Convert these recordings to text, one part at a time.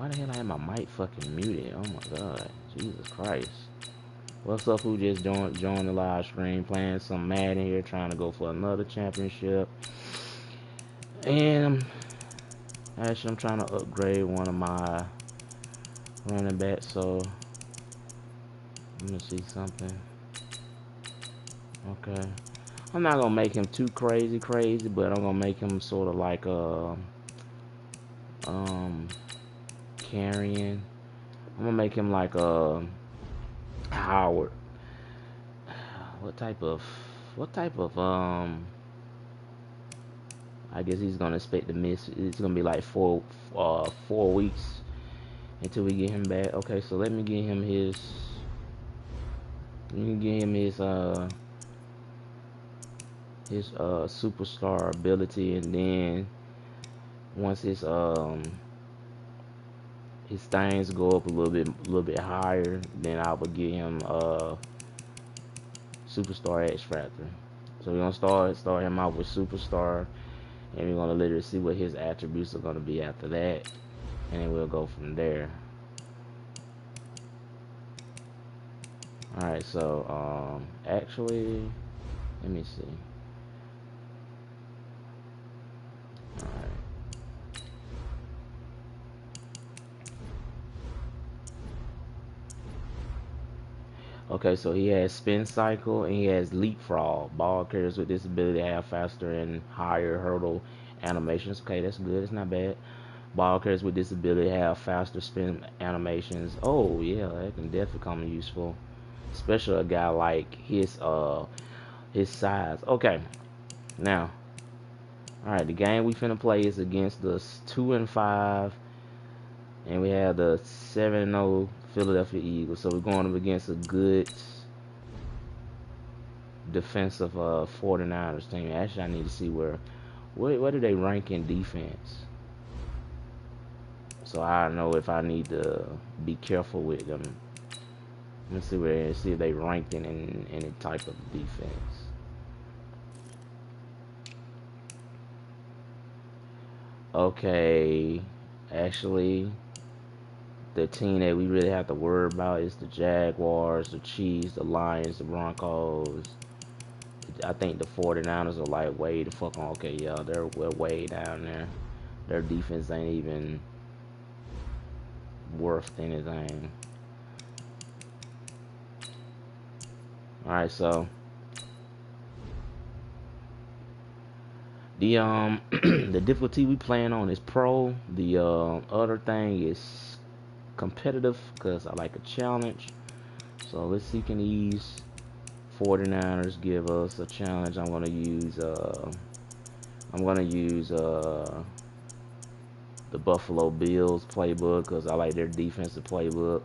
why the hell I have my mic fucking muted? Oh my god. Jesus Christ. What's up, who just joined the live stream, playing some Madden here, trying to go for another championship. And actually I'm trying to upgrade one of my running backs, so let me see something. Okay. I'm not gonna make him too crazy, but I'm gonna make him sort of like carrying. I'm gonna make him like Howard. What type of I guess he's gonna expect to miss. It's gonna be like 4 weeks until we get him back. Okay, so let me get him his superstar ability, and then once his things go up a little bit higher, then I will get him superstar X Factor. So we're gonna start him out with superstar, and we're gonna literally see what his attributes are gonna be after that, and then we'll go from there. All right, so actually, let me see. All right. Okay, so he has spin cycle and he has leapfrog. Ball carriers with this ability have faster and higher hurdle animations. Okay, that's good. It's not bad. Ball carriers with this ability have faster spin animations. Oh yeah, that can definitely come useful, especially a guy like his size. Okay, now, all right, the game we finna play is against the 2-5, and we have the 7-0 Philadelphia Eagles. So we're going up against a good defensive 49ers team. Actually, I need to see where do they rank in defense, so I know if I need to be careful with them. Let's see if they ranked in any type of defense. Okay, actually, the team that we really have to worry about is the Jaguars, the Chiefs, the Lions, the Broncos. I think the 49ers are like way the fuck on. Okay, yeah, we're way down there. Their defense ain't even worth anything. Alright, so the the difficulty we playing on is pro. The other thing is competitive because I like a challenge. So let's see, can these 49ers give us a challenge? I'm gonna use the Buffalo Bills playbook because I like their defensive playbook.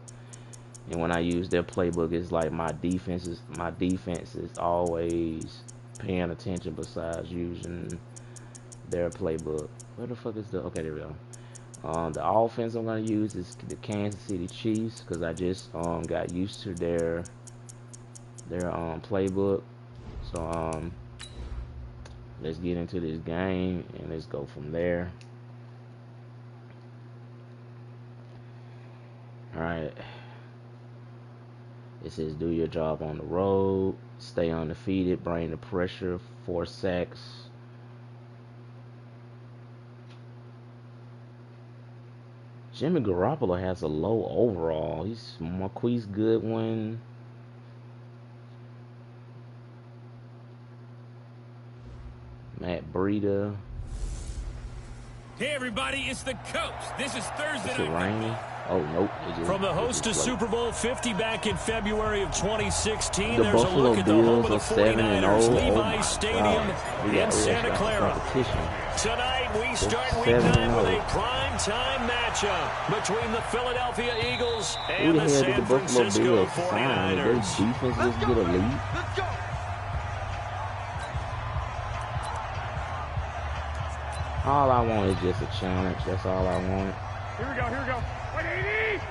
And when I use their playbook, it's like my defense is always paying attention besides using their playbook. Where the fuck is the, okay, there we go. The offense I'm gonna use is the Kansas City Chiefs because I just got used to their playbook. So let's get into this game and let's go from there. All right. It says do your job on the road, stay undefeated, bring the pressure, 4 sacks. Jimmy Garoppolo has a low overall. He's Marquise Goodwin. Matt Breida. Hey everybody, it's the coach. This is Thursday Is it raining? Oh, nope. From the host to Super Bowl 50 back in February of 2016, the there's Buffalo a look at the home of the 49ers, 7-0. Levi's Stadium in Santa Clara. Tonight, we start week 9 with a prime-time matchup between the Philadelphia Eagles and the San Francisco 49ers. Their defense just get a lead. All I want is just a challenge. That's all I want. Here we go. 180!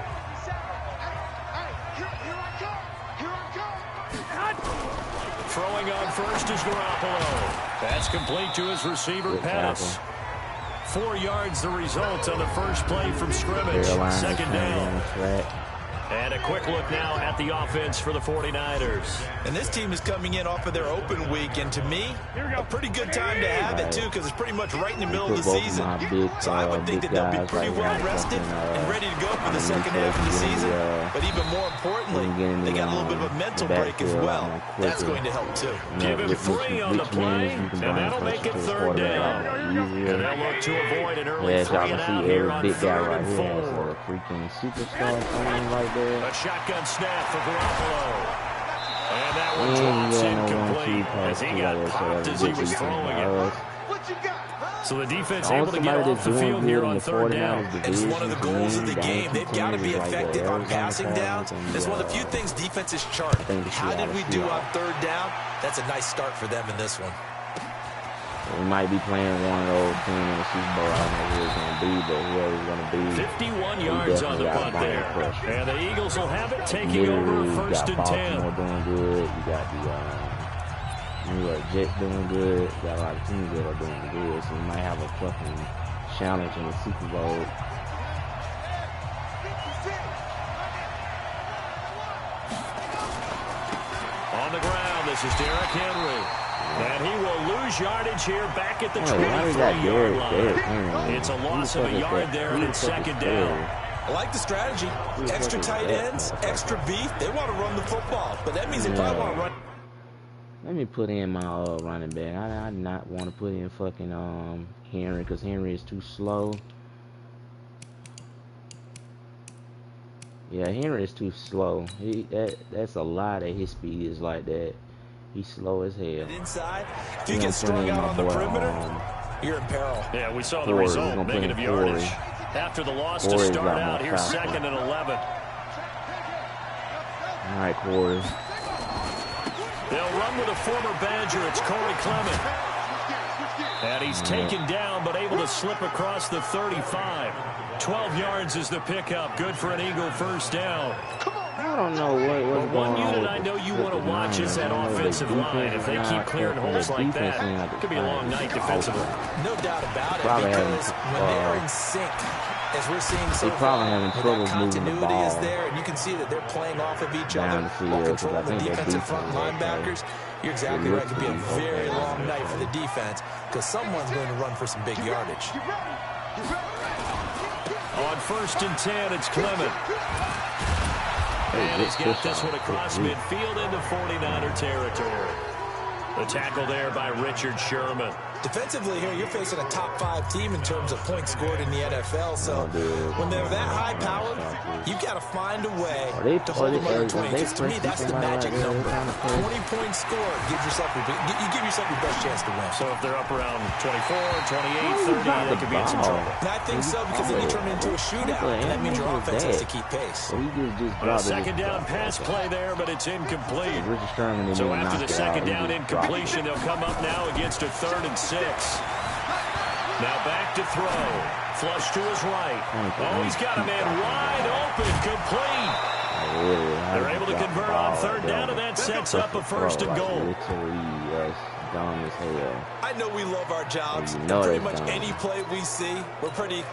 Throwing on first is Garoppolo. That's complete to his receiver, Pettis. 4 yards the result on the first play from scrimmage. Second down. And a quick look now at the offense for the 49ers. And this team is coming in off of their open week, and to me, a pretty good time to have it, too, because it's pretty much right in the middle of the season. So I would think that they'll be pretty well rested and ready to go for the second half of the season. But even more importantly, they got a little bit of a mental break as well. That's going to help, too. Give him 3 on the play, and that'll make it third down. And they'll look to avoid an early 3-and-out here on 3rd and 4. Freaking superstar coming right there. A shotgun snap for Garoppolo. And that one drops incomplete as he got popped as he was throwing it. So the defense able to get off the field here on 3rd down. And it's one of the goals of the game. They've got to be effective on passing downs. It's one of the few things defenses chart. How did we do on 3rd down? That's a nice start for them in this one. We might be playing one of those teams in the Super Bowl. I don't know who it's going to be, but whoever's going to be. 51 yards on the punt there. And the Eagles will have it taking over 1st and 10. Baltimore doing good. You got the New York Jets doing good. You got a lot of teams that are doing good. So we might have a fucking challenge in the Super Bowl. On the ground, this is Derrick Henry. And he will lose yardage here back at the 23-yard line. It's a loss of a yard there, and it's 2nd down. I like the strategy. Extra tight ends, extra beef. They want to run the football, but that means they probably want to run. Let me put in my running back. I not want to put in fucking Henry because Henry is too slow. Yeah, Henry is too slow. That's a lot of his speed is like that. He's slow as hell. Inside, if you get strung out on the perimeter, you're in peril. Yeah, we saw the result. Negative yardage. After the loss to start out, here's 2nd and 11. All right, Corey. They'll run with a former Badger. It's Corey Clement. And he's taken down, but able to slip across the 35. 12 yards is the pickup. Good for an Eagle 1st down. I don't know what's going on. One unit I know you want to watch is that offensive line. If they keep clearing holes like that, it could be a long night defensively. No doubt about it, because when they're in sync, as we're seeing so far, when that continuity is there, and you can see that they're playing off of each other, while controlling the defensive front linebackers, you're exactly right. It could be a very long night for the defense, because someone's going to run for some big yardage. On 1st and 10, it's Clement. And he's got this one across midfield into 49er territory. The tackle there by Richard Sherman. Defensively here, you're facing a top 5 team in terms of points scored in the NFL. So when they're that high powered, you've got to find a way to hold them under 20. Because to me, that's the magic number. 20 points scored gives yourself your best chance to win. So if they're up around 24, 28, 30, they could be in some trouble. And I think so, because then you turn it into a shootout, and that means your offense has to keep pace. A 2nd down pass play there, but it's incomplete. So after the 2nd down incompletion, they'll come up now against a 3rd and 6. Now back to throw. Flush to his right. Oh, he's got a man wide open. Complete. They're able to convert on 3rd down, and that sets up a 1st and goal. I know we love our jobs. Pretty much any play we see, we're pretty,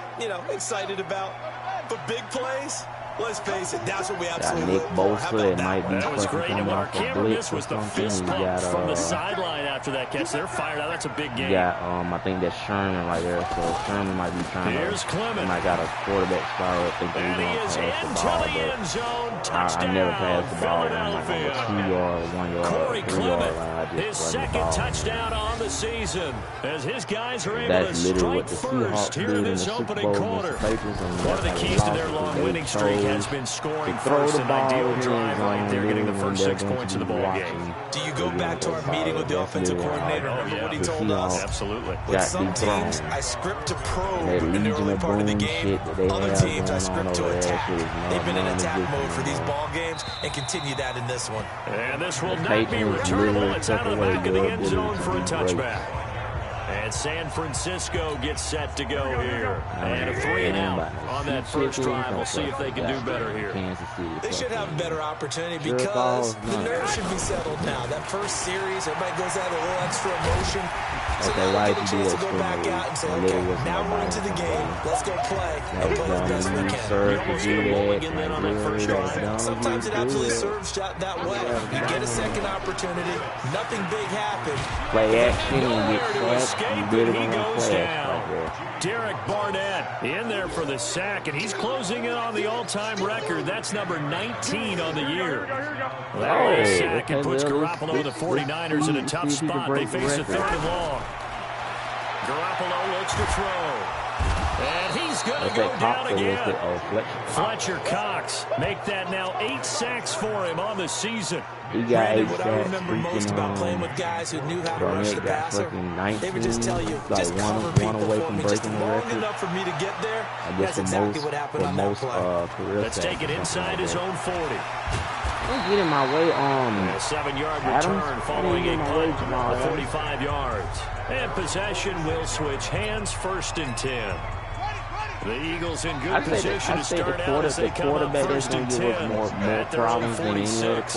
excited about. But big plays, let's face it, that's what we absolutely look for. How about that? That was great. And what our camera missed was the fist pump from the sideline after that catch. They're fired out. That's a big game. Yeah, I think that's Sherman right there. So Sherman might be trying to. Might got a quarterback style thinking he's going to pass the ball. But I never passed the ball when I'm like on the 2 yard, 1 yard, Corey 3 yard Clement, line. his 2nd touchdown on the season, as his guys are able to strike first here in this opening quarter. One of the keys to their long winning streak has been scoring first. An ideal drive right there, getting the first 6 points of the ball game. Do you go back to our meeting with the offensive coordinator? Remember what he told us? Absolutely. With some teams, I script to probe in the early part of the game. Other teams, I script to attack. They've been in attack mode for these ball games and continue that in this one. And this will not be returnable. It's out of the back of the end zone for a touchback. And San Francisco gets set to go here. And a 3-and-out on that first drive. We'll see if they can do better here. They should have a better opportunity because the nerves should be settled now. That first series, everybody goes out a little extra emotion. So okay, why did you do that? Go back out and say, okay, now we're into the game. Let's go play and play the best we can. Sometimes it absolutely serves that way. You get a second opportunity. Nothing big happened. Play action and get trapped. You really don't want to play action right there. Derek Barnett in there for the sack, and he's closing in on the all-time record. That's number 19 on the year. That last sack, it puts Garoppolo and the 49ers in a tough spot. They face a 3rd and long. Garoppolo looks to throw. And he's going to go down again. Fletcher Cox make that now 8 sacks for him on the season. He got 8 sacks. What I remember most about playing with guys who knew how to rush the passer, they would just tell you, just cover people for me, just long enough for me to get there. That's exactly what happened on that play. Let's take it inside his own 40. Don't get in my way, a 7-yard return following a punt of 45 yards. And possession will switch hands, 1st and 10. The Eagles in good position to start out as they come up 1st and 10 at their own 46.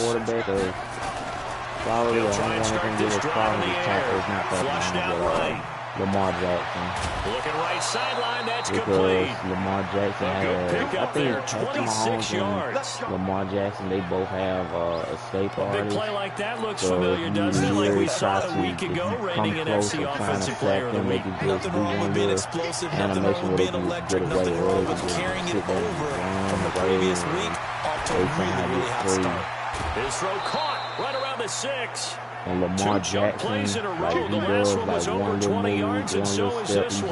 Probably they'll try and start this drive in the air. Flushed out right. Lamar Jackson. Looking right sideline, that's complete. Lamar Jackson has, I think, 26 yards. Lamar Jackson, they both have escape artists. A big play like that looks familiar, doesn't it? Like we saw a week ago, reigning NFC Offensive Player of the Week. Nothing wrong with being explosive, nothing wrong with being electric, nothing wrong with carrying it over from the previous week off to a really hot start. His throw caught right around the 6. And Lamar Jackson, like he does like one little move, one little step, he just,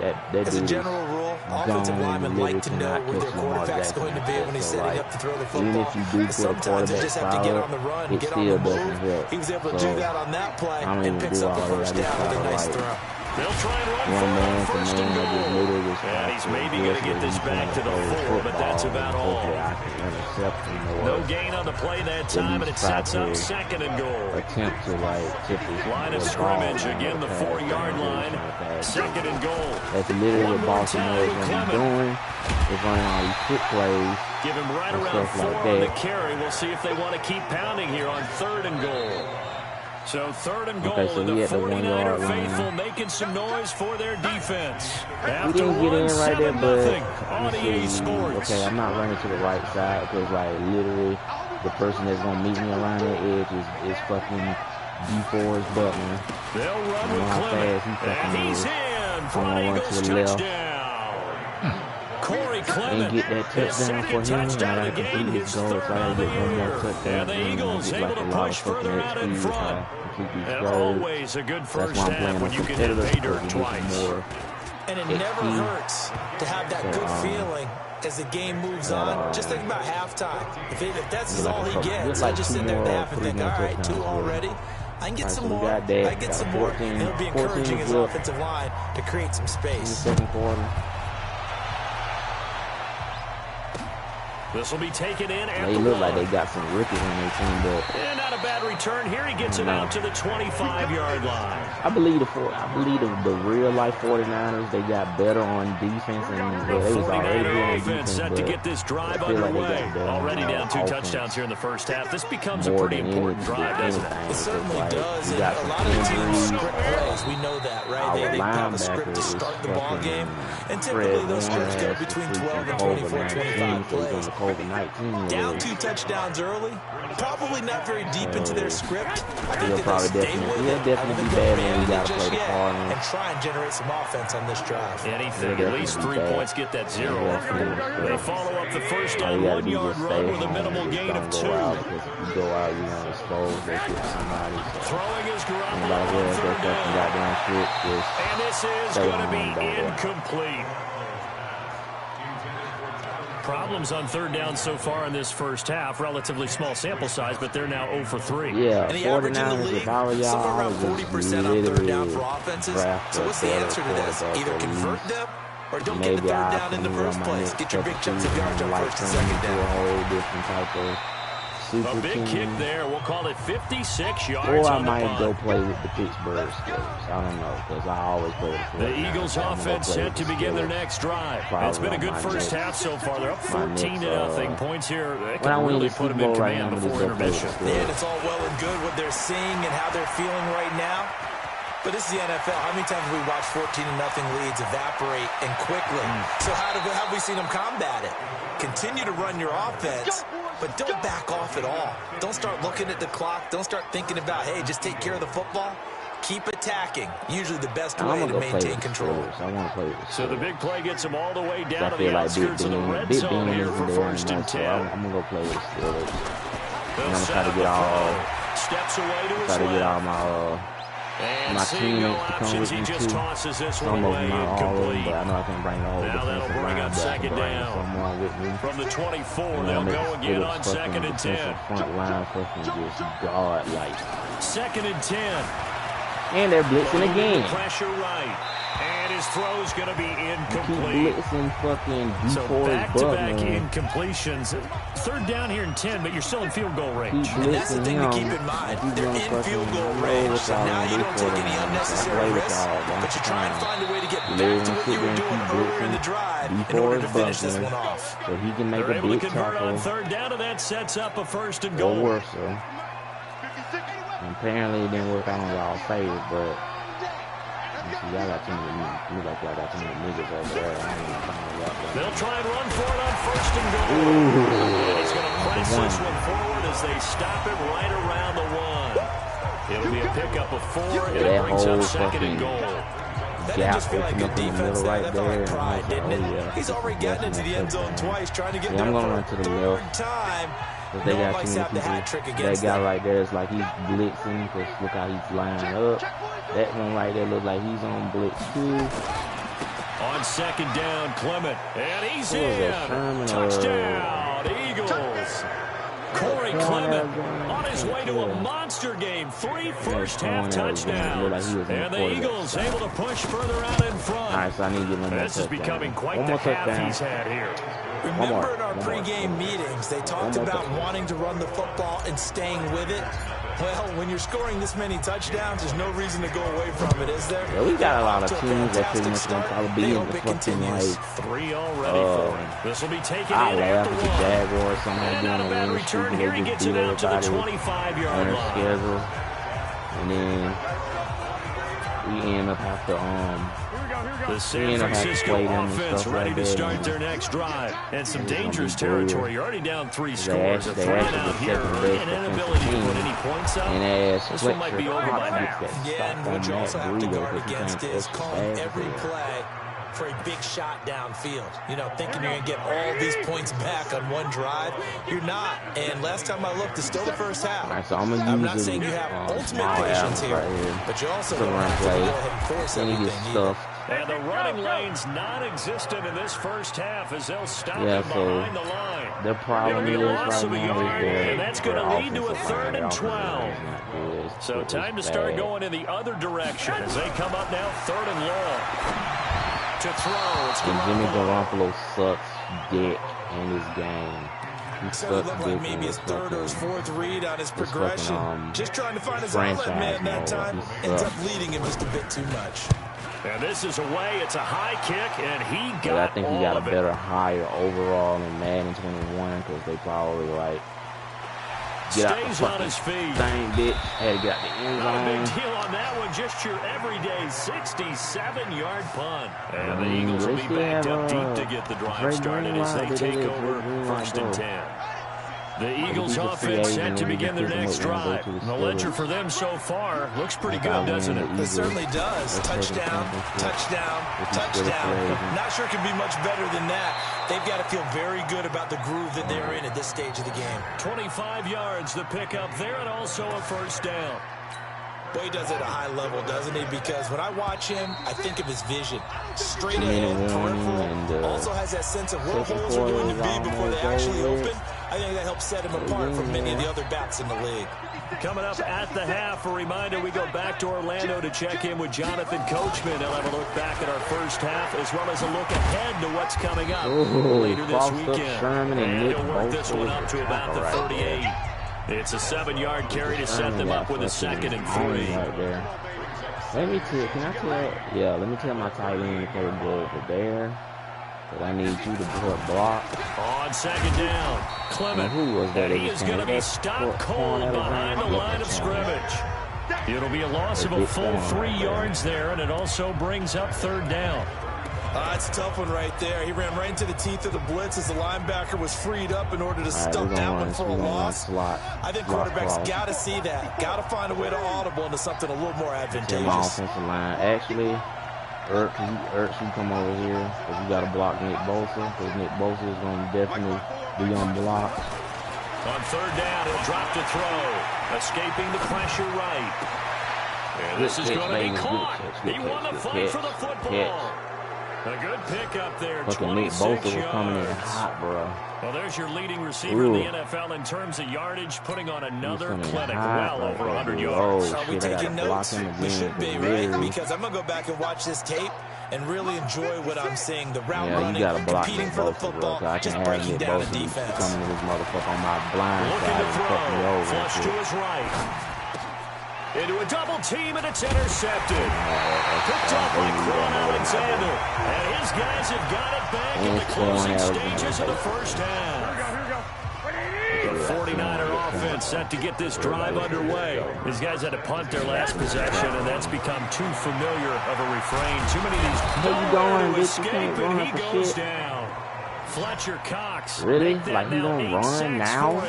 that as a general rule, offensive linemen like to know where their quarterback's going to be when he's setting up to throw the football. Even if you do put a quarterback foul, it still doesn't help. He was able to do that on that play and picks up the first down with a nice throw. They'll try and run for first and goal. And he's maybe going to get this back to the 4, but that's about all. No gain on the play that time, and it sets up 2nd and goal. Attempt to line of scrimmage, again the 4-yard line. 2nd and goal. That's literally what Baltimore is going to be doing. They're running all these quick plays. Give him right around 4 on the carry. We'll see if they want to keep pounding here on 3rd and goal. So 3rd and goal, so and the 49er faithful making some noise for their defense. We didn't get in right there, but on EA Sports. Okay, I'm not running to the right side because, like, literally the person that's going to meet me around that edge is fucking DeForest Buckner. They'll run with Clement, and he's in for an Eagles touchdown. Corey Clement, get that touchdown for him, touchdown of the game, his 3rd on the year. And the Eagles able to push further out in front. And always a good first half when you can hit pay dirt twice. And it never hurts to have that good feeling as the game moves on. Just think about halftime. If that's all he gets, I just sit there and half and think, all right, 2 already. I can get some more. I get some more. And it'll be encouraging his offensive line to create some space. In the 2nd quarter. This will be taken in at they the look like they got some rookies on their team, but and not a bad return here. He gets it out to the 25-yard line. I believe the real life 49ers, they got better on defense, and they was already good on defense. Set to get this drive underway. Already down 2 touchdowns here in the first half. This becomes a pretty important drive, doesn't it? It certainly does. And a lot of the teams script plays. We know that, right? They have a script to start the ball game, and typically those scripts go between 12 and 24, 25 plays. Down 2 touchdowns early, probably not very deep into their script. I think that they'll stay with it. Definitely be bad when we got to play the card and try and generate some offense on this drive. Anything, at least 3 points, get that 0 off the board. They follow up the first down 1-yard run with a minimal gain of 2. If you go out, you're going to expose somebody. Throwing his Garoppolo on 3rd down. And this is going to be incomplete. Problems on 3rd down so far in this first half. Relatively small sample size, but they're now 0 for 3. Yeah, and the average in the league, somewhere around 40% on 3rd down for offenses. So what's the answer to this? Either convert them or don't get the 3rd down in the first place. Get your big chunks of yards on 1st and 2nd down. A big kick there. We'll call it 56 yards or I on the might punt. go play with the Pittsburgh Steelers. I don't know, because I always play with the Eagles offense set to begin their next drive. It's been a good first half so far. They're up 14-0. Points here. They can really put them in command before intermission. And it's all well and good what they're seeing and how they're feeling right now. But this is the NFL. How many times have we watched 14-0 leads evaporate and quickly? So how have we seen them combat it? Continue to run your offense, but don't back off at all. Don't start looking at the clock. Don't start thinking about, hey, just take care of the football. Keep attacking. Usually the best way to maintain control. I want to play this. So the big play gets them all the way down to the outskirts of the red zone here for 1st and 10. I'm going to go play with the Steelers. And I'm going to try to get all my teammates to come with me too. Some of them, not all of them, but I know I can bring the whole defensive line back and bring someone with me. From the 24, they'll go again on 2nd and 10. Front line fucking just guard like. 2nd and 10. And they're blitzing again. Pressure right. And his throw's going to be incomplete. Keep blitzing fucking so back-to-back incompletions. 3rd down here and 10, but you're still in field goal range. And that's the thing to keep in mind. They're in field goal range, so now you don't take any unnecessary risks, but you try and find a way to get back to what you were doing earlier in the drive in order to finish this one off. So he can make a big tackle. On 3rd down, and that sets up a 1st and goal. Or worse, so. Apparently it didn't work out on y'all's favor, but y'all got too many. Look like y'all got too many niggas over there. They'll try and run for it on 1st and goal. And he's going to press this one forward as they stop it right around the 1. It'll be a pickup of 4, and it brings up 2nd and goal. That didn't just feel like good defense there. That felt like pride, didn't it? He's already gotten into the end zone twice, trying to get there for a 3rd time. If they got too many people, that guy right there is like he's blitzing, because look how he's lining up. That one right there looks like he's on blitz too. On 2nd down, Clement, and he's in. Touchdown, Eagles. Corey Clement on his way to a monster game. 3 first-half touchdowns. And the Eagles able to push further out in front. All right, so I need to get one more This is becoming quite the half he's had here. Remember in our pregame meetings, they talked about wanting to run the football and staying with it. Well, when you're scoring this many touchdowns, there's no reason to go away from it, is there? Yeah, we got a lot of teams that pretty much going to probably be in the fucking like 3 already for him. This will be taken I in laugh after at the 1. Jaguars somehow doing a winning streak and Here they he just gets beat it out to the everybody 25-yard on their line. schedule. And then we end up after the San Francisco offense ready to start their next drive. And some dangerous territory. You're already down 3 scores. A 3-and-out here. An inability to put any points up. This one might be over by now. Yeah, and what you also have to guard against is calling every play for a big shot downfield. You know, thinking you're going to get all these points back on one drive. You're not. And last time I looked, it's still the first half. Right, so I'm not saying you have ultimate patience here, but you also don't have to go ahead and force anything either. And the running lane's non-existent in this first half as they'll stop it behind the line. The problem is right now and that's going to lead to a 3rd and 12. So time to start going in the other direction as they come up now 3rd and long. To throw, it's Jimmy Garoppolo sucks dick in this game. He so it looked like maybe his 3rd or his 4th read on his progression. Just trying to find his outlet man that time. Ends up leading him just a bit too much. And this is away. It's a high kick, and he got I think he got a better, higher overall than Madden 21 because they probably like get out the on his feet. Dang bitch, had to get out the end zone. Not a big deal on that one. Just your everyday 67-yard punt. And the Eagles will be backed up deep to get the drive started as they take over 1st and 10. The Eagles offense set to begin their next drive. The ledger for them so far looks pretty good, doesn't it? It certainly does. Touchdown, touchdown, touchdown. Not sure it can be much better than that. They've got to feel very good about the groove that they're in at this stage of the game. 25 yards the pickup there, and also a 1st down. Boy, he does it at a high level, doesn't he? Because when I watch him, I think of his vision. Straight ahead, peripheral. Also has that sense of where holes are going to be before they actually open. I think that helps set him apart from many of the other backs in the league. Coming up at the half, a reminder, we go back to Orlando to check in with Jonathan Coachman. He'll have a look back at our first half, as well as a look ahead to what's coming up later this weekend. And he'll work this one up to about the 38. It's a 7-yard carry to set them up with a 2nd and 3. Right there. Let me tell my tight end to play the ball over there. But I need you to block. On 2nd down, Clement. Who was that? He is going to be stopped cold behind the line of scrimmage. It'll be a loss of a full 3 yards there, and it also brings up third down. That's a tough one right there. He ran right into the teeth of the blitz as the linebacker was freed up in order to stuff that one for a loss. I think quarterbacks got to see that. Got to find a way to audible into something a little more advantageous. Offensive line. Actually, Ertz, you come over here because you got to block Nick Bosa, because Nick Bosa is going to definitely be on block. On third down, he'll drop to throw. Escaping the pressure right. And this is going to be caught. He won the fight for the football. A good pickup there. Fucking Nick Bosa was coming in hot, bro. Well, there's your leading receiver in the NFL in terms of yardage, putting on another clinic, well over 100 yards. Are we taking notes? We should be, right? Because I'm going to go back and watch this tape and really enjoy what I'm seeing. The route running, competing for the football, just breaking down the defense. Coming to this motherfucker on my blind side and fucking me over. Flush to his right. Into a double team, and it's intercepted. Picked off by Quan Alexander. And his guys have got it back in the closing stages of the first half. The 49er offense set to get this drive underway. These guys had to punt their last possession, and that's become too familiar of a refrain. Too many of these don't to escape, and he goes down. Fletcher Cox. Really? Like, you gonna run now?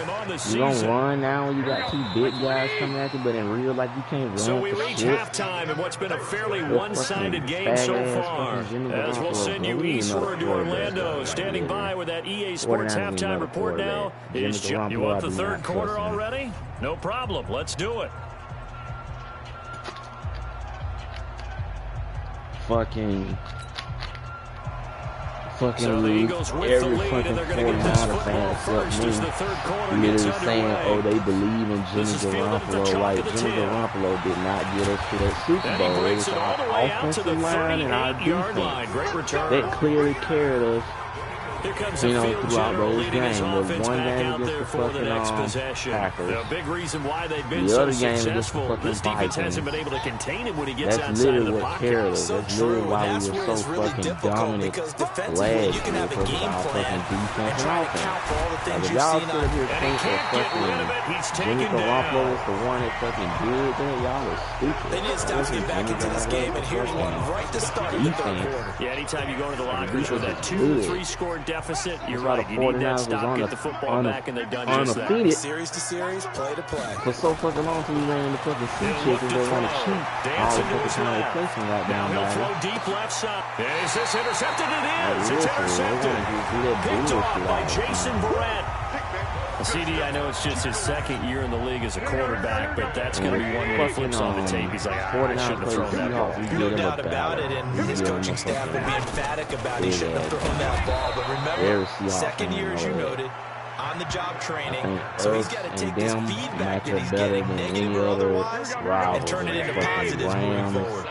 You gonna run now when you got two big guys coming at you, but in real life you can't run. So we reach halftime in what's been a fairly one-sided game so far. As we'll send you eastward to Orlando. Standing by with that EA Sports halftime report now is Jim. You want the third quarter already? No problem. Let's do it. Fucking league, every fucking 49er fan except me literally saying, oh, they believe in Jimmy Garoppolo. Like, Jimmy Garoppolo did not get us to that Super Bowl. It was our offensive line and our defense that clearly carried us, you know, throughout those games. There's one game against the fucking Packers. The big reason why they've been so successful, this defense hasn't been able to contain him when he gets outside of the pocket. That's literally why we were so fucking dominant last year, because of our fucking defense and offense. Like, if y'all sit here think that fucking Jimmy Garoppolo was the one that fucking did that, y'all are stupid. They need to stop getting back into this game, and here's one right to start the third quarter. Yeah, anytime you go into the lockers with that 2 or 3 score deficit, you're right. You need that stop, get the football back, and they've done just that. Series to series, play to play. For so fucking long till we ran into fucking sea chickens that want to cheat. All the fucking time they placing right down there. He'll throw deep left side. Is this intercepted? It is. It's intercepted. Picked off by Jason Verrett. CD, I know it's just his second year in the league as a quarterback, but that's going to be one when he flips on the tape. He's like, I shouldn't have thrown that ball. No doubt about it, and his coaching staff will be emphatic about he shouldn't have thrown that ball. But remember, second year, as you noted, on-the-job training, so he's got to take this feedback that he's getting, negative or otherwise, and turn it into positives moving forward.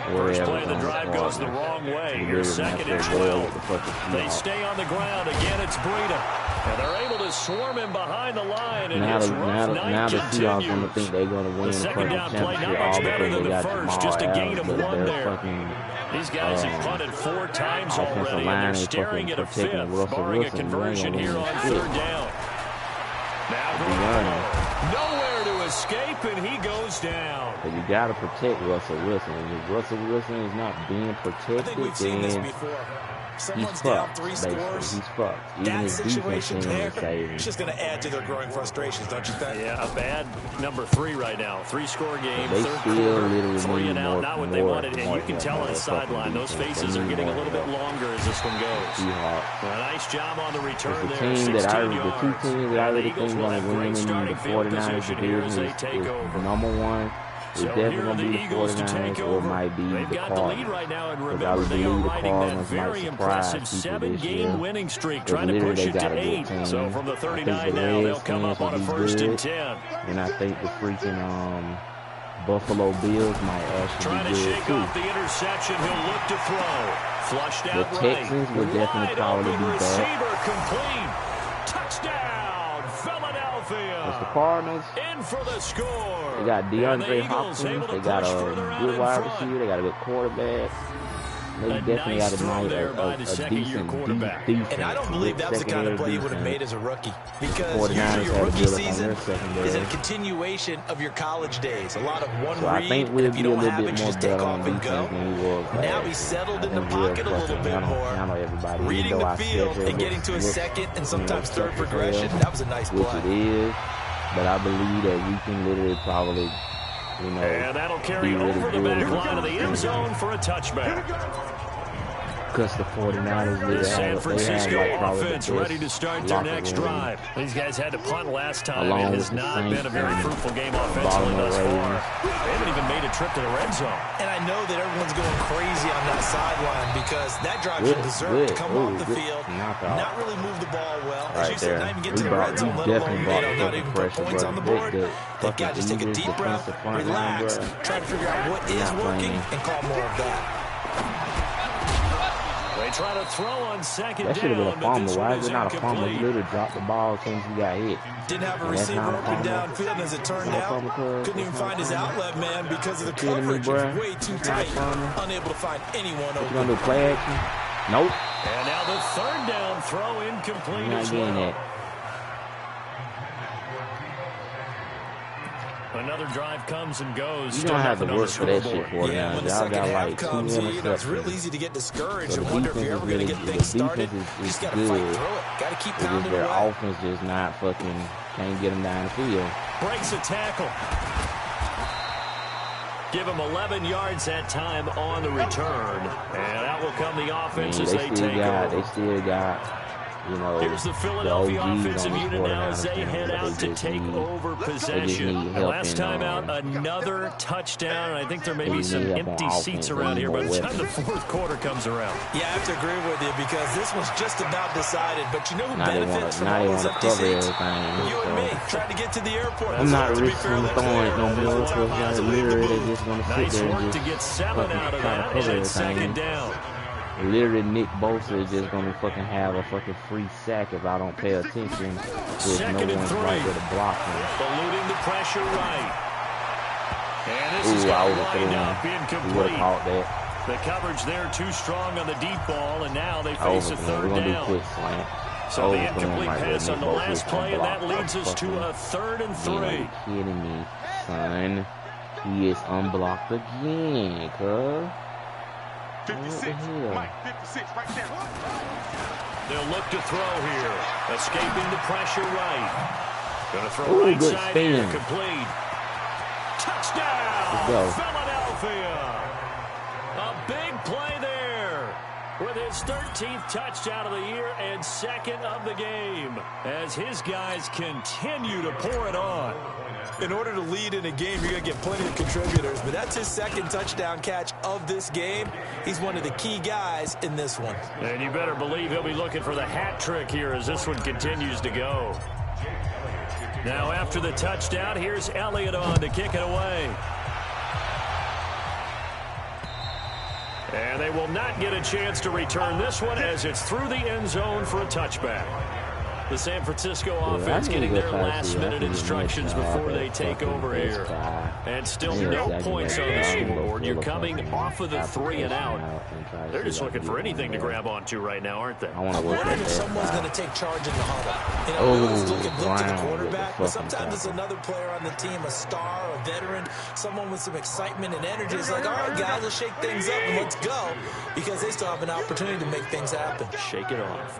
First play of the drive goes the wrong way. Here's second and 12. They stay on the ground. Again, it's Breida. And they're able to swarm him behind the line. And now his now the Seahawks going to think they're going to win the second down play, not much better than the first. Just a gain of 1 there. These guys have punted 4 times already, and they're staring at a 5th, barring a conversion here on third down. Now nowhere to escape, and he goes down. But you got to protect Russell Wilson. If Russell Wilson is not being protected, then he's fucked, basically. He's fucked. Even his defense ain't saving. It's just going to add to their growing frustrations, don't you think? Yeah, a bad number 3 right now. 3-score game, they third still quarter, literally 3 and out, more, not what they wanted. And you can tell on the sideline, those faces are getting a little bit longer as this one goes. A nice job on the return there, 16 yards. The 2 teams that I really think are going to win in the 49ers division is number 1. It's definitely going to be the 49ers, or it might be the Cardinals. Right now, and remember, they are riding that very impressive 7-game winning streak, trying to push it to 8. So from the 39 now, they'll come up on a 1st and 10. And I think the freaking Buffalo Bills might actually be good, too. Trying to shake off the interception, he'll look to throw. Flushed out the Texans would definitely probably be back. Complete. Touchdown, Philadelphia. It's the Cardinals. In for the score. They got DeAndre Hopkins. They got a good wide receiver. They got a good quarterback. They definitely got a decent quarterback. defense. And I don't believe that was the kind of play he would have made as a rookie. Because usually your had rookie season is a continuation of your college days. A lot of one so read, I think we'll and if you don't be a have little it, bit you more just take better off on and defense go. than he was. Now he's settled in the pocket a little bit more. Everybody, Reading the field and getting to his second and sometimes third progression. That was a nice play. Which it is. But I believe that we can literally probably, and that'll carry over the back line of the end zone for a touchback. Because the 49ers the San Francisco offense ready to start their next drive. These guys had to punt last time. It has not been a very fruitful game offensively thus far. They haven't even made a trip to the red zone. And I know that everyone's going crazy on that sideline because that drive should deserve to come off the field, not really move the ball well. As you said, not even get to the red zone, let alone not even put points on the board. They've got to just take a deep breath, relax, try to figure out what is working, and call more of that. Try to throw on second down. That should have been a fumble. Why is it not a fumble? He literally dropped the ball as soon as he got hit. Didn't have a receiver open downfield, as it turned out. Couldn't even find his outlet man because of the coverage. Was way too tight. Unable to find anyone open. You gonna do play action? Nope. And now the third down throw incomplete as well. Another drive comes and goes. You don't have to work for that shit for yeah, when the second half comes, it's real easy to get discouraged and wonder if you're ever going to get things started. You just got to fight through it. Got to keep pounding away. Their offense just not fucking, can't get them down the field. Breaks a tackle. Give them 11 yards that time on the return. And out will come the offense as they take over. They still got, here's the Philadelphia offensive unit now as they head out to take over possession. And last time out, another touchdown. I think there may be some empty seats around here by the time the fourth quarter comes around. Yeah, I have to agree with you because this one's just about decided. But you know who benefits from all those empty seats? You and me, trying to get to the airport. I'm not risking throwing it no more because literally they're just going to sit there and just to get 7 out of that and second down. Literally, Nick Bosa is just going to fucking have a fucking free sack if I don't pay attention. There's no one's right there to block him. Eluding the pressure right. And this is going to wind up incomplete. That. The coverage there too strong on the deep ball, and now they face a third down. Do quick slant. So the incomplete pass on the last play, and that leads us to a 3rd and 3. Are you kidding me, son? He is unblocked again, cuz. 56, Mike, 56, right there. They'll look to throw here. Escaping the pressure right. Going to throw right side here, complete. Touchdown, Philadelphia. A big play there with his 13th touchdown of the year and 2nd of the game as his guys continue to pour it on. In order to lead in a game, you're going to get plenty of contributors, but that's his 2nd touchdown catch of this game. He's one of the key guys in this one. And you better believe he'll be looking for the hat trick here as this one continues to go. Now after the touchdown, here's Elliott on to kick it away. And they will not get a chance to return this one as it's through the end zone for a touchback. The San Francisco offense getting their last-minute instructions before they take over here. And still no points on the scoreboard. You're coming off of the 3 and out. They're just looking for anything to grab onto right now, aren't they? I'm wondering if someone's going to take charge in the huddle. You know, it's looking good to the quarterback, but sometimes it's another player on the team, a star, a veteran, someone with some excitement and energy. It's like, all right, guys, let's shake things up and let's go, because they still have an opportunity to make things happen. Shake it off.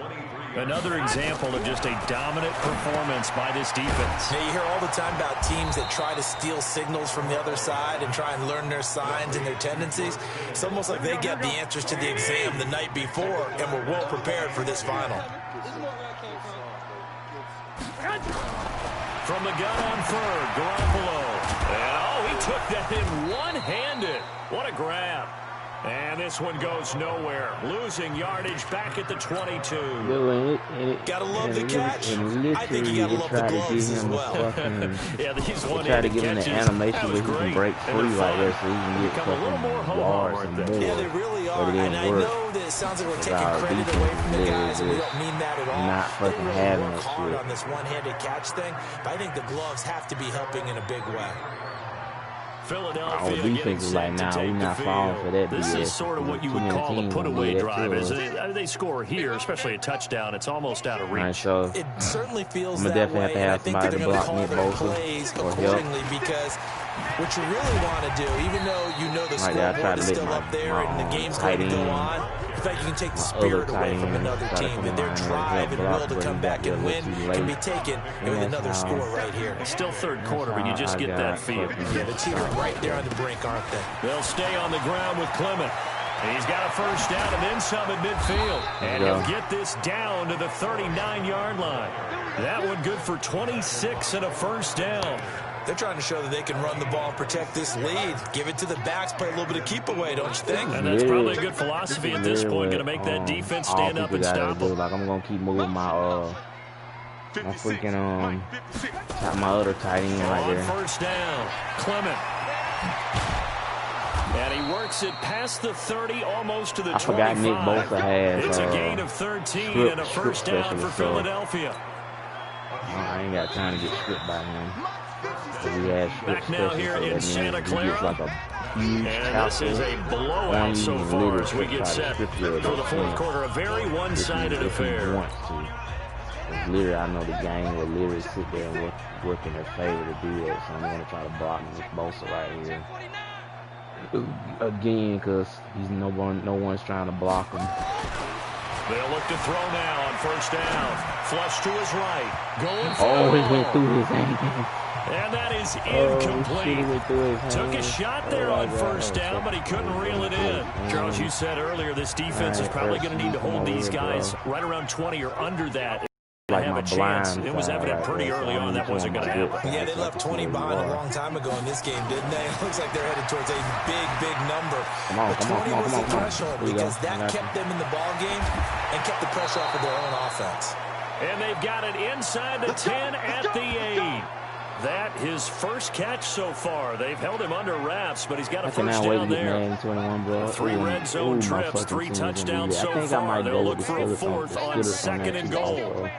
Another example of just a dominant performance by this defense. Yeah, you hear all the time about teams that try to steal signals from the other side and try and learn their signs and their tendencies. It's almost like they get the answers to the exam the night before and were well prepared for this final. From the gun on third, Garoppolo. And, he took that in one-handed. What a grab. And this one goes nowhere. Losing yardage back at the 22. Gotta love the catch. I think you gotta love the gloves as well. Yeah, these one-handed catches. Try to give him the animation where he can break free like that so he can get a little more yards and more. Yeah, they really are. And I know that it sounds like we're taking credit away from the guys, and we don't mean that at all. Not fucking having it hard on this one-handed catch thing, but I think the gloves have to be helping in a big way. Philadelphia our defense is like, nah, we're not falling for that. This is sort of what you would call a put-away drive. They score here, especially a touchdown. It's almost out of reach. Right, so it certainly feels I'm that definitely way, have to have somebody to block Nick plays accordingly, because what you really want to do, even though you know the scoreboard is still up there and the game's going to go on, in fact, you can take the spirit away from another team, and their drive and will to come back and win can be taken with another score right here. It's still third quarter, but you just get that feel. Yeah, the team are right there on the brink, aren't they? They'll stay on the ground with Clement. He's got a first down and then some at midfield. And he'll get this down to the 39-yard line. That one good for 26 and a first down. They're trying to show that they can run the ball and protect this lead. Give it to the backs, play a little bit of keep away, don't you think? And that's probably a good philosophy at this point. Going to make that defense stand up and stop them. Like, I'm going to keep moving my freaking, my other tight end right there. First down, Clement. And he works it past the 30, almost to the 25. I forgot Nick Bosa has it's a gain of 13 and a first down for Philadelphia. I ain't got time to get stripped by him. Back now here in Santa Clara. Like a huge and this is a blowout so far as we get set for the fourth quarter. A very one-sided affair. Literally, I know the game will literally sit there and work in their favor to do that. So I'm going to try to block Nick Bosa right here. Again, because no one's trying to block him. They'll look to throw now on first down. Flush to his right. Going for he went through his hand. And that is incomplete. Took a shot there on first down, but he couldn't reel it in. Charles, you said earlier this defense is probably going to need to hold these guys right around 20 or under that. Like have a chance. It was evident pretty early on that wasn't going to happen. Yeah, they left 20 behind a long time ago in this game, didn't they? It looks like they're headed towards a big number. But 20 was the threshold because that kept them in the ball game and kept the pressure off of their own offense. And they've got it inside the 10 at the 8. That his first catch so far. They've held him under wraps, but he's got a first down there. 3 red zone trips, 3 touchdowns so far. They'll look for a fourth on second and goal.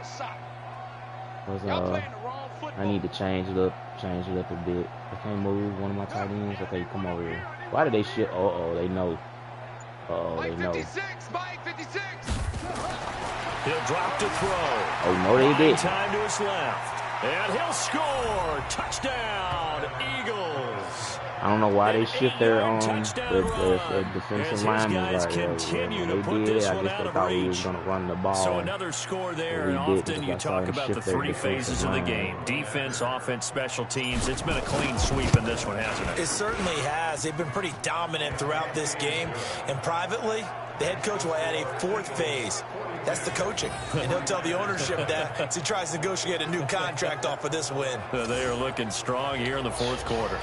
I need to change it up a bit. I can't move one of my tight ends. Okay, come over here. Why did they shit? They know. They know. He'll drop to throw. Oh, no, they did. Time to his left. And he'll score. Touchdown, Eagles. I don't know why they shift their defensive linemen right there. They did. I guess they thought we was going to run the ball. So another score there, and often you talk about the 3 phases of the game. Defense, offense, special teams. It's been a clean sweep in this one, hasn't it? It certainly has. They've been pretty dominant throughout this game. And privately, the head coach will add a 4th phase. That's the coaching. And he'll tell the ownership that as he tries to negotiate a new contract off of this win. They are looking strong here in the fourth quarter.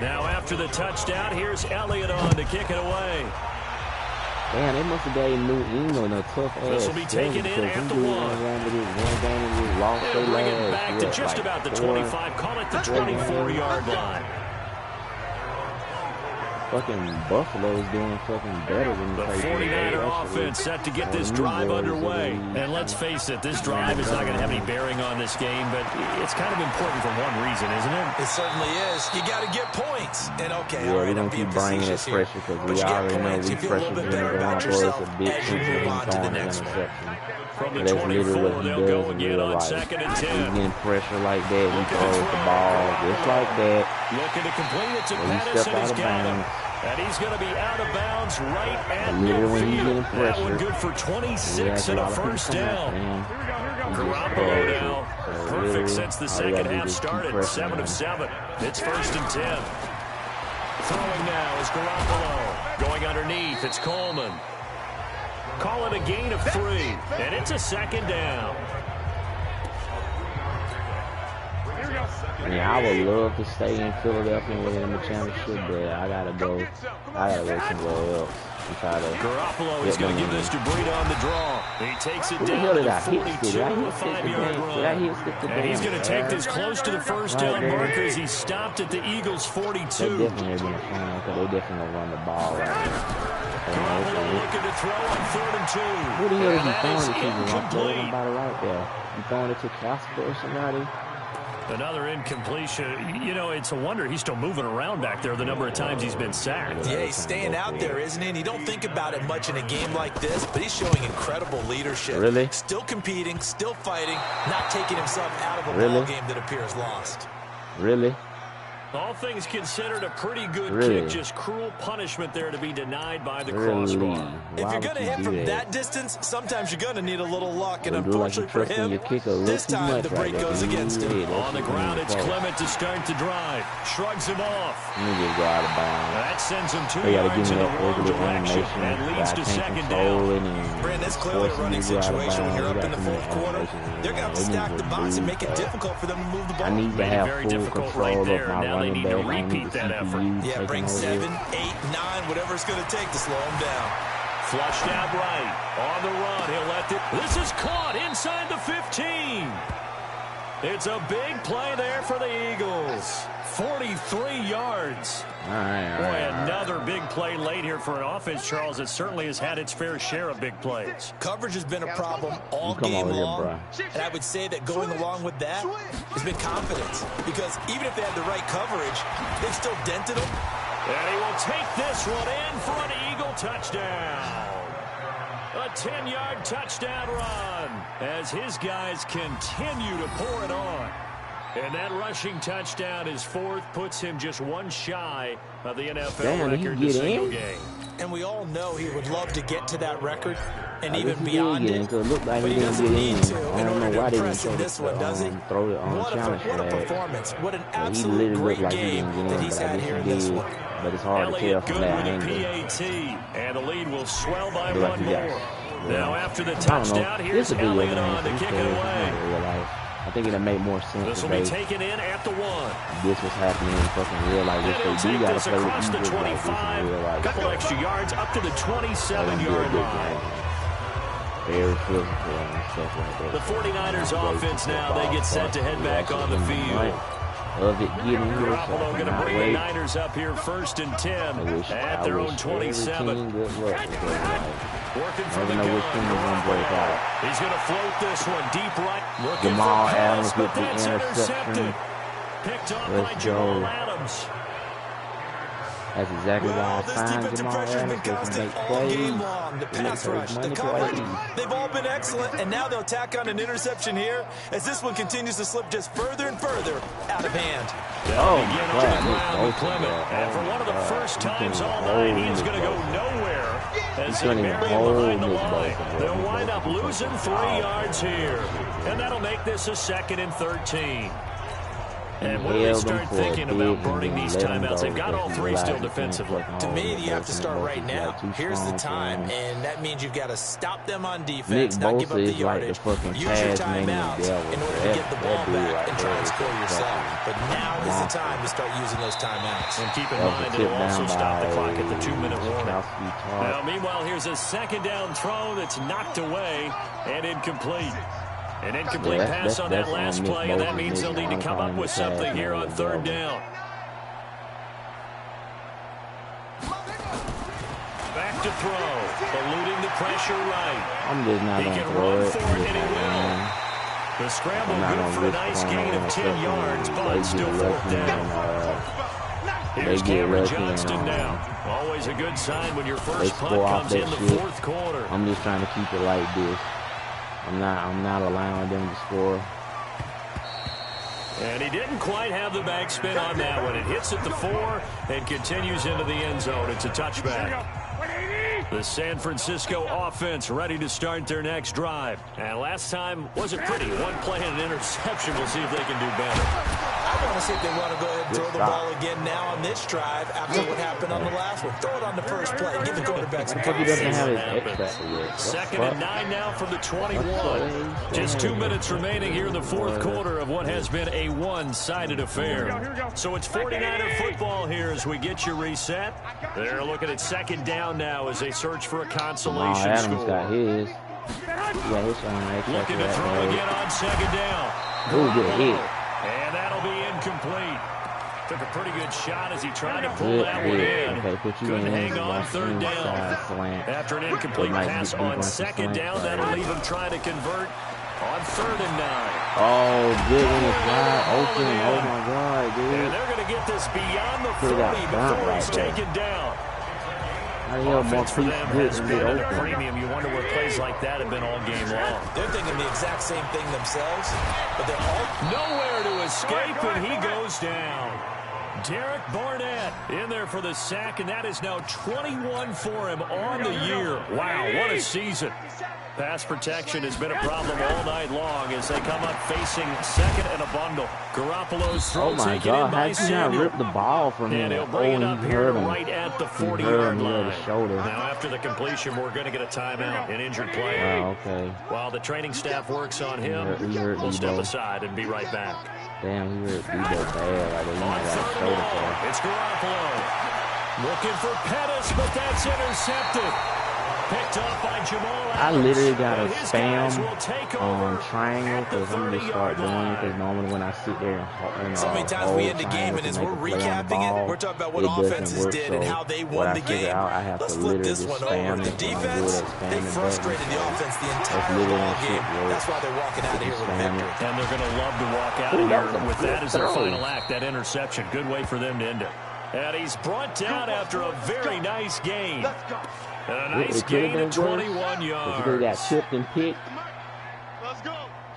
Now after the touchdown, here's Elliott on to kick it away. Man, they must have gave New England a tough ass. This will be taken in after 1. They'll bring it back to just about the 25. Call it the 24-yard line. Fucking Buffalo's doing fucking better than the 49er offense set to get this drive underway. And let's face it, this drive is not going to have any bearing on this game, but it's kind of important for one reason, isn't it? It certainly is. You got to get points. And okay, all right, I'm being facetious here, because we already know we pressure the Around for us a big chance of throwing an interception. From the 24, they'll go again on second and 10. He's getting pressure like that. He throws the ball just like that. Looking to complete it to Madison. He's got him. And he's going to be out of bounds right at midfield. That one good for 26 and a first down. Garoppolo now. Perfect since the second half started. 7 of 7. It's first and 10. Throwing now is Garoppolo. Going underneath, it's Coleman. Call it a gain of 3, and it's a second down. Yeah, I would love to stay in Philadelphia and win the championship, but I gotta go somewhere else and try to. Garoppolo is going to give this to Breida on the draw. He takes it down to the 42 on the 5-yard run. And he's going to take this close to the first down marker as he stopped at the Eagles' 42. They definitely are going to find because they definitely going to run the ball right now. Garoppolo looking to throw on 3rd and 2. Who the hell is he throwing it to? Right there. You throwing it to Casper or somebody? Another incompletion. You know, it's a wonder he's still moving around back there the number of times he's been sacked. Yeah, he's staying out there, isn't he? And you don't think about it much in a game like this, but he's showing incredible leadership. Really? Still competing, still fighting, not taking himself out of a ball game that appears lost. Really? All things considered, a pretty good kick. Just cruel punishment there to be denied by the crossbar. If you're going to hit from that distance, sometimes you're going to need a little luck. And unfortunately for him, this time the break goes against him. On the ground, it's Clement to start the drive. Shrugs him off. That sends him 2 yards in the wrong direction and leads to second down. Brand, that's clearly a running situation. When you're up in the fourth quarter, they're going to have to stack the box and make it difficult for them to move the ball. I need to have full control of my now they need to repeat that effort. Yeah, bring 7, 8, 9, whatever it's going to take to slow him down. Flushed out right. On the run, he'll let it. This is caught inside the 15. It's a big play there for the Eagles. 43 yards. All right. Another big play late here for an offense, Charles, that certainly has had its fair share of big plays. Coverage has been a problem all game long, and I would say that going along with that has been confidence, because even if they had the right coverage, they've still dented them. And he will take this one in for an Eagle touchdown. A 10-yard touchdown run as his guys continue to pour it on. And that rushing touchdown, his fourth, puts him just one shy of the NFL record in a single game. And we all know he would love to get to that record and even beyond it. But he doesn't need to in order to impress in this one, does he? What a performance. What an absolute great game that he's had here in this one. But it's hard to tell from that angle. PAT, and the lead will swell by one more. Now after the touchdown, here's Elliott on to kick it away. I think it'll make more sense. This will be taken in at the 1. This was happening in fucking real life. If they do gotta play across the 25, couple extra yards up to the 27-yard line. Very physical and stuff like that. The 49ers offense now, they get set to head back on the field. Of it getting here, Garoppolo going to bring the Niners up here 1st and 10 at their own 27. Working for the gun. He's going to float this one deep right. Jamal Adams with the interception. Picked off by Jamal Adams. That's exactly why I signed Jamal Adams to make plays. The pass rush, the coverage, they've all been excellent, and now they'll tack on an interception here as this one continues to slip just further and further out of hand. Oh, and for one of the first times all night, he's going to go nowhere as they bury him behind the line. They'll wind up losing 3 yards here, and that'll make this a 2nd and 13. And when do they start thinking about burning these timeouts? They've got all 3 still defensively. To me, you have to start right now. Here's the time, and that means you've got to stop them on defense, not give up the yardage. Use your timeouts in order to get the ball back and try and score yourself. But now is the time to start using those timeouts. And keep in mind, it'll also stop the clock at the 2-minute warning. Now, meanwhile, here's a 2nd down throw that's knocked away and incomplete. An incomplete pass on that last play, and that means they'll need to come up with something here on 3rd down. Back to throw, eluding the pressure right. I'm just not going to throw it. The scramble good for a nice gain of 10 yards, but still 4th down. Here's Cameron Johnston now. Always a good sign when your first punt comes in the 4th quarter. I'm just trying to keep it like this. I'm not allowing them to score. And he didn't quite have the backspin on that one. It hits at the 4 and continues into the end zone. It's a touchback. The San Francisco offense ready to start their next drive. And last time wasn't pretty. One play and an interception. We'll see if they can do better. I want to see if they want to go ahead and throw the ball again now on this drive after what happened on the last one. Throw it on the first play. Give the quarterback some time. 2nd and 9 now from the 21. Just 2 minutes remaining here in the 4th quarter of what has been a one-sided affair. So it's 49er football here as we get you reset. They're looking at 2nd down now as they search for a consolation score. Got his. Looking to throw again on 2nd down. Ooh, good hit. And that'll be incomplete. Took a pretty good shot as he tried to pull that one in. Couldn't hang on 3rd down. After an incomplete pass on 2nd down, that'll leave him trying to convert on 3rd and 9. Oh, good when it's wide open. Oh my God, dude. And they're going to get this beyond the 40 before he's taken down. How the hell offense for them has been at a premium. You wonder what plays like that have been all game long. They're thinking the exact same thing themselves, but they're all nowhere to escape, and he goes down. Derek Barnett in there for the sack, and that is now 21 for him on the year. Wow, what a season. Pass protection has been a problem all night long as they come up facing second and a bundle. Garoppolo's throw taken in by Samuel. How did he not rip the ball from him? And he'll bring it up here right at the 40-yard line. Shoulder. Now, after the completion, we're going to get a timeout, an injured player. Wow, okay. While the training staff works on him, we'll step aside and be right back. Damn, he hurt Debo bad. It's Garoppolo. Looking for Pettis, but that's intercepted. Picked up by Jamal. I literally got a spam triangle because I'm going to start doing it because normally when I sit there and so many times we end the game and as we're recapping it, we're talking about what offenses did and how they won the game. Let's flip this one over. The defense, they frustrated the offense the entire ball game. That's why they're walking out of here with victory. And they're going to love to walk out of here with that as their final act, that interception. Good way for them to end it. And he's brought down after a very nice game. And a nice gain of 21 yards. They got tipped and picked.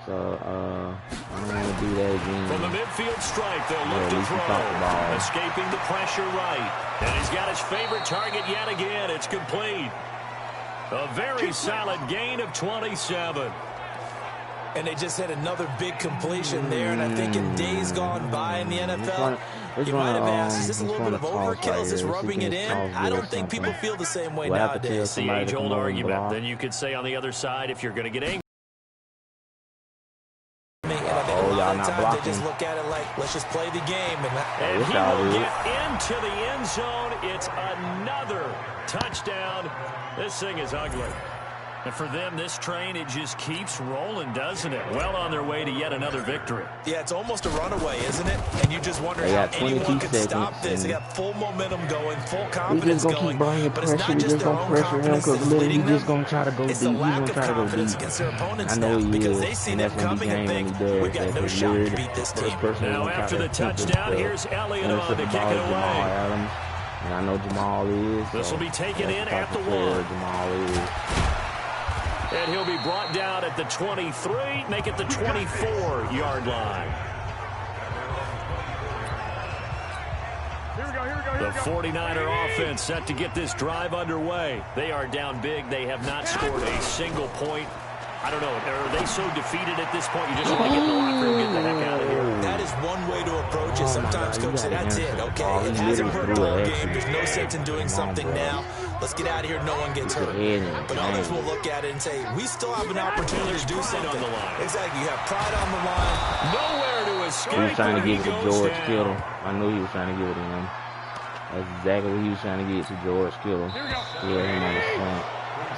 So, I don't want to do that again. From the midfield stripe, they'll look to throw. Escaping the pressure right. And he's got his favorite target yet again. It's complete. A very solid gain of 27. And they just had another big completion there. And I think in days gone by in the NFL, you might have asked, is this a little bit of overkill? Is this rubbing it in? I don't think people feel the same way nowadays. It's the age-old argument. Then you could say on the other side, if you're going to get angry. And I think a lot of times they just look at it like, let's just play the game. And he will get into the end zone. It's another touchdown. This thing is ugly. And for them, this train, it just keeps rolling, doesn't it? Well on their way to yet another victory. Yeah, it's almost a runaway, isn't it? And you just wonder how anyone could stop this. They got full momentum going, full confidence going. But it's not just their own confidence that's leading them. It's the lack of confidence against their opponents now because they see them coming and think, we've got no shot to beat this team. Now after the touchdown, here's Elliott on to kick it away. And I know Jamal is. This will be taken in at the 1. Jamal is. And he'll be brought down at the 23, make it the 24-yard line. The 49er offense set to get this drive underway. They are down big. They have not scored a single point. I don't know. Are they so defeated at this point you just want to get in the locker room and get the heck out of here? That is one way to approach it. Sometimes coaches say, that's it, okay? It hasn't worked all game. There's no sense in doing something now. Let's get out of here. No one gets hurt. But others will look at it and say, we still have an opportunity to do something. On the line. Exactly. You have pride on the line. Nowhere to escape. He was trying to give it to George Kittle. I knew he was trying to give it to him. That's exactly what he was trying to get to George Kittle. Yeah, him on the front.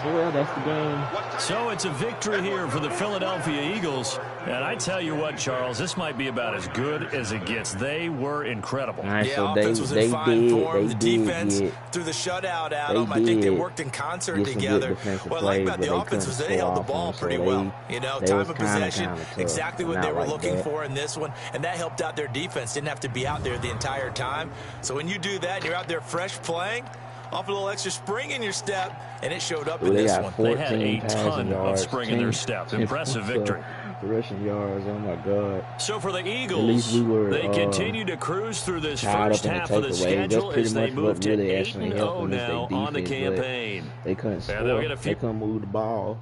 Well, that's the game. So it's a victory here for the Philadelphia Eagles. And I tell you what, Charles, this might be about as good as it gets. They were incredible. Right, yeah, so offense was in fine form. The defense through the shutout, Adam. I think they worked in concert together. What I like about the offense was they held the ball pretty well. You know, time of possession, exactly what they were looking for in this one. And that helped out their defense. Didn't have to be out there the entire time. So when you do that and you're out there fresh playing, off a little extra spring in your step, and it showed up in this one. They had a ton of spring in their step. Impressive victory. Rushing yards, oh my God. So for the Eagles, they continue to cruise through this first half of the schedule as they move to 8-0 now on the campaign. They couldn't score. They couldn't move the ball.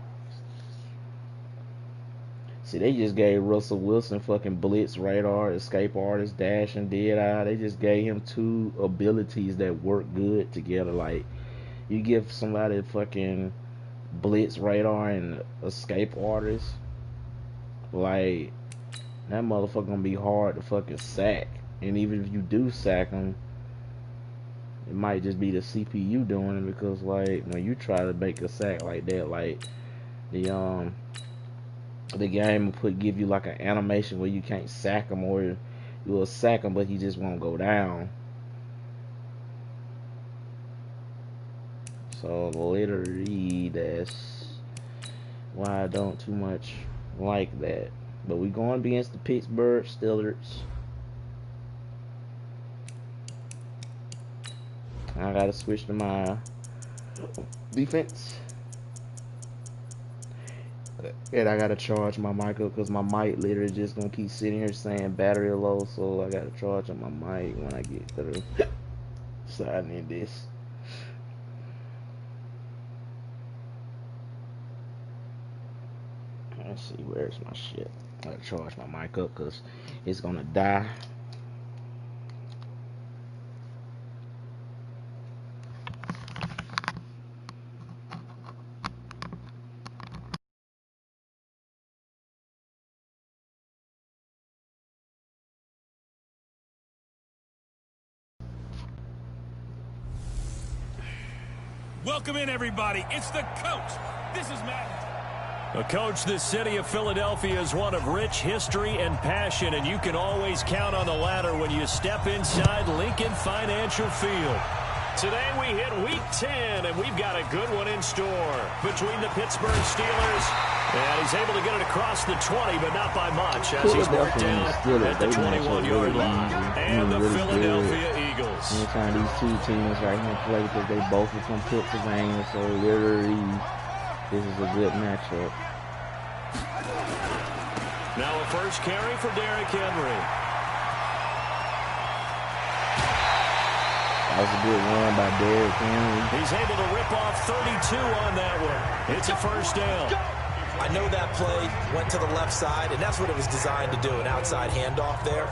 See, they just gave Russell Wilson fucking blitz, radar, escape artist, dash, and dead eye. They just gave him two abilities that work good together. Like, you give somebody fucking blitz, radar, and escape artist, like, that motherfucker gonna be hard to fucking sack. And even if you do sack him, it might just be the CPU doing it because, like, when you try to make a sack like that, like, the game will give you like an animation where you can't sack him, or you will sack him but he just won't go down. So literally that's why I don't too much like that. But we going against the Pittsburgh Steelers. I gotta switch to my defense. And I gotta charge my mic up because my mic literally just gonna keep sitting here saying battery low. So I gotta charge up my mic when I get through. So I need this. Let's see, where's my shit? I gotta charge my mic up because it's gonna die. Welcome in, everybody. It's the coach. This is Madden. Coach, the city of Philadelphia is one of rich history and passion, and you can always count on the ladder when you step inside Lincoln Financial Field. Today we hit Week 10, and we've got a good one in store between the Pittsburgh Steelers, and he's able to get it across the 20, but not by much, as he's marked down at the 21-yard line. And the Philadelphia Eagles. Anytime these two teams right here play, because they both are from Pennsylvania, so literally this is a good matchup. Now a first carry for Derrick Henry. That was a good run by Derrick Henry. He's able to rip off 32 on that one. It's a first down. I know that play went to the left side, and that's what it was designed to do, an outside handoff there.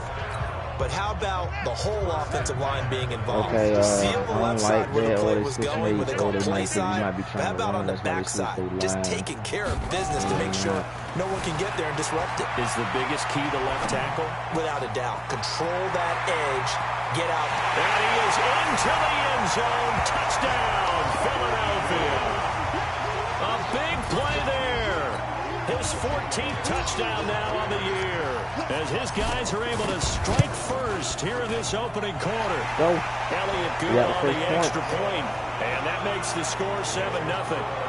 But how about the whole offensive line being involved? Okay, to seal the left side like where the play that, was going, where they call play side, but how about on the back side? Just taking care of business to make sure no one can get there and disrupt it. Is the biggest key to left tackle? Without a doubt. Control that edge. Get out. And he is into the end zone. Touchdown, Philadelphia. A big play there. His 14th touchdown now on the year, as his guys are able to strike first here in this opening quarter. Go. Elliott good on the extra point, and that makes the score 7-0.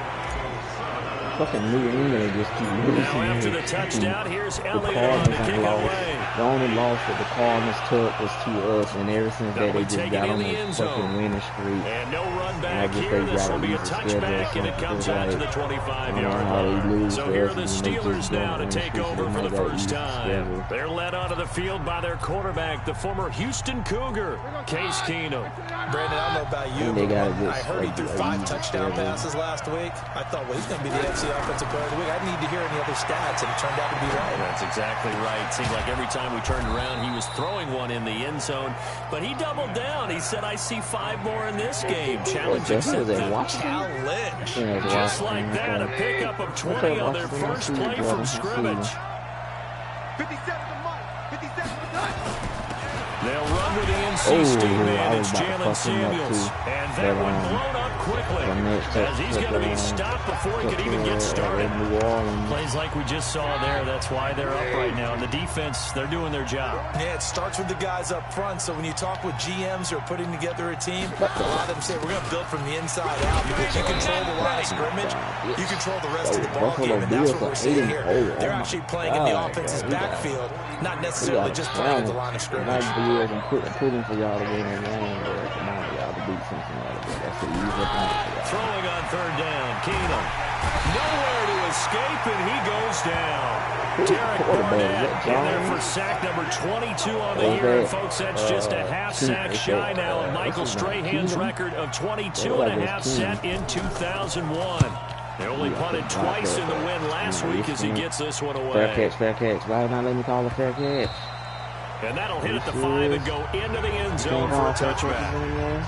Fucking New England just keep losing. Now after the touchdown, here's Elliott the on the kick away. The only loss that the Cardinals took was to us, and ever since that they just got on this fucking winning streak. And no run back here. This will be a touchback, and it comes out to the 25-yard line. So here are the Steelers now to take over for the first time. They're led onto the field by their quarterback, the former Houston Cougar, Case Keenum. Brandon, I don't know about you, but when I heard he threw 5 touchdown passes last week, I thought, well, he's going to be the FC Offensive Player of the Week. I didn't need to hear any other stats, and it turned out to be right. That's exactly right. It seemed like every time we turned around, he was throwing one in the end zone. But he doubled down. He said, I see 5 more in this game. Challenge accepted. Challenge. Just like that, a pickup of 20 on their first play from scrimmage. 57 to Mike. 57 to Dutch. They'll run with the NC State man. It's Jalen Samuels. And that one blown up quickly, as he's going to be stopped before he could even get started. Plays like we just saw there. That's why they're up right now. And the defense, they're doing their job. Yeah, it starts with the guys up front. So when you talk with GMs who are putting together a team, a lot of them say, we're going to build from the inside out, because you control the line of scrimmage, you control the rest of the ball game, and that's what we're seeing here. They're actually playing in the offense's backfield, not necessarily just playing at the line of scrimmage. I'm putting for y'all to win and win, but come on, y'all to beat Cincinnati. That's the easy thing. Throwing on third down, Keenum. Nowhere to escape, and he goes down. Derek Barnett in there for sack number 22 on the year. And folks, that's just a half sack shy now of Michael Strahan's record of 22.5 set in 2001. They only punted twice in the win last week as he gets this one away. Fair catch, fair catch. Why not let me call a fair catch? And that'll hit at the 5 and go into the end zone for a touchback.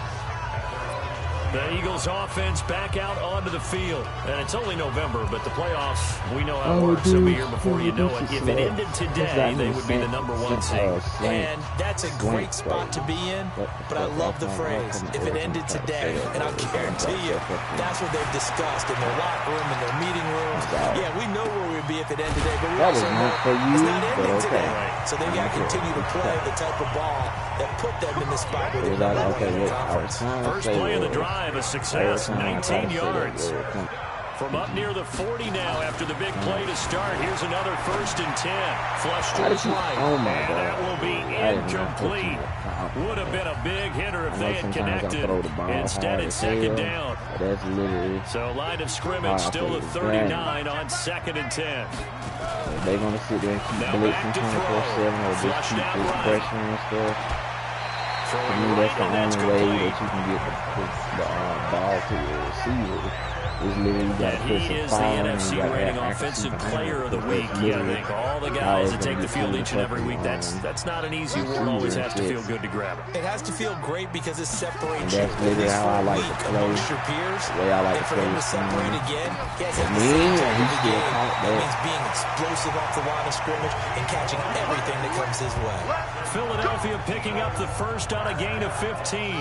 The Eagles offense back out onto the field. And it's only November, but the playoffs, we know how it works. They'll be here before you know it. If it ended today, they would be the #1 seed. And that's a great spot to be in, but I love the phrase, if it ended today. And I'll guarantee you, that's what they've discussed in their locker room, in their meeting rooms. Yeah, we know where we'd be if it ended today, but we also know it's not ending today. So they've got to continue to play the type of ball that put them in the spot where they're number 1 in the conference. First play of the drive, a success, 19 yards. From up near the 40 now after the big play to start. Here's another 1st and 10. Flush to his right. Oh my God. That will be incomplete. Would have been a big hitter if they had connected. Instead, it's 2nd down. That's literally. So line of scrimmage still at 39 on 2nd and 10. They're going to sit there and keep blitzing 24/7 or just keep this pressure and stuff. To me, that's the only way that you can get the ball to your receiver. Is literally you got to put he some is power the in, NFC rating offensive player of the week. I think all the guys that take the field each and every week, that's not an easy award. Always has to feel good to grab it. It has to feel great because it separates you. That's literally how I like to play. Your peers, the way I like to play. For him to separate again, he has he still caught that. Means being explosive off the line of scrimmage and catching everything that comes his way. Philadelphia picking up the first on a gain of 15.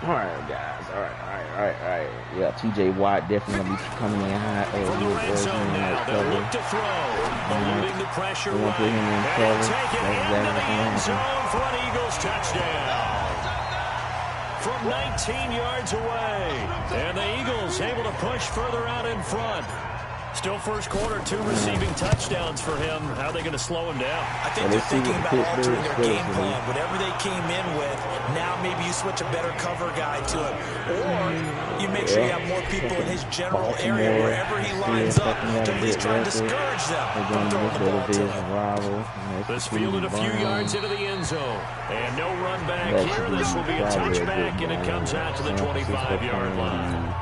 All right, guys. All right. Yeah, T.J. Watt definitely going to be coming in high. From the red zone now, they'll look to throw. Eluding the pressure right. Put him in cover. Take it into the end zone for an Eagles touchdown. From 19 yards away. And the Eagles able to push further out in front. Still first quarter, 2 receiving touchdowns for him. How are they going to slow him down? I think they're thinking about altering their game plan. Whatever they came in with, now maybe you switch a better cover guy to it. Or you make sure you have more people in his general area, wherever he lines up, to at least try and discourage them from throwing the ball to him. This fielded a few yards into the end zone. And no run back here. This will be a touchback, and it comes out to the 25-yard line.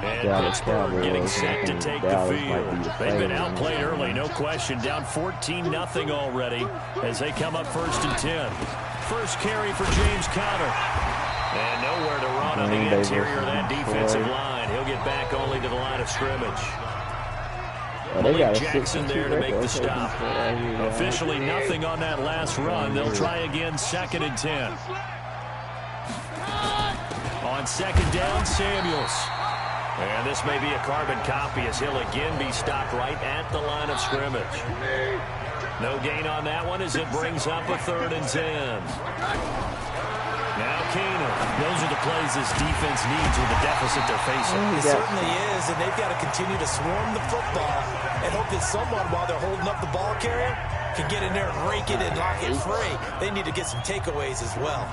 And Pittsburgh getting set to take the field. They've been outplayed early, no question. Down 14-0 already as they come up 1st and 10. First carry for James Conner. And nowhere to run on the interior of that defensive line. He'll get back only to the line of scrimmage. Malik Jackson there to make the stop. Officially nothing on that last run. They'll try again 2nd and 10. On 2nd down, Samuels. And this may be a carbon copy as he'll again be stopped right at the line of scrimmage. No gain on that one as it brings up a 3rd and 10. Now Keenum. Those are the plays this defense needs with the deficit they're facing. It certainly is, and they've got to continue to swarm the football and hope that someone, while they're holding up the ball carrier, can get in there and rake it and lock it free. They need to get some takeaways as well.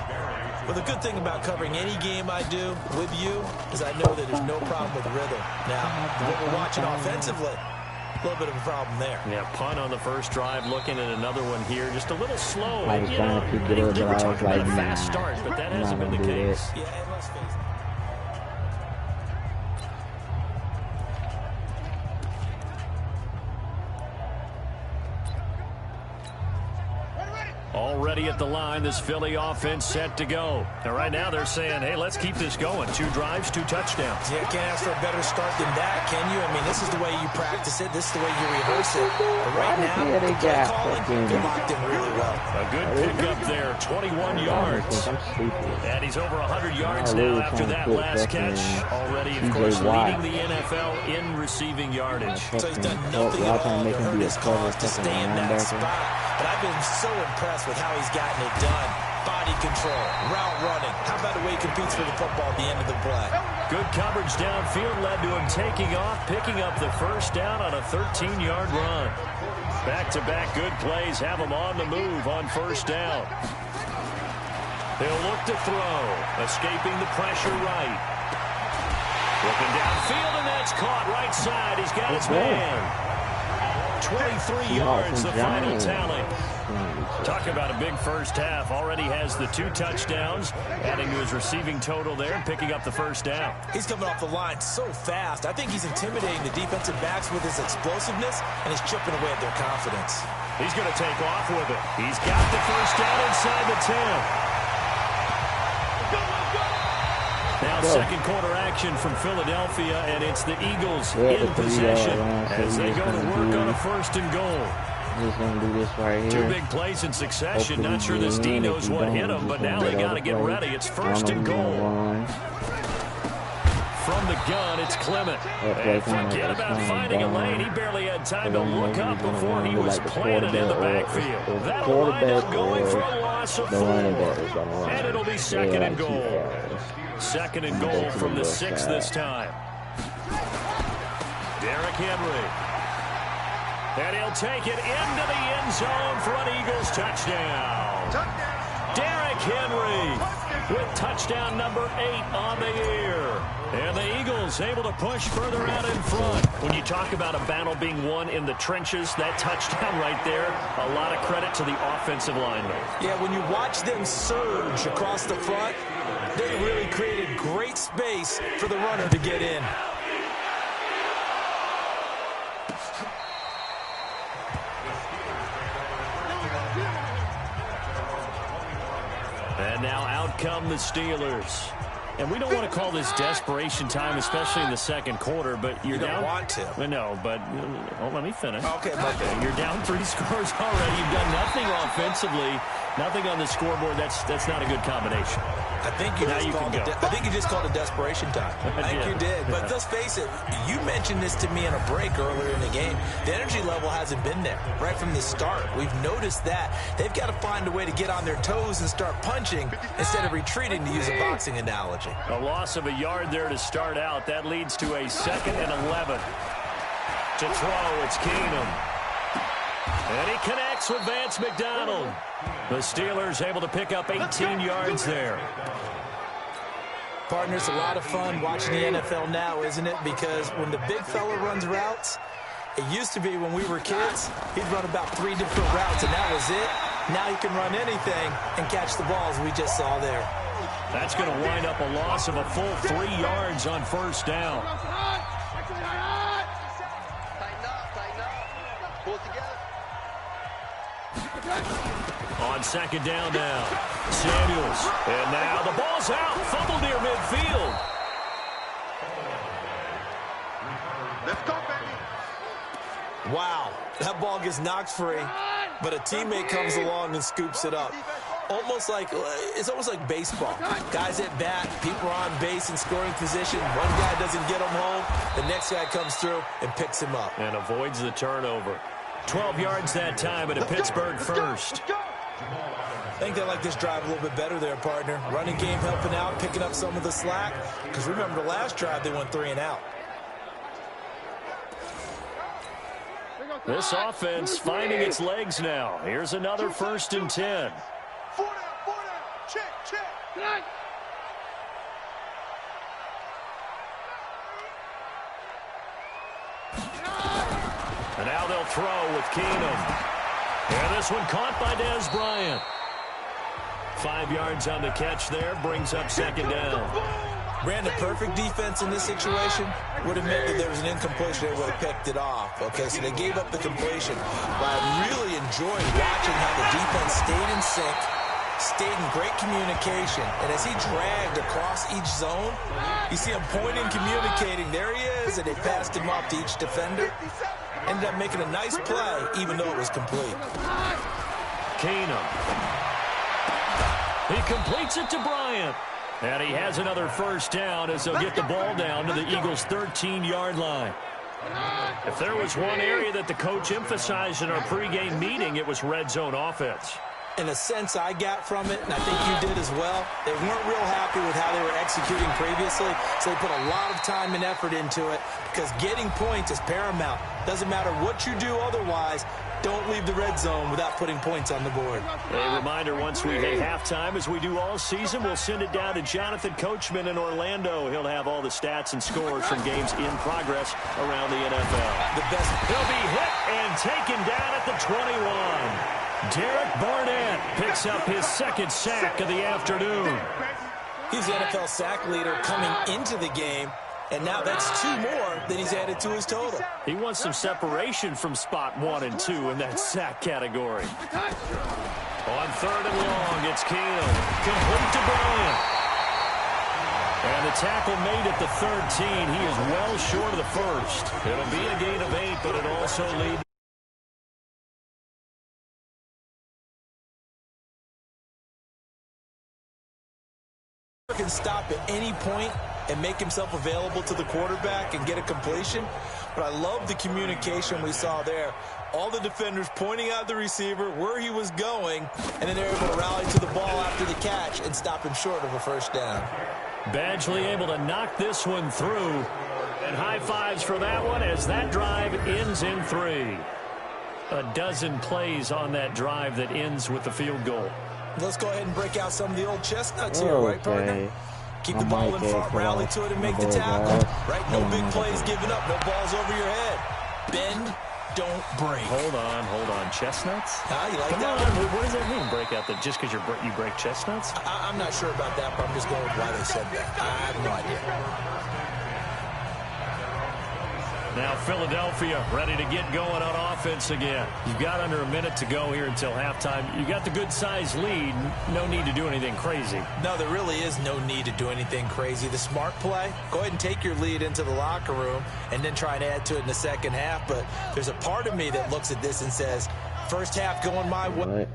Well, the good thing about covering any game I do with you is I know that there's no problem with rhythm. Now, what we're watching offensively, a little bit of a problem there. Yeah, punt on the first drive, looking at another one here. Just a little slow. I was trying to pick it up, but I was like, a fast start, but that hasn't been the case. Yeah, and let's face it. Already at the line, this Philly offense set to go. And right now they're saying, hey, let's keep this going. 2 drives, 2 touchdowns. Yeah, can't ask for a better start than that, can you? I mean, this is the way you practice it. This is the way you rehearse it. But right now, the play calling, they're locked in really well. A good pickup there, 21 yards. And he's over 100 yards now after that last catch. Already, of course, leading the NFL in receiving yardage. So he's done nothing at all to hurt his cause to stay in that spot. But I've been so impressed with how he's gotten it done. Body control, route running. How about the way he competes for the football at the end of the play? Good coverage downfield led to him taking off, picking up the first down on a 13-yard run. Back-to-back good plays have him on the move on first down. He'll look to throw, escaping the pressure right. Looking downfield, and that's caught right side. He's got his man. 23 yards, the final tally. Talk about a big first half. Already has the 2 touchdowns, adding to his receiving total there and picking up the first down. He's coming off the line so fast. I think he's intimidating the defensive backs with his explosiveness, and he's chipping away at their confidence. He's going to take off with it. He's got the first down inside the 10. Now second quarter action from Philadelphia, and it's the Eagles in possession as they go to work on a 1st and goal. Just gonna do this right here. 2 big plays in succession. Not sure this D knows what hit him, but now they got to get ready. It's 1st and goal. From the gun, it's Clement. And forget about finding a lane. He barely had time to look up before he was planted in the backfield. That'll wind up going for a loss of 4. And it'll be 2nd and goal. Second and goal from the 6 this time. Derrick Henry. And he'll take it into the end zone for an Eagles touchdown. Derrick Henry with touchdown number 8 on the year. And the Eagles able to push further out in front. When you talk about a battle being won in the trenches, that touchdown right there, a lot of credit to the offensive linemen. Yeah, when you watch them surge across the front, they really created great space for the runner to get in. And now out come the Steelers. And we don't want to call this desperation time, especially in the second quarter, but you're down. You don't want to. No, but let me finish. Okay. You're down 3 scores already. You've done nothing offensively, nothing on the scoreboard. That's not a good combination. I think you just called it desperation time. I think you did. But let's face it, you mentioned this to me in a break earlier in the game. The energy level hasn't been there right from the start. We've noticed that. They've got to find a way to get on their toes and start punching instead of retreating, to use a boxing analogy. A loss of a yard there to start out. That leads to a 2nd and 11. To throw, it's Keenum. And he connects with Vance McDonald. The Steelers able to pick up 18 yards there. Partner, it's a lot of fun watching the NFL now, isn't it? Because when the big fella runs routes, it used to be when we were kids, he'd run about 3 different routes, and that was it. Now he can run anything and catch the balls we just saw there. That's going to wind up a loss of a full 3 yards on first down. On second down now, Samuels. And now the ball's out. Fumble near midfield. Let's go, baby. Wow, that ball gets knocked free, but a teammate comes along and scoops it up. It's almost like baseball. Guys at bat, people are on base in scoring position. One guy doesn't get him home. The next guy comes through and picks him up. And avoids the turnover. 12 yards that time, but a Pittsburgh first. I think they like this drive a little bit better there, partner. Running game helping out, picking up some of the slack. Because remember, the last drive, they went 3 and out. This offense finding its legs now. Here's another 1st and 10. 4 down. Check. And now they'll throw with Keenum. And this one caught by Dez Bryant. 5 yards on the catch there, brings up 2nd down. Brandon, perfect defense in this situation would have meant that there was an incompletion. They would have picked it off. Okay, so they gave up the completion. But I really enjoyed watching how the defense stayed in sync, stayed in great communication. And as he dragged across each zone, you see him pointing, communicating. There he is, and they passed him off to each defender. Ended up making a nice play, even though it was complete. Keenum. He completes it to Bryant. And he has another first down as they'll get the ball down to the Eagles' 13-yard line. If there was one area that the coach emphasized in our pregame meeting, it was red zone offense. In a sense, I got from it, and I think you did as well, they weren't real happy with how they were executing previously, so they put a lot of time and effort into it because getting points is paramount. Doesn't matter what you do otherwise, don't leave the red zone without putting points on the board. A reminder, once we hit halftime, as we do all season, we'll send it down to Jonathan Coachman in Orlando. He'll have all the stats and scores from games in progress around the NFL. The best. He'll be hit and taken down at the 21. Derek Barnett picks up his 2nd sack of the afternoon. He's the NFL sack leader coming into the game, and now that's 2 more that he's added to his total. He wants some separation from spot 1 and 2 in that sack category. On 3rd and long, it's Keenum. Complete to Bryant. And the tackle made at the 13. He is well short of the first. It'll be a gain of 8, but it also leads. Can stop at any point and make himself available to the quarterback and get a completion. But I love the communication we saw there. All the defenders pointing out the receiver where he was going, and then they're able to rally to the ball after the catch and stop him short of a first down. Badgley able to knock this one through. And high fives for that one as that drive ends in 3. A dozen plays on that drive that ends with the field goal. Let's go ahead and break out some of the old chestnuts here, right, partner? Keep the ball in front, rally to it, and make the tackle. Right? No big plays given up, no balls over your head. Bend, don't break. Hold on. Chestnuts? You like Come that on, one? what does that mean, break out? That just because you break chestnuts? I'm not sure about that, but I'm just going with why they said that. I have no idea. Now Philadelphia ready to get going on offense again. You've got under a minute to go here until halftime. You got the good-sized lead. No need to do anything crazy. No, there really is no need to do anything crazy. The smart play, go ahead and take your lead into the locker room and then try and add to it in the second half. But there's a part of me that looks at this and says, first half going my way. What?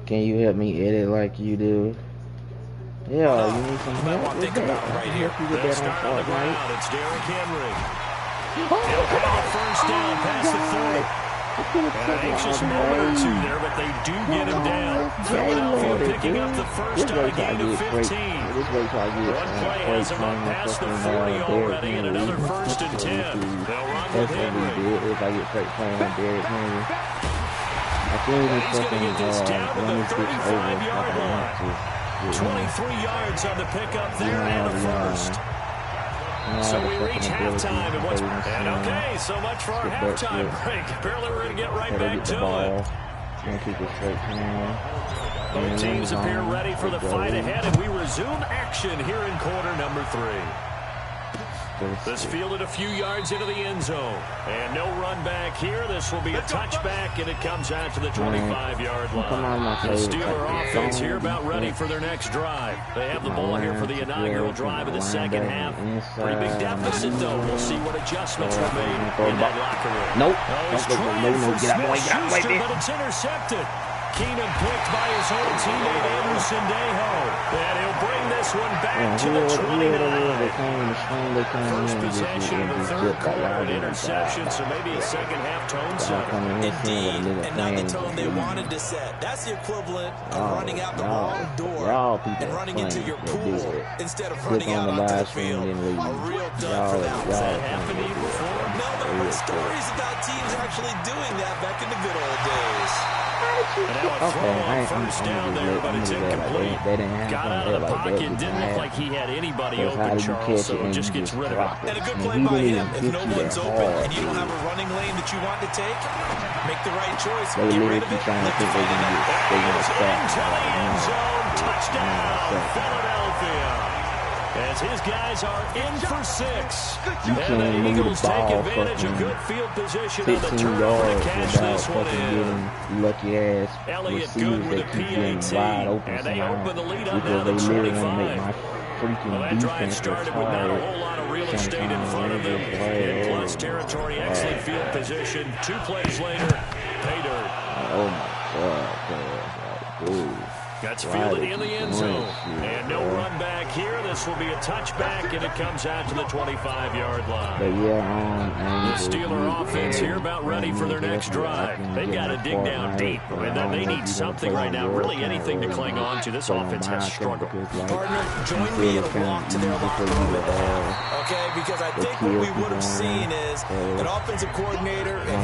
Can you help me edit like you do? Yeah, you need some help. I think about it right here. They'll start on the ground. It's Derrick Henry. He'll call a first down past the 40. An anxious moment or two there, but they do get him down. Philadelphia picking up the first on a gain of 15. One play has him up past the 40 already, and another first and 10. They'll run with Henry. If I get straight playing on Derrick Henry. He's going to get this down to the 35-yard line. 23 yards on the pickup there and a first. So we reach halftime, and okay, so much for our halftime break. Apparently we're going to get right back to it. Both teams appear ready for the fight ahead, and we resume action here in quarter number 3. This fielded a few yards into the end zone. And no run back here. This will be a touchback, and it comes out to the 25-yard line. The Steeler offense here about ready for their next drive. They have the ball here for the inaugural drive of the second half. Pretty big deficit, though. We'll see what adjustments were made in that locker room. Nope. He's trying for Smith-Schuster, but it's intercepted. Keenum picked by his own teammate Andrew Sendejo. And he'll bring this one back to the 29. First possession of the third quarter, an interception, so maybe a second-half tone setter. Indeed, and not the tone they wanted to set. That's the equivalent of running out the wrong door and running into your pool instead of running out onto the field. A real dud for that one. Has that happened to you before? No, but there were stories about teams actually doing that back in the good old days. And now a throw on first down there, but it's incomplete. Got out of the pocket, didn't look like he had anybody open, Charles, so just gets rid of it. And a good play by him. If no one's open and you don't have a running lane that you want to take, make the right choice. Get rid of it. Lift the ball in. Into the end zone. Touchdown, Philadelphia. As his guys are in for 6. And the Eagles take advantage of good field position on the turnover to cash this one in. Lucky ass Elliott good with a PAT, and they open the lead up now to 25. Well, that drive started with not a whole lot of real estate in front of them. In plus territory, excellent field position. 2 plays later, pay dirt. Oh my God, dude. That's fielded in the end zone. And no run back here. This will be a touchback, and it comes out to the 25-yard line. The Steeler offense here about ready for their next drive. They've got to dig down deep. And they need something right now, really anything to cling on to. This offense has struggled. Partner, join me in a walk to their locker room at the half. Okay, because I think what we would have seen is an offensive coordinator and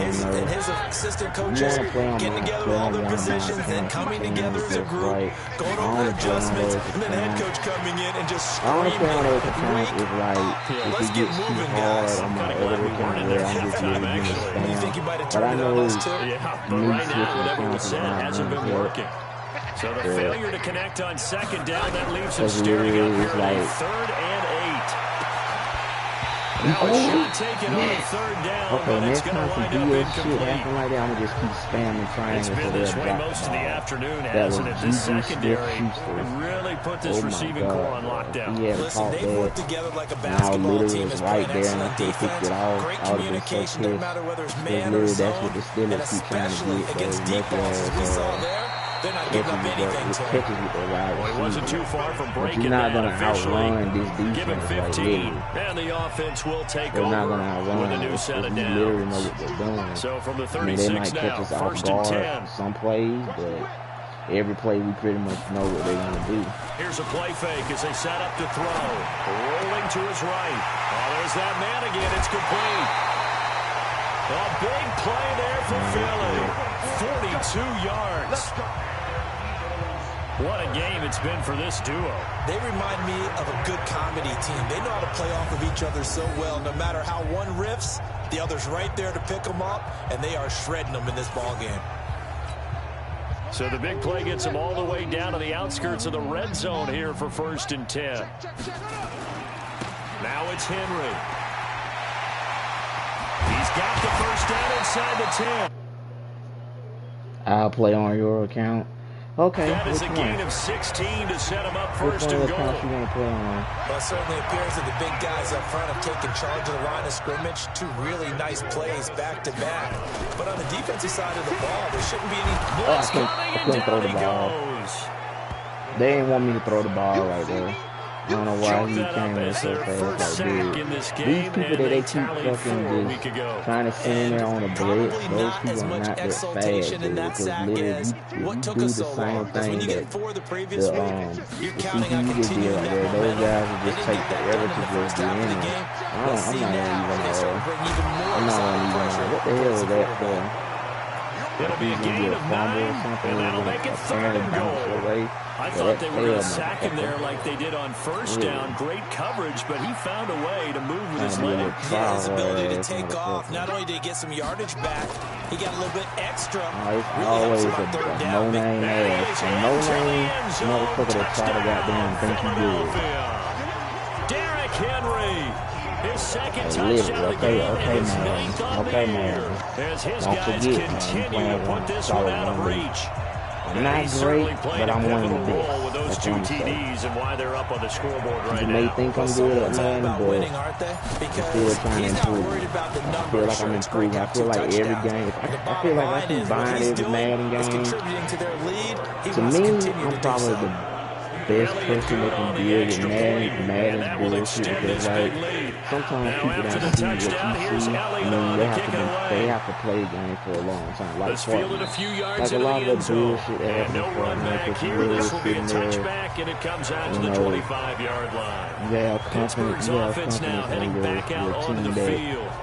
his assistant coaches getting together with all their positions and coming together as a group. Going over adjustments, and then head coach coming in and just screaming, let's get moving, guys. I'm kind of glad we weren't in there halftime, actually. You think you might have turned it on us, too? Yeah, but right now, whatever was said hasn't been working. So the failure to connect on second down, that leaves him staring up here at a 3rd and 8. Now a shot taken on third down, but it's going to wind up incomplete. Like that, I'm just keep spamming triangles. It's been this way most of the afternoon, hasn't it? This secondary really put this receiving core on lockdown. Listen, they've worked together like a basketball team has played excellent defense, great communication, no matter whether it's man or zone, and especially against deep balls as we saw there. They're not giving up anything to him. Well, he wasn't too far from breaking that officially. Give him 15, and the offense will take over with a new set of downs. So from the 36 now, 1st and 10. Some plays, but every play we pretty much know what they're going to do. Here's a play fake as they set up to throw. Rolling to his right. Oh, there's that man again. It's complete. A big play there for Philly. 42 yards. What a game it's been for this duo. They remind me of a good comedy team. They know how to play off of each other so well. No matter how one riffs, the other's right there to pick them up, and they are shredding them in this ball game. So the big play gets them all the way down to the outskirts of the red zone here for 1st and 10. Now it's Henry. He's got the first down inside the 10. I'll play on your account. Okay. That is a gain of 16 to set him up 1st and goal. You want to play on? Well, it certainly appears that the big guys up front have taken charge of the line of scrimmage. 2 really nice plays back-to-back. But on the defensive side of the ball, there shouldn't be any... I couldn't throw the ball. They didn't want me to throw the ball right there. I don't know why he came in so fast like this. These people that they keep fucking just trying to send in there on a blitz, those people are not that fast, dude. Because literally, you do the same thing that the CPUs did right there. Those guys will just take forever to just get in there. I'm not even what the hell is that for? It'll be a gain of 9, and that'll make it 3rd and goal. I thought they were going to sack him there like they did on 1st down. Great coverage, but he found a way to move with his leg. Yeah, his ability to take off. Not only did he get some yardage back, he got a little bit extra. Always a no-name ass. A no-name motherfucker that try to goddamn think he good. Derrick Henry. His second touchdown of the game and his 9th on the year. As his guys continue to put this one out of reach. I'm not great, but I'm one of the best. With those 2 TDs and why they're up on the scoreboard right now. You may think I'm good at Madden, but I'm still trying to improve. I feel like I'm improving. I feel like every game, I feel like I keep buying every Madden game. To me, I'm probably the best person that can deal with Madden's bullshit, because like sometimes people don't see what you see. I mean, they have to play the game for a long time. Like a lot of the bullshit that happens because you really sitting there, you know, you have confidence in your team that,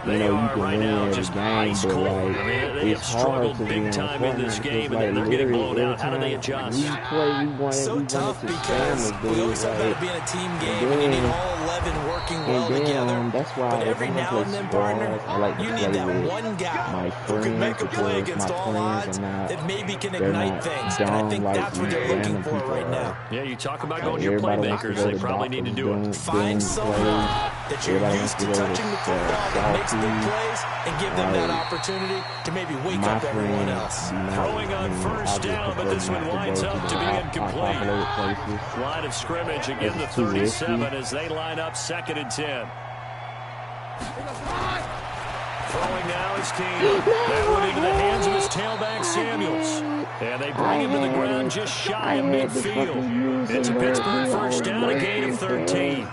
you know, you can win every game, but like it's hard to win this game, and like literally every time we play, we want it to we always talk about it being a team game and you need all 11 working well together. That's why but every now and then, partner, you need that one guy who can make a play against all odds that maybe can ignite things. And I think that's what they're looking for right now. Yeah, you talk about going to your playmakers, they probably need to do it. Find someone that you're used to touching the football that makes big plays and give them that opportunity to maybe wake up everyone else. Throwing on 1st down, but this one winds up to be incomplete. Line of scrimmage again, the 37 as they line up 2nd and 10. Throwing now is King. That one into the hands of his tailback, Samuels. And they bring him to the ground just shy of midfield. It's a Pittsburgh 1st down, a gain of 13.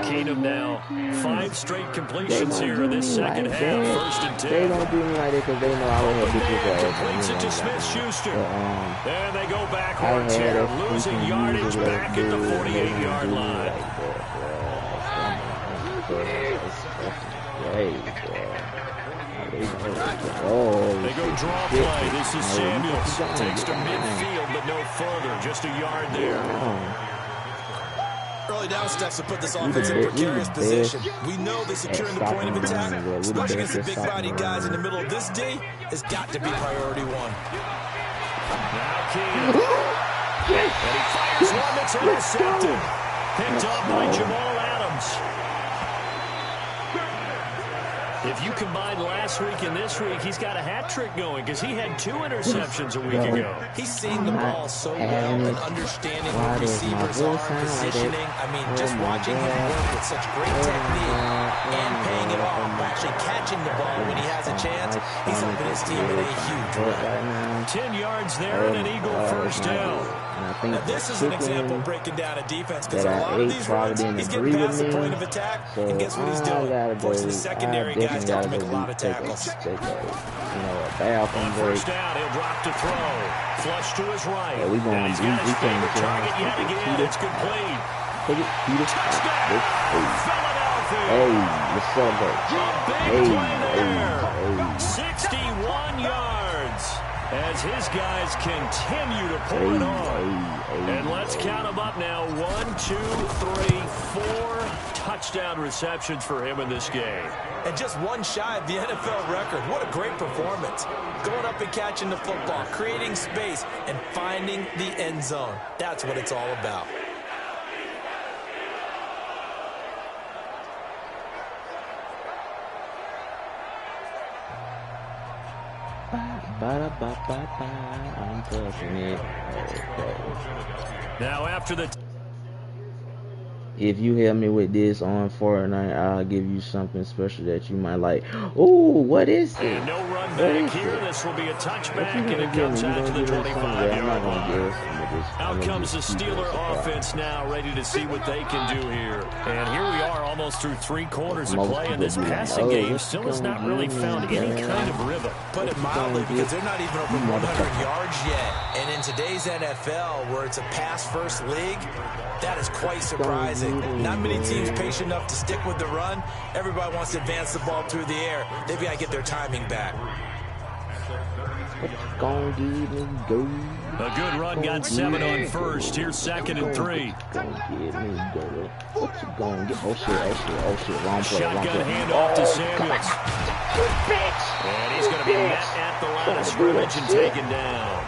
Keenum now 5 straight completions here in this second half. 1st and 10. They don't do me like that because they know I will have bitches. Completes it to Smith-Schuster. And they go backwards here, losing yardage back at the 48-yard line. They go draw play. This is Samuels. Takes to midfield, but no further. Just a yard there. Early down steps to put this offense in a precarious position. We know that securing the point of attack, especially against the big-bodied guys in the middle of this D, has got to be priority one. Now Keenum. And he fires one that's intercepted. Picked up by Jamal Adams. If you combine last week and this week, he's got a hat trick going because he had 2 interceptions a week ago. He's seeing the ball so well and understanding what receivers are, positioning. I mean, just watching him work with such great technique and paying it off, actually catching the ball when he has a chance. He's helping his team in a huge way. Right now. 10 yards there and an Eagle first down. Now this is an example of breaking down a defense because a lot of these runs, he's getting past the point of attack, and guess what he's doing? Forcing the secondary guys to have to make a lot of tackles. First down, he'll drop to throw. Flush to his right. Yeah, we got his favorite target yet again. It's complete. Touchdown, Philadelphia. Hey, let's celebrate. Big play there. 61 yards as his guys continue to pull it on. And let's count them up now. 1, 2, 3, 4 touchdown receptions for him in this game. And just one shy of the NFL record. What a great performance. Going up and catching the football, creating space, and finding the end zone. That's what it's all about. I'm touching it. Okay. Now after the... If you help me with this on Fortnite, I'll give you something special that you might like. Ooh, what is it? And no run back here. This will be a touchback, and it comes out to the 25-yard line. Out comes the Steeler offense now, ready to see what they can do here. And here we are, almost through 3 quarters of play, and this passing game still has not really found any kind of rhythm. Put it mildly, because they're not even over 100 yards yet. And in today's NFL, where it's a pass-first league, that is quite surprising. Not many teams patient enough to stick with the run. Everybody wants to advance the ball through the air. They've got to get their timing back. A good run got 7 on first. Here's 2nd and 3. Shotgun handoff to Samuels. And he's going to be met at the line of scrimmage and taken down.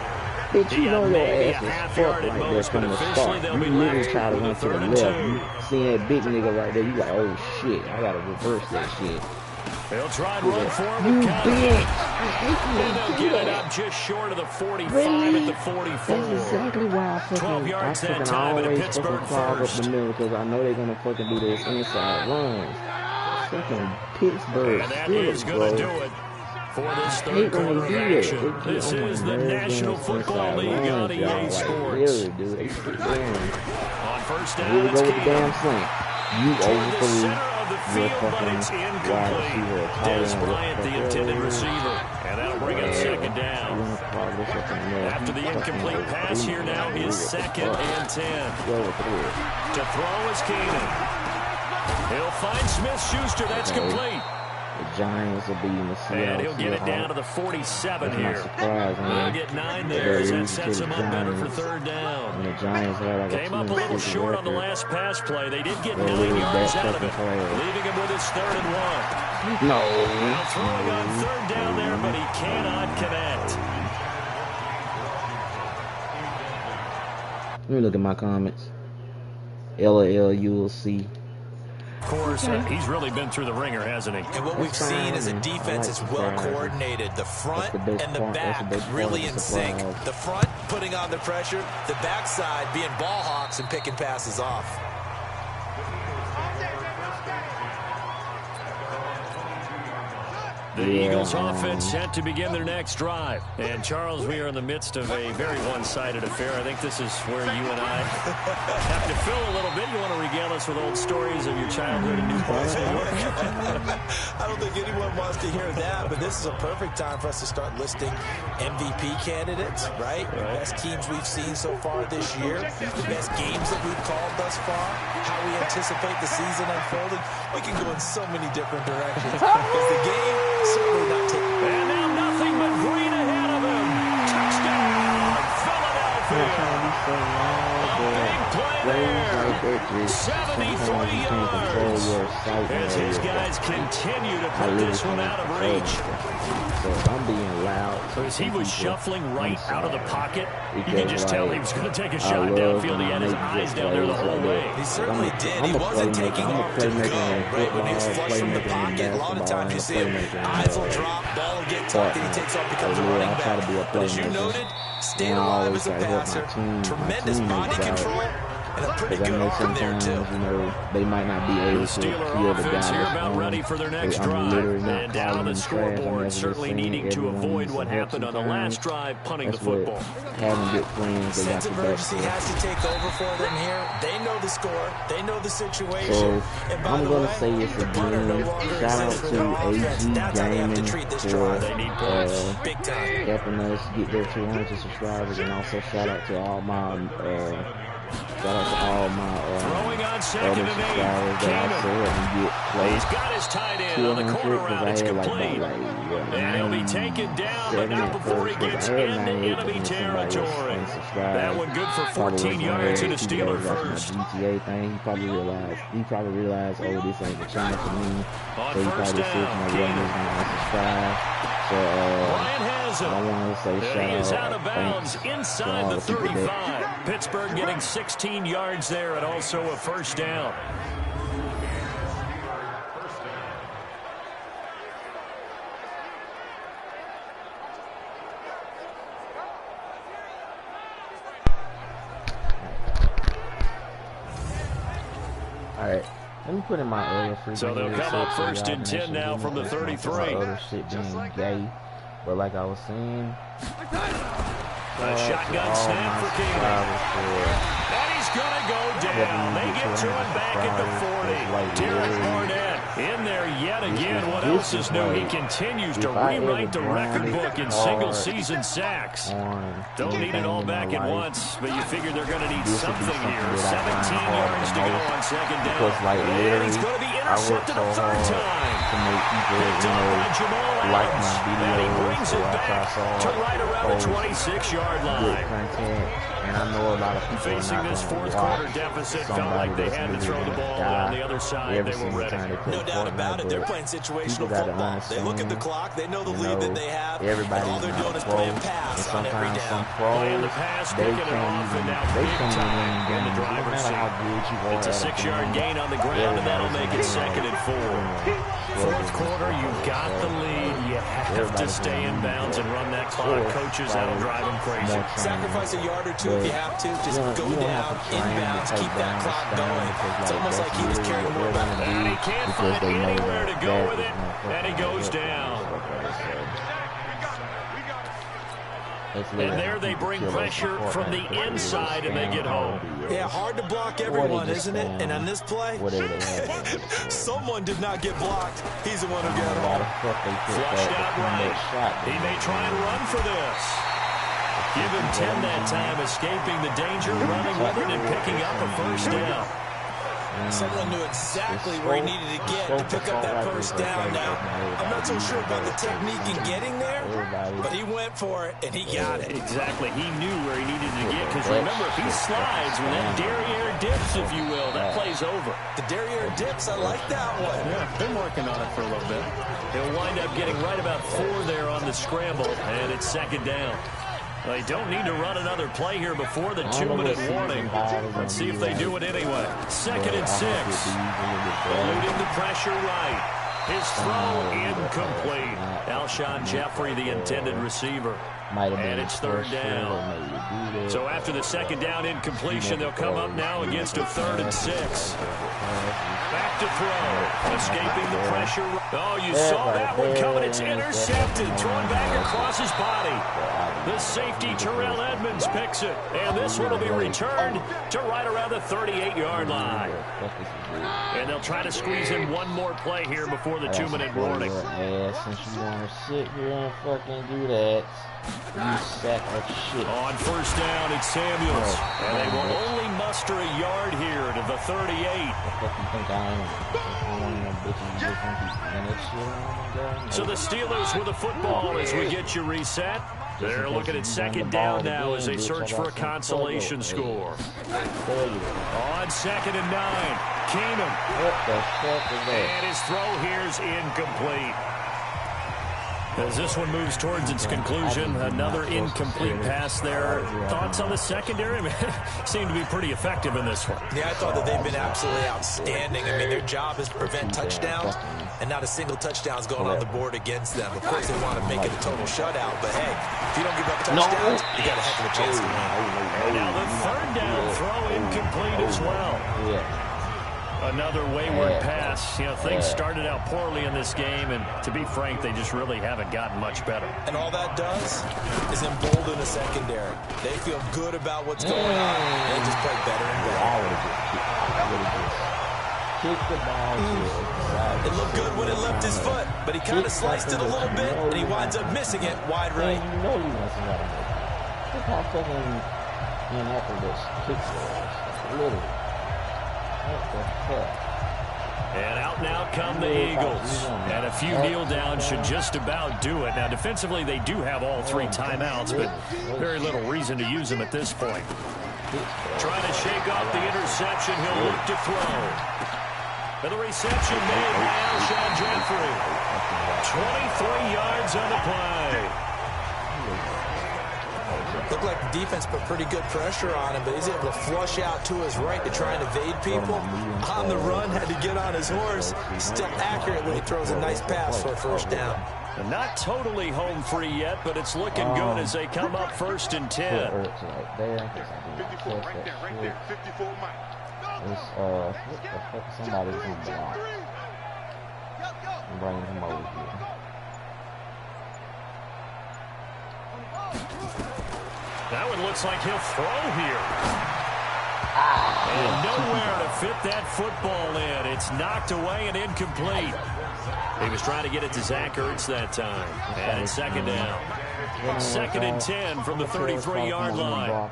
Bitch, you know your ass is fucked right there from the start. You literally try to run to the left. You see that big nigga right there, you like, oh shit, I gotta reverse that shit. They'll try and run for him. You bitch! And they'll get it up just short of the 45 at the 44. That's exactly why I fucking always fucking clog up the middle, because I know they're gonna fucking do this inside runs. Fucking Pittsburgh and that is gonna do it. For this third quarter of action, this is the National Football League on EA Sports. On first down, it's Keenum. You overthrew your fucking incomplete. Des Bryant, the intended receiver. And that'll bring up 2nd down. After the incomplete pass here now is 2nd and 10. To throw is Keenum. He'll find Smith-Schuster. That's complete. The Giants will be in the Seattle. And he'll get it down to the 47 here. They'll get 9 there as that sets them up better for 3rd down. And the Giants like came up a little short on the last pass play. They did get 9 yards out of it, leaving him with his 3rd and 1. No. Now throwing on 3rd down there, but he cannot connect. Let me look at my comments. LLULC. Of course, he's really been through the ringer, hasn't he? And what we've seen is a defense that's well coordinated. The front and the back really in sync. The front putting on the pressure, the backside being ball hawks and picking passes off. The Eagles offense set to begin their next drive. And, Charles, we are in the midst of a very one-sided affair. I think this is where you and I have to fill a little bit. You want to regale us with old stories of your childhood in Newport. I don't think anyone wants to hear that, but this is a perfect time for us to start listing MVP candidates, right? The best teams we've seen so far this year, the best games that we've called thus far, how we anticipate the season unfolding. We can go in so many different directions because the game certainly not taking. And now nothing but green ahead of him. Touchdown, Philadelphia. Big play there. 73 yards. As his guys continue to put this one out of reach. So I'm being loud. As he was shuffling right out of the pocket, you can just tell he was going to take a shot downfield. He had his eyes down there the whole way. He certainly did. He wasn't taking off to go. Right when he was flush from the pocket, a lot of times you see him, eyes will drop, ball will get tucked, and he takes off, becomes a running back. But as you noted, staying alive as a passer, tremendous body control, And a pretty Because I good know arm there, sometimes, too. you know, they might not be able to kill the guy that's about ready for their next drive. And down on the scoreboard, certainly needing to avoid what happened on the last drive, punting the football. Having good friends, they got Sense of urgency has to take over for them here. They know the score. They know the situation. So, and by I'm going to say it's the punter no longer shout out exists to in our offense. AG That's how they have to Gaming treat this for drive. They need points. Big time. helping us get their 200 subscribers, and also shout out to all my throwing on other second and subscribers that also helped me get close. He's got his tight end on the 200 corner because route. I It's had complete. and he'll be taken down, but not before he gets into enemy territory. That one good for 14 yards in a Steeler first. GTA thing, he probably realized, oh, this ain't the chance for me. So he probably said, you know, wasn't going to subscribe. So, I want to say he is out shout of out. bounds inside the 35. Pittsburgh getting 16 yards there and also a first down. All right, let me put in my other free. So they'll come up first and 10 now from the 33. Other shit being gay, but like I was saying, a shotgun snap for Keenan. And he's going to go down. They get to him back at the 40. Derek Barnett in there yet again. What else is new? He continues to rewrite the record book in single-season sacks. Don't need it all back at once, but you figure they're going to need something here. 17 yards to go on second down. And he's going to be intercepted a third time. To make people, like my videos, and he brings it back to right around the 26-yard line. And I know a lot of people facing this fourth-quarter deficit, felt like they had to throw the ball, but on the other side, they were ready. No doubt about it. They're playing situational football. They look at the clock. They know the lead that they have. And all they're doing is playing pass on every down. Playing the pass, picking it off, and now big time in the driver's seat. It's a 6-yard gain on the ground, and that'll make it 2nd and 4. Fourth quarter, you've got the lead. You have to stay in bounds and run that clock. Coaches, that'll drive them crazy. Sacrifice a yard or two if you have to. Just go down, inbounds, keep that clock going. It's almost like he was caring more about the and he can't find anywhere to go with it, and he goes down. And there they bring pressure from the inside, and they get home. Yeah, hard to block everyone, isn't it? And on this play, someone did not get blocked. He's the one who got home. Flushed out right. He may try and run for this. Give him 10 that time, escaping the danger, running with it, and picking up a first down. Someone knew exactly where he needed to get to pick up that first down. Now, I'm not so sure about the technique in getting there, but he went for it, and he got it. Exactly. He knew where he needed to get, because remember, if he slides with that derriere dips, if you will, that play's over. The derriere dips, I like that one. Yeah, been working on it for a little bit. He'll wind up getting right about 4 there on the scramble, and it's 2nd down. They don't need to run another play here before the 2-minute warning. Let's see if they do it anyway. 2nd and 6. Eluding the pressure right. His throw incomplete. Alshon Jeffrey, the intended receiver. And it's 3rd down. So after the 2nd down incompletion, they'll come up now against a 3rd and 6. Back to throw. Escaping the pressure. Oh, you saw that one coming. It's intercepted. Thrown back across his body. The safety, Terrell Edmonds, picks it. And this one will be returned to right around the 38-yard line. And they'll try to squeeze in one more play here before the 2-minute warning. Since you want to sit here and fucking do that, you sack of shit. On first down, it's Samuels. And they will only muster a yard here to the 38. What the fuck you think I am? One of them bitches different and shit. So the Steelers with the football as we get you reset. They're looking at 2nd down now as they search for a consolation score. On 2nd and 9, Keenan. What the fuck is that? And his throw here's incomplete. As this one moves towards its conclusion, another incomplete pass there. Thoughts on the secondary? I mean, seem to be pretty effective in this one. Yeah, I thought that they've been absolutely outstanding. I mean, their job is to prevent touchdowns, and not a single touchdown is going on the board against them. Of course, they want to make it a total shutout, but hey, if you don't give up touchdowns, you got a heck of a chance to win. And now the third down throw incomplete as well. Another wayward pass. You know, things started out poorly in this game, and to be frank, they just really haven't gotten much better. And all that does is embolden the secondary. They feel good about what's going on, and they just play better and better. It looked good when it left his foot, but he kind of sliced it a little bit, and he winds up missing it wide right. And out now come the Eagles. And a few kneel downs should just about do it. Now, defensively, they do have all 3 timeouts, but very little reason to use them at this point. Trying to shake off the interception. He'll look to throw. And the reception made by Alshon Jeffrey. 23 yards on the play. Looked like the defense put pretty good pressure on him, but he's able to flush out to his right to try and evade people. On the run, had to get on his horse. Still accurate when he throws a nice pass for a first down. And not totally home free yet, but it's looking good as they come up 1st and 10. 54 right there, 54 Mike. What the fuck? Somebody's going to block. I'm bringing him over here. That one looks like he'll throw here. And nowhere to fit that football in. It's knocked away and incomplete. He was trying to get it to Zach Ertz that time. And it's 2nd down. 2nd and 10 from the 33-yard line.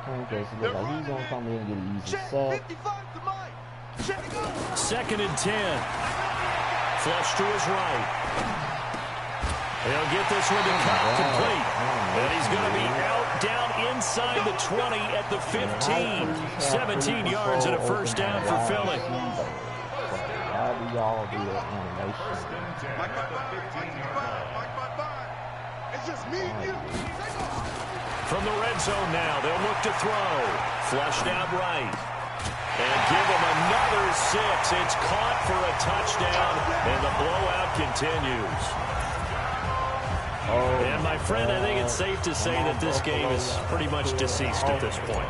2nd and 10. Flush to his right. He'll get this one to complete. And he's going to be out down inside the 20 at the 15. 17 yards and a first down for Philly. Why do y'all do that animation? From the red zone now, they'll look to throw. Flushed out right. And give him another 6. It's caught for a touchdown, and the blowout continues. And, my friend, I think it's safe to say that this game is pretty much deceased at this point.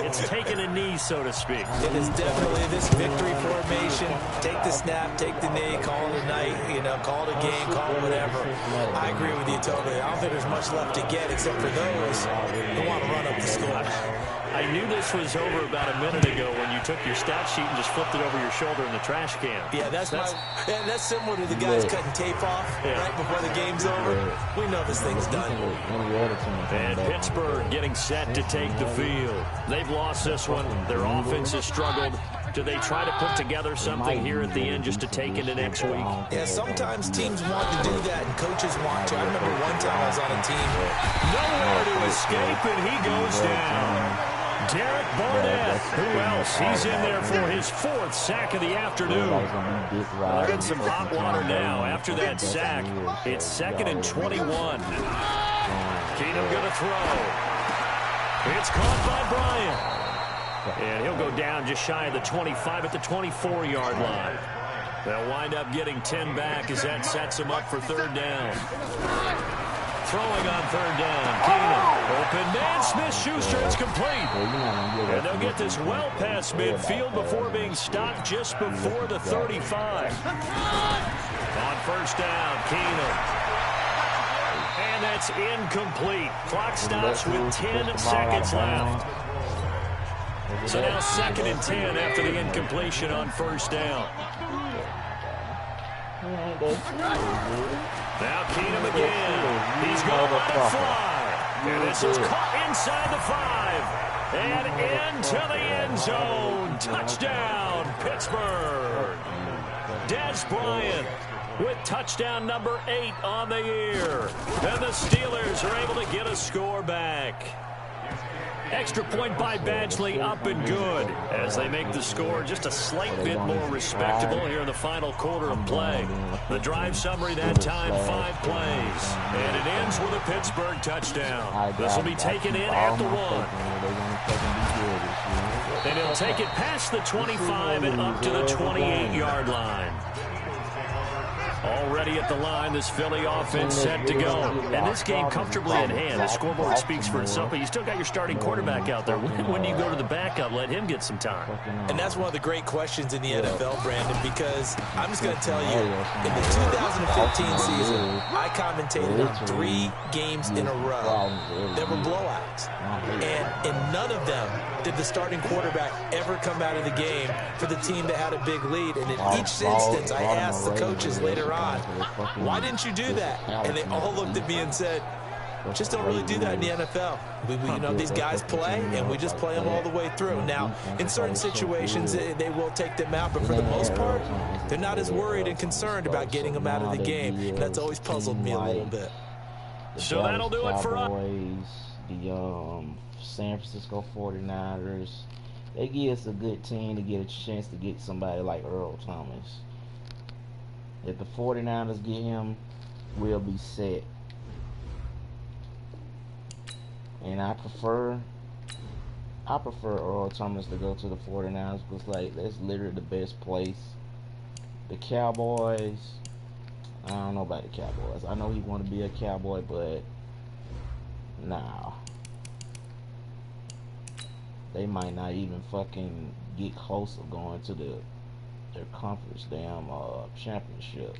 It's taken a knee, so to speak. It is definitely this victory formation. Take the snap, take the knee, call it a night, call it a game, call it whatever. I agree with you totally. I don't think there's much left to get except for those who want to run up the score. I knew this was over about a minute ago when you took your stat sheet and just flipped it over your shoulder in the trash can. Yeah, that's similar to the guys cutting tape off right before the game's over. We know this thing's done. And Pittsburgh getting set to take the field. They've lost this one. Their offense has struggled. Do they try to put together something here at the end just to take into next week? Yeah, sometimes teams want to do that and coaches want to. I remember one time I was on a team. Nowhere to escape, and he goes down. Derek Barnett, who else? He's in there for his 4th sack of the afternoon. They're in some hot water now. After that sack, it's 2nd and 21. Keenum going to throw. It's caught by Bryant. And he'll go down just shy of the 25 at the 24-yard line. They'll wind up getting 10 back as that sets them up for 3rd down. Throwing on 3rd down, Keenum. Open man, Smith-Schuster, it's complete. And they'll get this well past midfield before being stopped just before the 35. On 1st down, Keenum. And that's incomplete. Clock stops with 10 seconds left. So now 2nd and 10 after the incompletion on 1st down. Now Keenum again. He's going to let it fly. And this is caught inside the 5. And into the end zone. Touchdown, Pittsburgh. Dez Bryant with touchdown number 8 on the year. And the Steelers are able to get a score back. Extra point by Badgley, up and good, as they make the score just a slight bit more respectable here in the final quarter of play. The drive summary that time, 5 plays, and it ends with a Pittsburgh touchdown. This will be taken in at the 1. And he'll take it past the 25 and up to the 28-yard line. Already at the line, this Philly offense set to go. And this game comfortably in hand. The scoreboard speaks for itself, but you still got your starting quarterback out there. When do you go to the backup? Let him get some time. And that's one of the great questions in the NFL, Brandon, because I'm just going to tell you, in the 2015 season, I commentated on 3 games in a row. There were blowouts. And in none of them did the starting quarterback ever come out of the game for the team that had a big lead. And in each instance, I asked the coaches later on, why didn't you do that? And they all looked at me and said, just don't really do that in the NFL. You know, these guys play, and we just play them all the way through. Now, in certain situations, they will take them out, but for the most part, they're not as worried and concerned about getting them out of the game. And that's always puzzled me a little bit. So that'll do it for us. The San Francisco 49ers, they give us a good team to get a chance to get somebody like Earl Thomas. If the 49ers get him, we'll be set. And I prefer Earl Thomas to go to the 49ers because, like, that's literally the best place. The Cowboys, I don't know about the Cowboys. I know he want to be a Cowboy, but nah. They might not even fucking get close to going to their conference damn championship.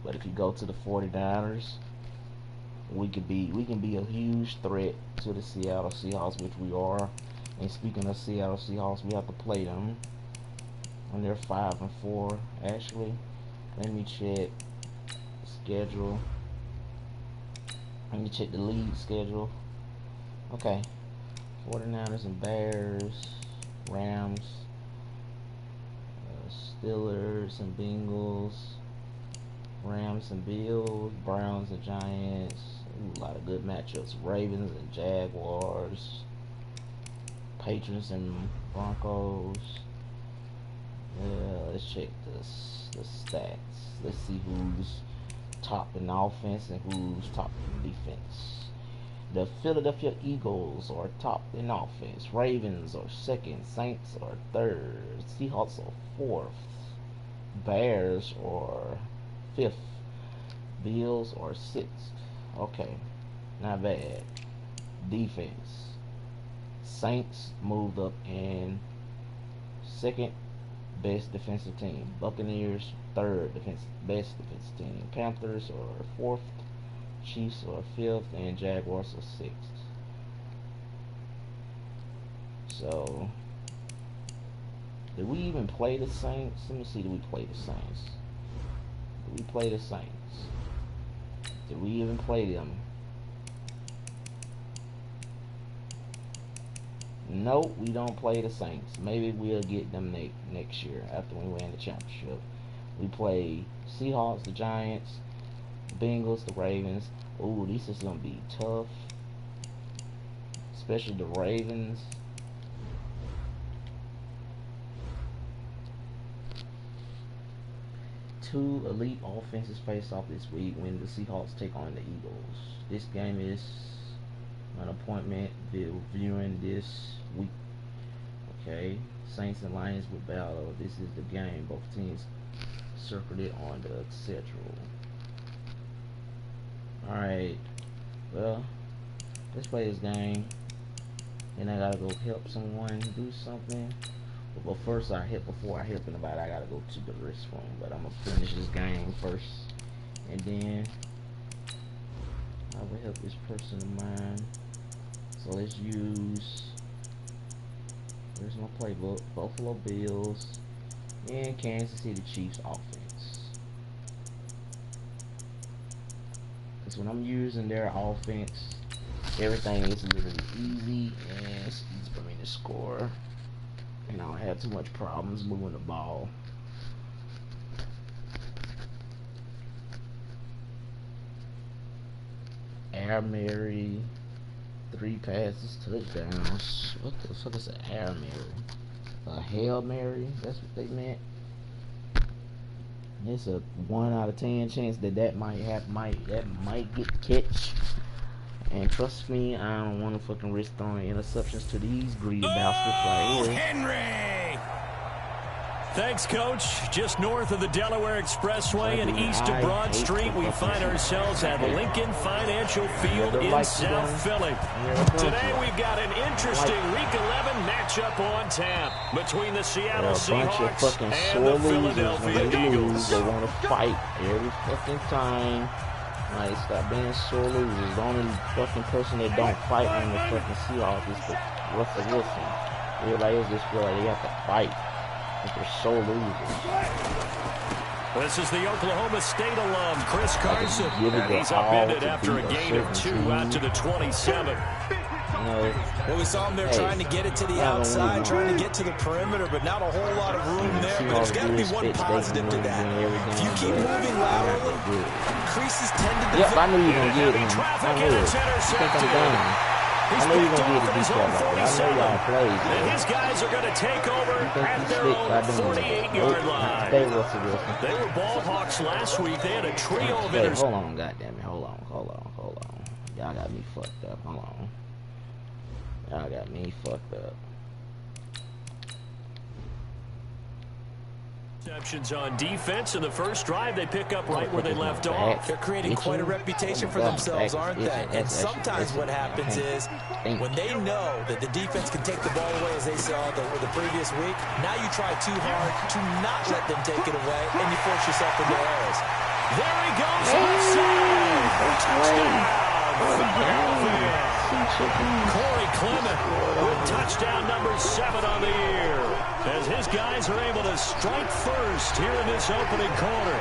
But if you go to the 49ers, we can be a huge threat to the Seattle Seahawks, which we are. And speaking of Seattle Seahawks, we have to play them. And they're 5-4 actually. Let me check the schedule. Let me check the league schedule. Okay. 49ers and Bears, Rams, Steelers and Bengals, Rams and Bills, Browns and Giants. Ooh, a lot of good matchups. Ravens and Jaguars, Patriots and Broncos. Let's check the stats. Let's see who's top in offense and who's top in defense. The Philadelphia Eagles are top in offense. Ravens are second. Saints are third. Seahawks are fourth. Bears are fifth. Bills are sixth. Okay, not bad. Defense. Saints moved up in second best defensive team. Buccaneers third best defensive team. Panthers are fourth. Chiefs are fifth, and Jaguars are sixth. So, did we even play the Saints? Let me see, did we play the Saints? Did we play the Saints? Did we even play them? Nope, we don't play the Saints. Maybe we'll get them next year after we win the championship. We play Seahawks, the Giants, Bengals, the Ravens. Ooh, this is gonna be tough, especially the Ravens. Two elite offenses face off this week when the Seahawks take on the Eagles. This game is an appointment viewing this week. Okay, Saints and Lions will battle. This is the game. Both teams circled it on the schedule. Alright, well, let's play this game. Then I gotta go help someone do something. But first, before I help anybody, I gotta go to the restroom. But I'm gonna finish this game first, and then I will help this person of mine. So let's use, there's my playbook, Buffalo Bills and Kansas City Chiefs offense. Because when I'm using their offense, everything is literally easy and it's easy for me to score. And I don't have too much problems moving the ball. Hail Mary, 3 passes, touchdowns. What the fuck is a Hail Mary? A Hail Mary? That's what they meant. It's a 1 out of 10 chance that might get catch. And trust me, I don't want to fucking risk throwing interceptions to these greedy bastards right here. Henry! Thanks, Coach. Just north of the Delaware Expressway and east of Broad Street, we find ourselves at Lincoln Financial Field in South Philly. Today, we've got an interesting Week 11 matchup on tap between the Seattle Seahawks and the Philadelphia Eagles. They want to fight every fucking time. Like, stop being sore losers. The only fucking person that don't fight on the fucking Seahawks is Russell Wilson. Everybody else just feel like they have to fight. They're sore losers. This is the Oklahoma State alum, Chris Carson. And he's upended after a gain of 2 out to the 27. Well, we saw him there trying to get it to the outside, trying to get to the perimeter, but not a whole lot of room there. But there's got to be one positive to that. If you keep moving laterally, creases tend to develop. Yep, I knew you were going to get him. I knew it. You think I'm done? I know you're going to get a deep shot like that. I know y'all plays. And his guys are going to take over at their own 48-yard line. They were ball hawks last week. They had a trio of interceptions. Hold on, goddammit. Hold on. Y'all got me fucked up. Hold on. Y'all got me fucked up. Interceptions on defense in the first drive. They pick up right where they left off. They're creating quite a reputation for themselves, aren't they? And sometimes what happens is when they know that the defense can take the ball away, as they saw the previous week, now you try too hard to not let them take it away, and you force yourself into errors. There he goes. Touchdown. Corey Clement with touchdown number 7 on the year, as his guys are able to strike first here in this opening quarter.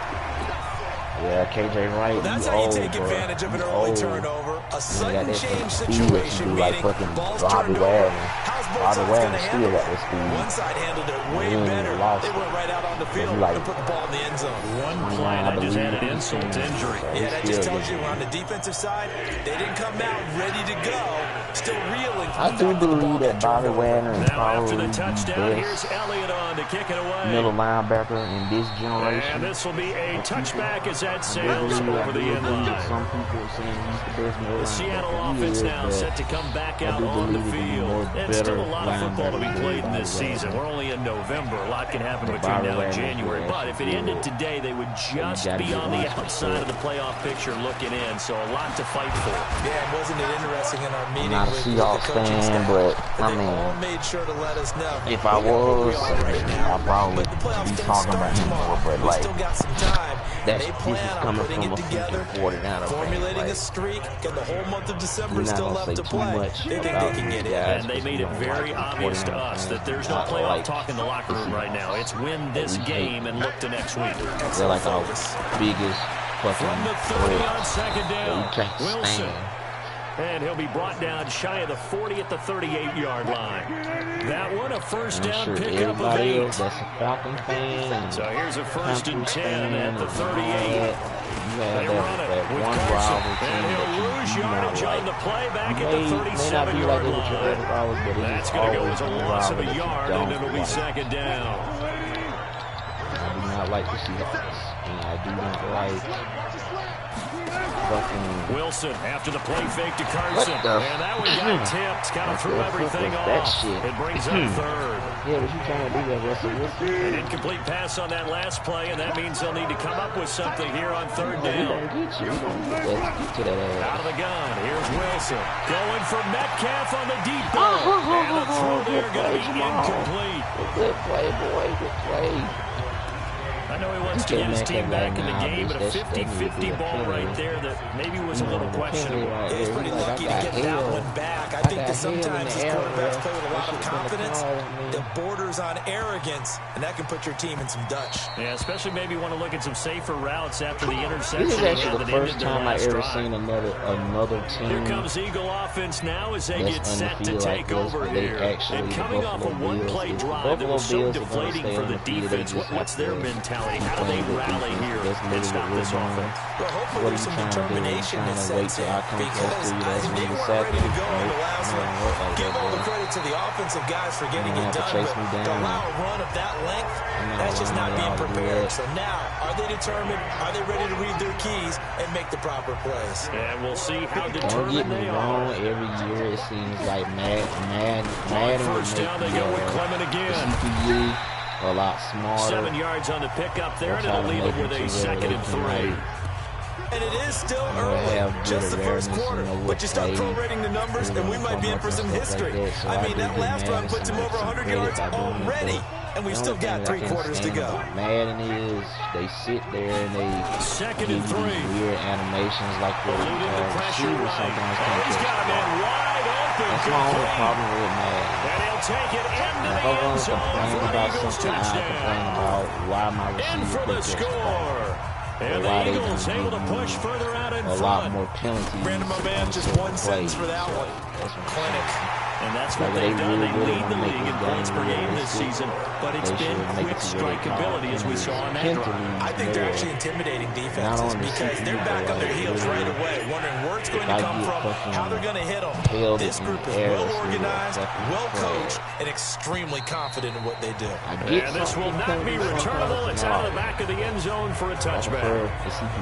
Yeah, KJ Wright. Well, that's how you take advantage of an early turnover. A sudden change situation, meaning ball's turned over. How's both sides going to handle it? One side handled it way better. They went right out on the field and put the ball in the end zone. One play that just had an insult to injury. Yeah, that just tells you on the defensive side, they didn't come out ready to go. Still reeling. I do believe that Bobby Wagner is probably the touchdown. Here's Elliott on to kick it away. Middle linebacker in this generation. And this will be a touchback as that sails over the end line. Some people are saying he's the best middle linebacker. The Seattle offense now set to come back out on the field. And still a lot of football to be played in this season. We're only in November. A lot can happen between now and January. But if it ended today, they would just be on the outside of the playoff picture looking in. So a lot to fight for. Yeah, wasn't it interesting in our meeting? I'm not a Seahawks fan, but I mean, all made sure to let us know. If I was, I'd probably be talking about him more. But like, this is coming from a freaking 49er formulating a streak, and the whole month of December still left to play. They think they can get it. And they made it very obvious to us that there's no playoff talk in the locker room right now. It's win this game and look to next week. They're like our biggest fucking from the 30 on second down, Wilson. And he'll be brought down shy of the 40 at the 38-yard line. That one, a first down pickup of 8. That's a Falcon fan. So here's a 1st and 10 at the 38. They run it with Carson, and he'll lose yardage on the play back at the 37-yard line. That's going to go as a loss of a yard, and it'll be 2nd down. I do not like the Seahawks, and I do not like Wilson after the play fake to Carson, and that one got tipped, kind of threw everything off. It brings up 3rd. Yeah, what you trying to do there, Russell Wilson? An incomplete pass on that last play, and that means they'll need to come up with something here on 3rd down. Out of the gun, here's Wilson going for Metcalf on the deep ball, and the throw there going to be incomplete. Good play, boy. Good play. I know he wants to get his team back in the game, but a 50-50 ball right there that maybe was a little questionable. Yeah, he's pretty lucky to get that one back. I think that sometimes his quarterbacks play with a lot of confidence that borders on arrogance, and that can put your team in some Dutch. Yeah, especially maybe want to look at some safer routes after the interception. This is actually the first time I've ever seen another team. Here comes Eagle offense now as they get set to take over here. And coming off a one-play drive that was so deflating for the defense, what's their mentality rally. How do they rally here and stop this offense? Well, hopefully there's some determination that sets in because they weren't ready to go in the last one. Give all the credit to the offensive guys for getting it done, but to allow a run of that length, that's just not being prepared. So now, are they determined? Are they ready to read their keys and make the proper plays? And we'll see how Don't get determined me they wrong, are. every year it seems like Madden First down, they go with Clement again. CPU a lot smarter. 7 yards on the pickup there, and it'll leave it with a 2nd and 3. And it is still early, just the first quarter. But you start prorating the numbers, and we might be in for some history. I mean, that last run puts him over 100 yards already, and we've still got 3 quarters to go. Madden is they sit there and they 2nd give and 3. these weird animations like the receiver sometimes can't He's got catch a the man ball. wide open. That's my only problem with Madden. And he'll take it into If the I'm end going to zone complain for an about Eagles something, I complain touchdown. about why my In receiver for the can't catch the ball. score. And why the they Eagles give able to me push further out in a front. lot more penalties. Brandon, my man, just one sentence for that one. Clinic. And that's what Like they've done. They really lead the wanna make league in this points per game game this realistic. season, but it's They been should make quick it to strike where they ability as we saw on that drive. I think they're actually intimidating defenses because they're back on their heels right away, wondering where it's going to come from, how they're going to hit them. This group is well organized, well coached, and extremely confident in what they do. And this will not be returnable. It's out of the back of the end zone for a touchback.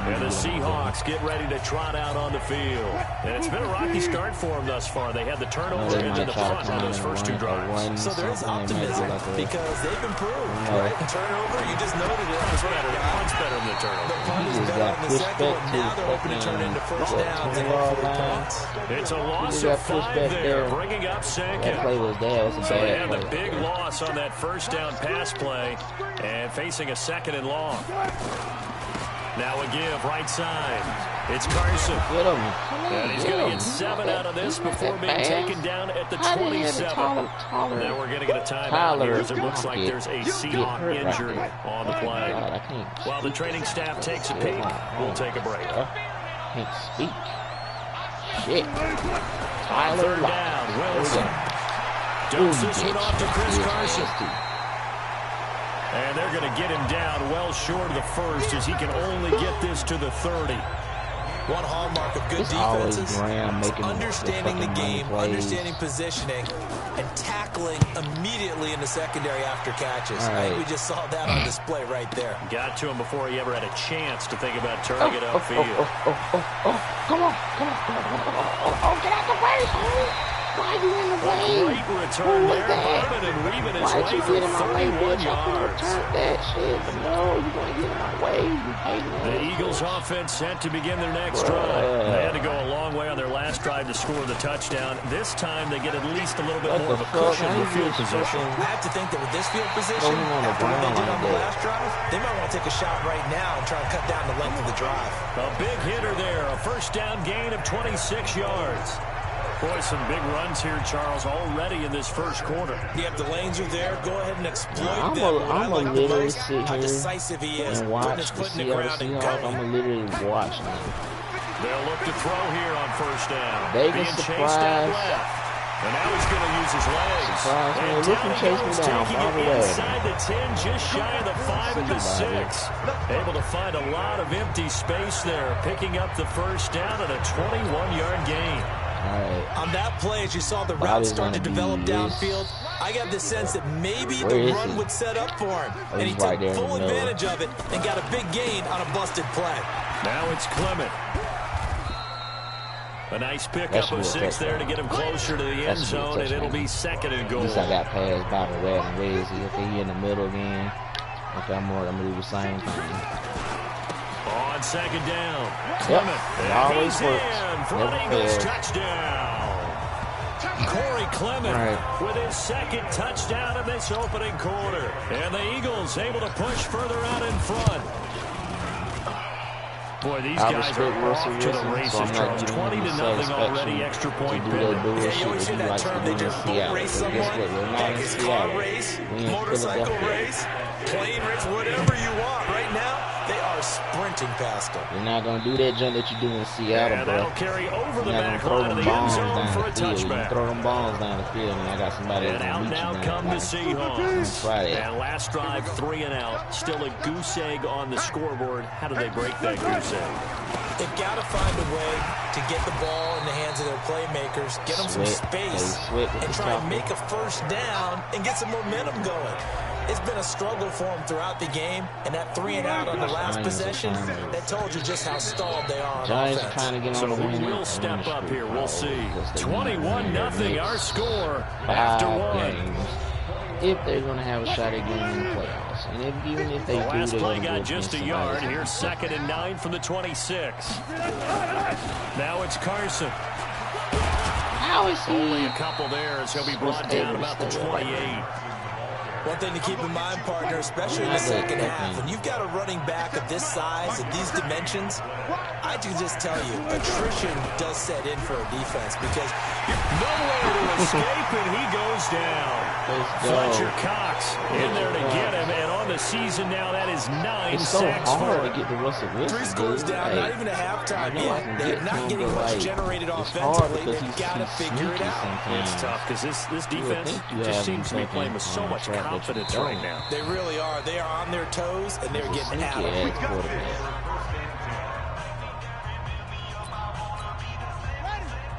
And the Seahawks get ready to trot out on the field. And it's been a rocky start for them thus far. They had the turnover into the front on those first 2 drives. So there is optimism because they've improved, right? Turnover, you just noted it. Punt's better. Punt's better than the turnover. The punt is better than the second one. Now they're hoping to turn into first downs and hopefully punts. It's a loss of 5 there, bringing up 2nd. That play was there. It's a So they bad had the play. big loss on that first down pass play and facing a 2nd and long. Now a give right side. It's Carson. Get him. And he's going to get 7 out of this before being taken down at the 27. Now we're going to get a timeout here as it looks like there's a Seahawk injured on the play. While the training staff takes a peek, we'll take a break. Can't speak. Shit. Tyler 3rd down, Wilson. Dumps this one off to Chris Carson. And they're going to get him down well short of the first as he can only get this to the 30. One hallmark of good defenses is understanding the game, understanding positioning, and tackling immediately in the secondary after catches. I think we just saw that on display right there. Got to him before he ever had a chance to think about turning it upfield. Come on. Get out the way. Why are you in the way? Great return there, Bowman, and weaving his way for 31 yards. That shit. No, you're going to get in my way. The Eagles offense set to begin their next drive. They had to go a long way on their last drive to score the touchdown. This time they get at least a little bit more of a cushion with field position. I have to think that with this field position, after what they did on the last drive, they might want to take a shot right now and try and cut down the length of the drive. A big hitter there, a first down gain of 26 yards. Boy, some big runs here, Charles, already in this first quarter. Yep, the lanes are there. Go ahead and exploit them. What I like the most, how decisive he is. Putting his foot in the ground and going. I'm going to literally watch them. They'll look to throw here on first down. Vegas Being chased out surprise. left. And now he's going to use his legs. Surprise, man. And Look down him he chase me goes, down. taking Bobby it Wagner. inside the 10, just shy of the 5 and the 6. Able to find a lot of empty space there, picking up the first down at a 21-yard gain. Right. On that play, as you saw the route start to develop downfield, I got the sense that maybe the run would set up for him. And he took full advantage of it and got a big gain on a busted play. Now it's Clement. A nice pickup of 6 there to get him closer to the end zone, and it'll be 2nd and goal. At least I got past Bobby Wagner. Where is he? Okay, he in the middle again. Okay, I'm going to do the same thing. On 2nd down, Clement. It always works. For an Eagles touchdown. Corey Clement with his 2nd touchdown in this opening quarter. And the Eagles able to push further out in front. Boy, these guys are off to the races, Charles. 20-0 already, extra point pending. Yeah, you always hear that term, they just boat race someone. Heck, it's car race, motorcycle race. Plane race, whatever you want. Right now, they are sprinting past him. You're not going to do that jump that you do in Seattle, bro. That'll carry over the back throw line them of the end bombs zone down for the a field. touchback. You throw them bombs down the field, and I got somebody And out now come the Seahawks. And last drive, 3 and out. Still a goose egg on the scoreboard. How do they break that goose egg? They've got to find a way to get the ball in the hands of their playmakers, get them some space, and try and make a first down and get some momentum going. It's been a struggle for them throughout the game, and that 3 and out on the last possession, that told you just how stalled they are on Giants offense. Trying to get on So the who will step up here? We'll see. 21-0 our score after 1. If they're going to have a shot at getting in the playoffs. And even if they do, last play got do just a yard. Here's 2nd and 9 from the 26. Now it's Carson. How is he? Only a couple there as he'll be brought down about the 28. One thing to keep in mind, partner, especially in the second half, when you've got a running back of this size, of these dimensions, I can just tell you, attrition does set in for a defense because nowhere to escape, and he goes down. Fletcher Cox in there to get him, and on the season now, that is 9 it's so sacks for hard him. to get the Russell Wilson. 3 scores down, not even a halftime yet. They're not getting much generated offensively. They've got to figure it out. It's tough because this defense just seems to be playing with so much confidence right now. They really are. They are on their toes, and they're getting at it.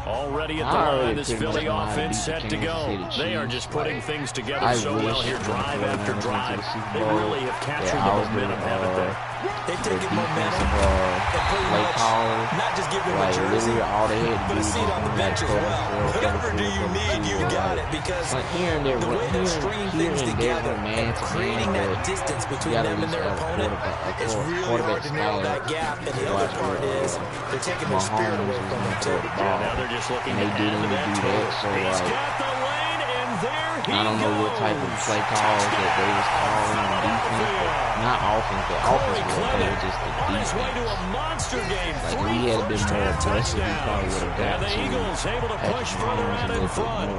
Already at the line, this Philly offense set to go. They are just putting things together so well here, drive after drive. They really have captured the momentum, haven't they? They've taken momentum and pretty much not just give them a jersey, but a seat on the bench as well. Whatever do you need, you got it, because the way they're stringing things together and creating that distance between them and their opponent, it's really hard to narrow that gap. And the other part is they're taking their spirit away from them too. Now they're just looking to add to that total. He's got the lane, and there he goes. I don't know what type of play calls that they was calling on defense, but not offense, but offense was just the on his way to defense. a monster game. Like, we had been more aggressive, we probably would have got And the Eagles able to push further out in front.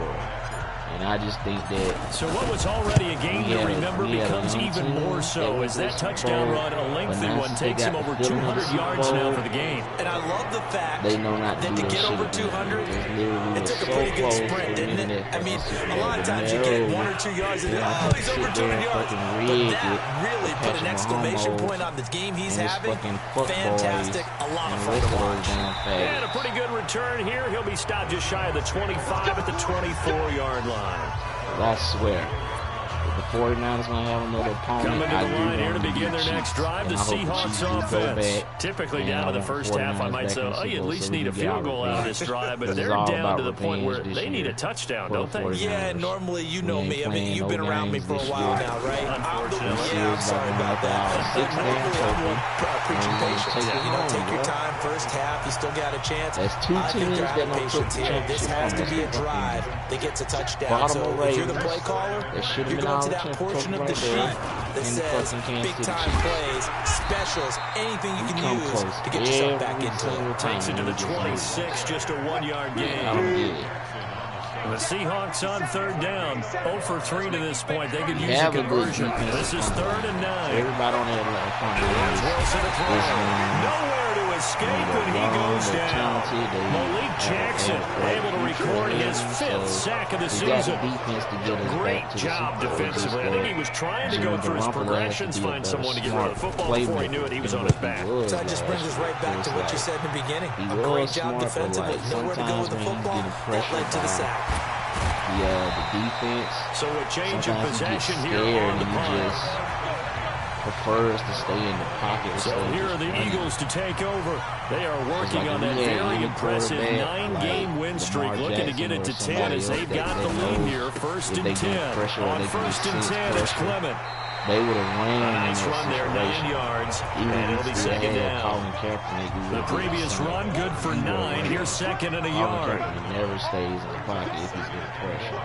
And I just think that... So what was already a game to remember becomes even more so as that touchdown run, a lengthy one, takes him over 200 yards now for the game. And I love the fact they know not that to get over 200, it took a pretty good sprint, didn't it? I mean, a lot of times you get 1 or 2 yards and oh, he's over 200 yards. But that really put an exclamation point on the game he's having. Fantastic. A lot of fun to watch. And a pretty good return here. He'll be stopped just shy of the 25 at the 24-yard line. I swear, if the 49ers going to have another opponent, coming to the line here to begin their next drive, the Seahawks offense. Typically down to the first half, I might say, oh, you at least need a field goal out of this drive, but they're down to the point where they need a touchdown, don't they? Yeah, normally you know me. I mean, you've been around me for a while now, right? Unfortunately. I'm sorry about that. Normally I'm one preaching patience. You know, take your time. First half, you still got a chance. That's 2 teams that don't patience here. This has to be a drive that gets a touchdown. So if you're the play caller, you're going to that portion of the sheet that says big-time plays, specials, anything you can use to get yourself back into it. Takes it to the 26, just a 1-yard gain. The Seahawks on 3rd down, 0 for 3 to this point. They could use a conversion. This is 3rd and 9. Everybody on that Wilson to throw. Nowhere to escape, and he goes down. Malik Jackson able to record his 5th sack of the season. Great job defensively. I think he was trying to go through his progressions, find someone to get rid of the football before he knew it. He was on his back. So that just brings us right back to what you said in the beginning. A great job defensively. Nowhere to go with the football. That led to the sack. The defense. So a change of possession here on the punt. Prefers to stay in the pocket. So here are the Eagles to take over. They are working on that very impressive 9-game win streak, looking to get it to 10 as they've got the lead here. 1st and 10. On 1st and 10, it's Clement. They would have won. Nice run there, 9 yards, and it'll be 2nd down. The previous run, good for 9. Here's 2nd and a yard. Never stays in the pocket if he's getting pressure.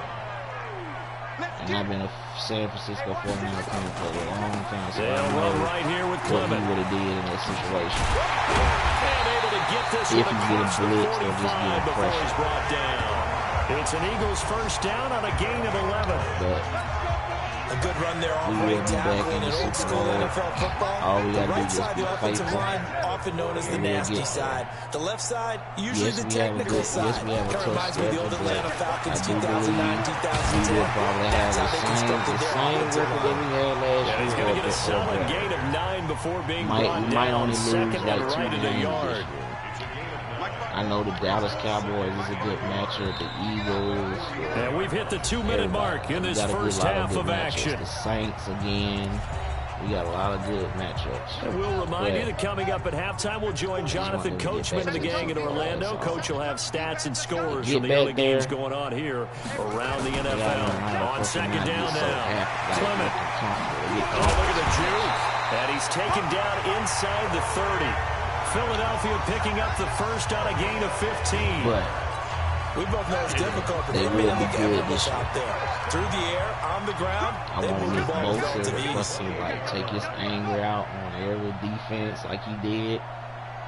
And I've been a San Francisco 49er fan for a long time, so they'll run right here with Clement. What he would have did in that situation. And able to get this if he's getting blitzed or just getting pressure. He's brought down. It's an Eagles 1st down on a gain of 11. But A good run there off right tackle in an old school NFL football. The right side, the offensive line, often known as the nasty side. The left side, usually the technical side. Kind of reminds me of the old Atlanta Falcons 2009, 2010. That's how they constructed their offensive line. He's going to get a solid gain of 9 before being brought down. Second and right at a yard. I know the Dallas Cowboys is a good matchup. The Eagles. And we've hit the 2-minute mark in this first half of action. The Saints again. We got a lot of good matchups. And we'll remind you that coming up at halftime, we'll join Jonathan Coachman and the gang in Orlando. Coach will have stats and scores from the early games going on here around the NFL. On second down now, Clement. Oh, look at the juke. And he's taken down inside the 30. Philadelphia picking up the first on a gain of 15. But we both know it's difficult, but they made it look effortless out there. Through the air, on the ground, they move the ball with relative ease. Like, take his anger out on every defense like he did.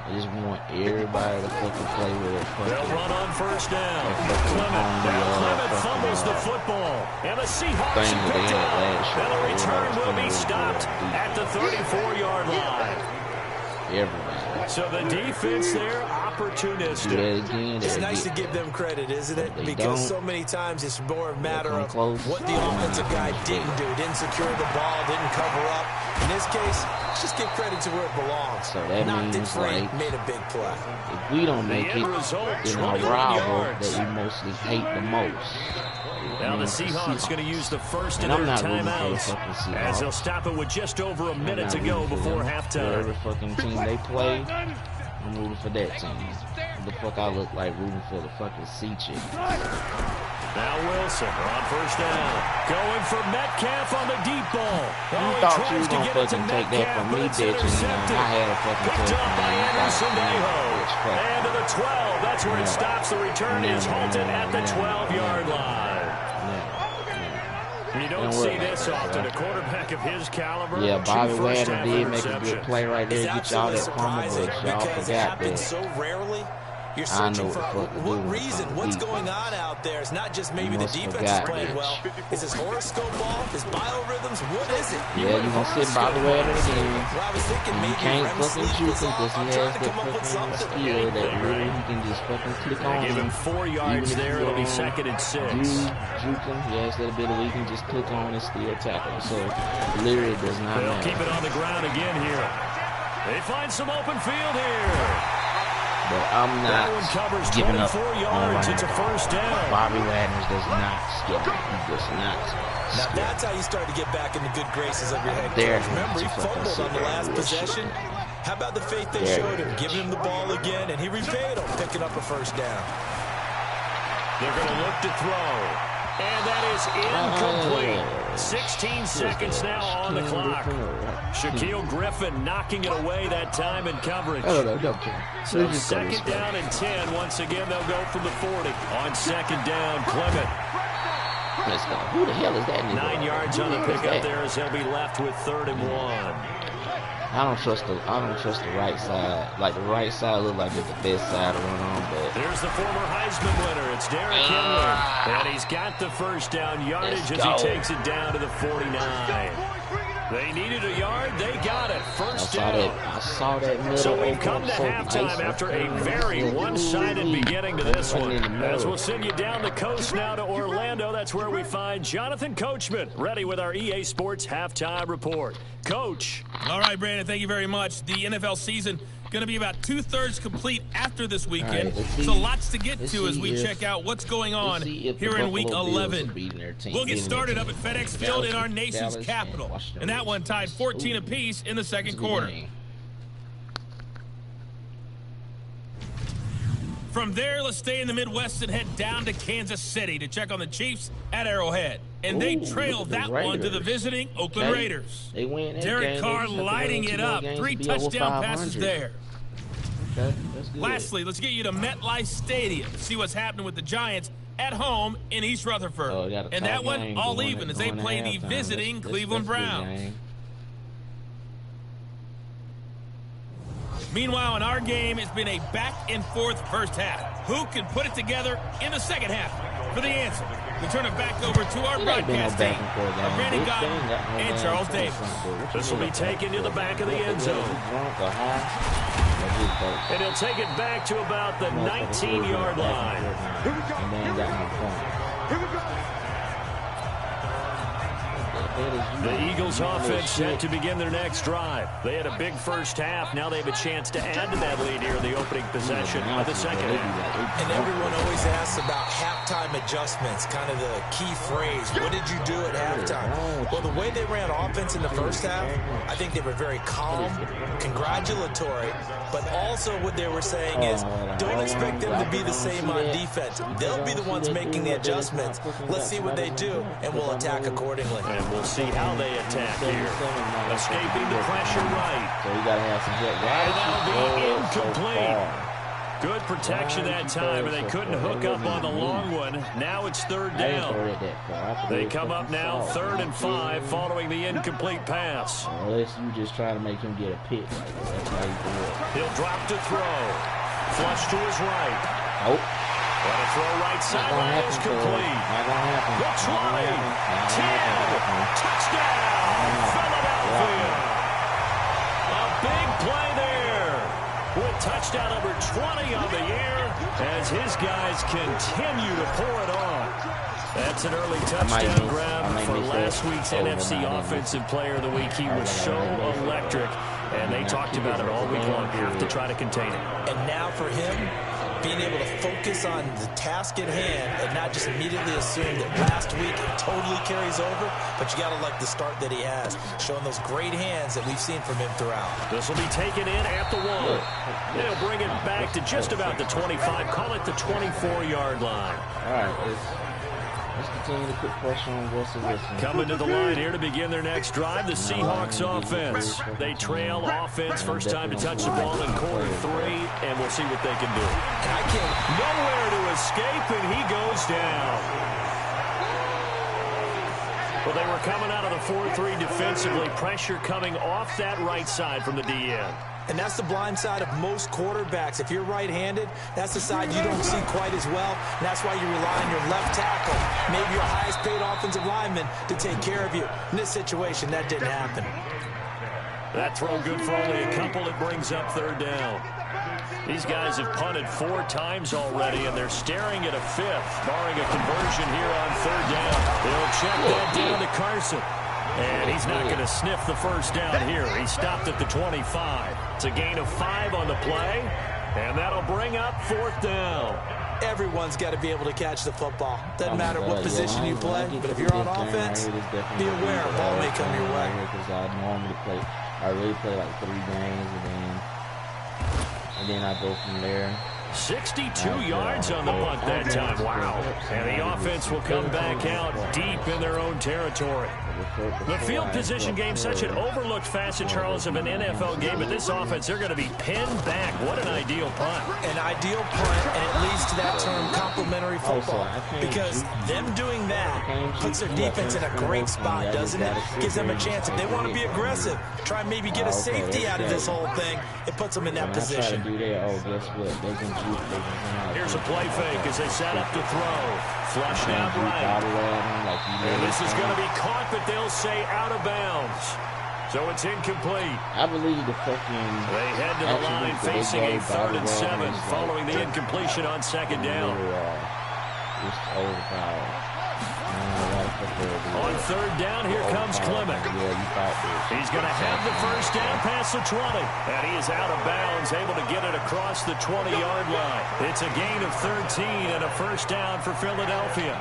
I just want everybody to fucking play with it. They'll run on first down. Clement fumbles the football. And the Seahawks picked it up. And the return will be stopped at the 34-yard line. Everybody. So the defense there, opportunistic. It's nice to give them credit, isn't it? Because so many times it's more a matter of what the offensive guy didn't do. Didn't secure the ball, didn't cover up. In this case, let's just give credit to where it belongs. So that knocked means, it free, like, made a big play. If we don't make it in our rival that we mostly hate the most. Now the Seahawks going to use the first of their timeouts as they'll stop it with just over a minute to go before halftime. Every fucking team they play, I'm rooting for that team. What the fuck I look like rooting for the fucking Sea Chick. Now Wilson on first down. Going for Metcalf on the deep ball. You thought you was going to fucking take that from me, bitch, and I had a fucking picked up by Anderson And to the 12. That's where it stops. The return is halted at the 12-yard line. You don't see this often. A quarterback of his caliber. Yeah, Bobby Wagner did make a good play right there. Get y'all that promo, but y'all forgot that. So rarely. You're searching for what reason, what's going on out there. It's not just maybe the defense is playing well. Is this horoscope ball? Is biorhythms? What is it? Yeah, you're going to sit by the way again. Well, I was thinking maybe you can't fucking shoot him because he has that fucking skill that really he can just fucking click on. Give him 4 yards there. It'll be second and 6. Juke him. He has that ability he can just click on and still tackle. So, literally does not matter. They'll keep it on the ground again here. They find some open field here. But I'm not giving up on it's a first down. Bobby Wagner does not skip. He does not skip. Now that's how you start to get back in the good graces of your head coach. Remember, he fumbled on the last possession. How about the faith they showed him, giving him the ball again, and he repaid him, picking up a first down. They're going to look to throw. And that is incomplete. 16 seconds now on the clock. Shaquille Griffin knocking it away that time in coverage. So second down and 10. Once again, they'll go from the 40. On second down, Clement. Let's go. Who the hell is that? 9 yards on the pickup there as they'll be left with 3rd and 1. I don't trust the right side. Like the right side look like it's the best side to run on, but there's the former Heisman winner. It's Derrick Henry. And he's got the first down yardage as he takes it down to the 49. They needed a yard. They got it. First down. I saw that middle. So we've come to halftime after a very one-sided beginning to this one. As we'll send you down the coast now to Orlando. That's where we find Jonathan Coachman ready with our EA Sports Halftime Report. Coach. All right, Brandon, thank you very much. The NFL season going to be about 2/3 complete after this weekend. So lots to get to as we check out what's going on here in Week 11. We'll get started up at FedEx Field in our nation's capital. And that one tied 14 apiece in the second quarter. From there, let's stay in the Midwest and head down to Kansas City to check on the Chiefs at Arrowhead. And they trail that one to the visiting Oakland Raiders. Derek Carr lighting it up. 3 touchdown passes there. Okay, that's good. Lastly, let's get you to MetLife Stadium to see what's happening with the Giants at home in East Rutherford. And that one all even as they play the visiting Cleveland Browns. Meanwhile, in our game, it's been a back-and-forth first half. Who can put it together in the second half? For the answer, We turn it back over to our broadcast team. Brandon Gotton and Charles Davis. This will be taken to the back of the end zone. And he'll take it back to about the 19-yard line. Here we go. Here we go. The Eagles offense set to begin their next drive. They had a big first half. Now they have a chance to add to that lead here in the opening possession of the second half. And everyone always asks about halftime adjustments, kind of the key phrase. What did you do at halftime? Well, the way they ran offense in the first half, I think they were very calm, congratulatory, but also what they were saying is don't expect them to be the same on defense. They'll be the ones making the adjustments. Let's see what they do, and we'll attack accordingly. And we'll see how they attack here. Escaping the pressure right. So you got to have some hit right. And that'll be incomplete. Good protection that time, and they couldn't hook up on the long one. Now it's third down. They come up now 3rd and 5 following the incomplete pass. Unless you just try to make him get a pick. That's how you do it. He'll drop to throw. Flush to his right. Nope. But a throw right sideline is complete. Not going to happen. The 20. Touchdown, Philadelphia. A big play there. With touchdown number 20 on the year as his guys continue to pour it on. That's an early touchdown grab for last week's NFC Offensive Player of the Week. He was so electric, and they talked about it all week long. Have to try to contain it. And now for him, being able to focus on the task at hand and not just immediately assume that last week it totally carries over, but you got to like the start that he has, showing those great hands that we've seen from him throughout. This will be taken in at the 1. They'll bring it back to just about the 25, call it the 24-yard line. All right, let's continue to put pressure on Russell Wilson. Coming to the line here to begin their next drive, the Seahawks offense. They trail offense, first time to touch the ball in quarter 3, and we'll see what they can do. And I can't nowhere to escape, and he goes down. Well, they were coming out of the 4-3 defensively, pressure coming off that right side from the DN. And that's the blind side of most quarterbacks. If you're right-handed, that's the side you don't see quite as well. And that's why you rely on your left tackle, maybe your highest-paid offensive lineman, to take care of you. In this situation, that didn't happen. That throw good for only a couple. It brings up 3rd down. These guys have punted 4 times already, and they're staring at a 5th, barring a conversion here on 3rd down. They'll check that down to Carson. And he's not going to sniff the first down here. He stopped at the 25. It's a gain of 5 on the play, and that'll bring up 4th down. Everyone's got to be able to catch the football. Doesn't matter what position you play, but if you're on offense, be aware a ball may come your way. I really play like 3 games, and then I go from there. 62 yards on the punt that time. Wow. And the offense will come back out deep in their own territory. The field position game, such an overlooked facet, Charles, of an NFL game. But this offense, they're going to be pinned back. What an ideal punt. An ideal punt, and it leads to that term complimentary football. Because them doing that puts their defense in a great spot, doesn't it? Gives them a chance. If they want to be aggressive, try and maybe get a safety out of this whole thing, it puts them in that position. Here's a play fake as they set up to throw. Flush out right. And this is going to be caught, but they'll say out of bounds. So it's incomplete. I believe the fucking... They head to the line facing a 3rd and 7 following the incompletion on 2nd down. On 3rd down, here comes Clement. He's going to have the first down past the 20. And he is out of bounds, able to get it across the 20-yard line. It's a gain of 13 and a first down for Philadelphia.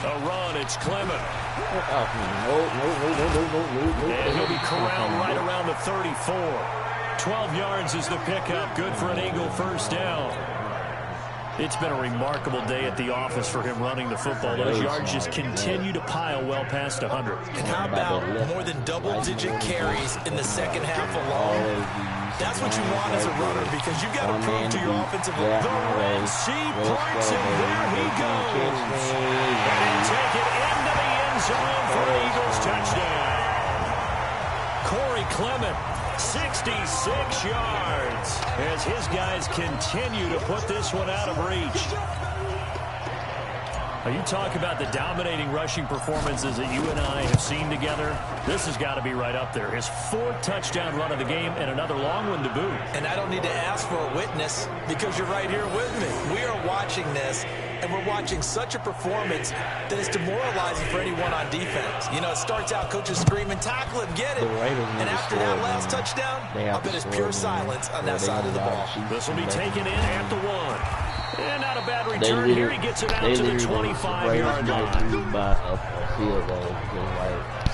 A run, it's Clement. And he'll be corralled right around the 34. 12 yards is the pickup. Good for an Eagle first down. It's been a remarkable day at the office for him running the football. Those yards just continue to pile well past 100. And how about more than double-digit carries in the second half alone? That's what you want as a runner, because you've got to prove to your offensive line. The Red Sea parts, and there he goes. And he'll take it into the end zone for an Eagles touchdown. Corey Clement 66 yards as his guys continue to put this one out of reach. Now, you talk about the dominating rushing performances that you and I have seen together. This has got to be right up there. His 4th touchdown run of the game and another long one to boot. And I don't need to ask for a witness because you're right here with me. We are watching this, and we're watching such a performance that is demoralizing for anyone on defense. You know, it starts out coaches screaming, tackle him, get it. And after that last touchdown, I bet it's pure silence on that side of the ball. This will be taken in at the 1. And not a bad return here. He gets it out to the 25-yard line. By a field goal.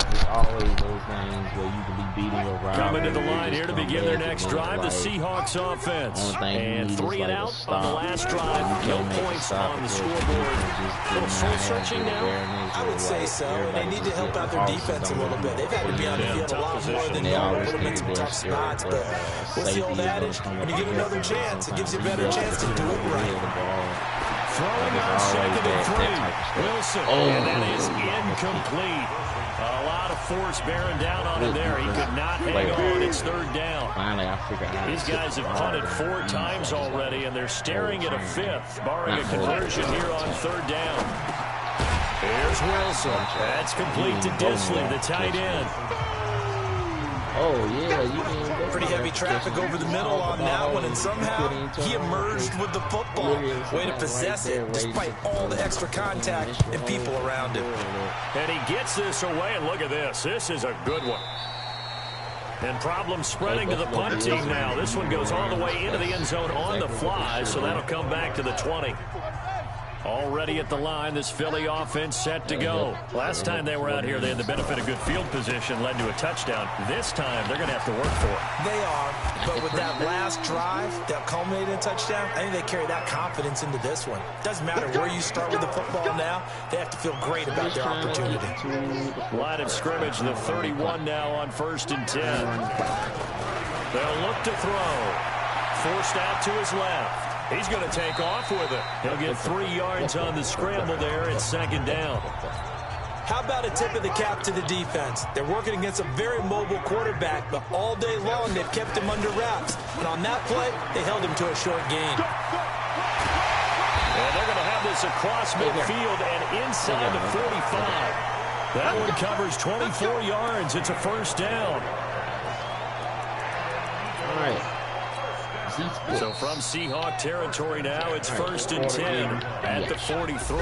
There's always those games where you can be beating your rival. Coming to the line here to begin their next drive, the Seahawks offense. And 3 and out on the last drive. No points on the scoreboard. A little soul-searching now? I would say so. And they need to help out their defense a little bit. They've had to be on the field a lot more than normal. Put them in some tough spots. But what's the old adage? When you get another chance, it gives you a better chance to do it right. Throwing on 2nd and 3. Wilson. And that is incomplete. A lot of force bearing down on him there. He could not hang on. It's 3rd down. These guys have punted 4 times already, and they're staring at a 5th, barring a conversion here on 3rd down. Here's Wilson. That's complete to Disley, the tight end. Pretty heavy traffic over the middle on that one, and somehow he emerged with the football. Way to possess it despite all the extra contact and people around him. And he gets this away, and look at this. This is a good one. And problem spreading to the punt team now. This one goes all the way into the end zone on the fly, so that'll come back to the 20. Already at the line, this Philly offense set to go. Last time they were out here, they had the benefit of good field position, led to a touchdown. This time, they're going to have to work for it. They are, but with that last drive that culminated in a touchdown, I think they carry that confidence into this one. Doesn't matter where you start with the football now, they have to feel great about their opportunity. Line of scrimmage, the 31 now on 1st and 10. They'll look to throw. Forced out to his left. He's going to take off with it. He'll get 3 yards on the scramble there at 2nd down. How about a tip of the cap to the defense? They're working against a very mobile quarterback, but all day long they've kept him under wraps. And on that play, they held him to a short gain. And they're going to have this across midfield and inside the 45. That one covers 24 yards. It's a 1st down. All right. So from Seahawk territory now, it's 1st and 10 at the 43.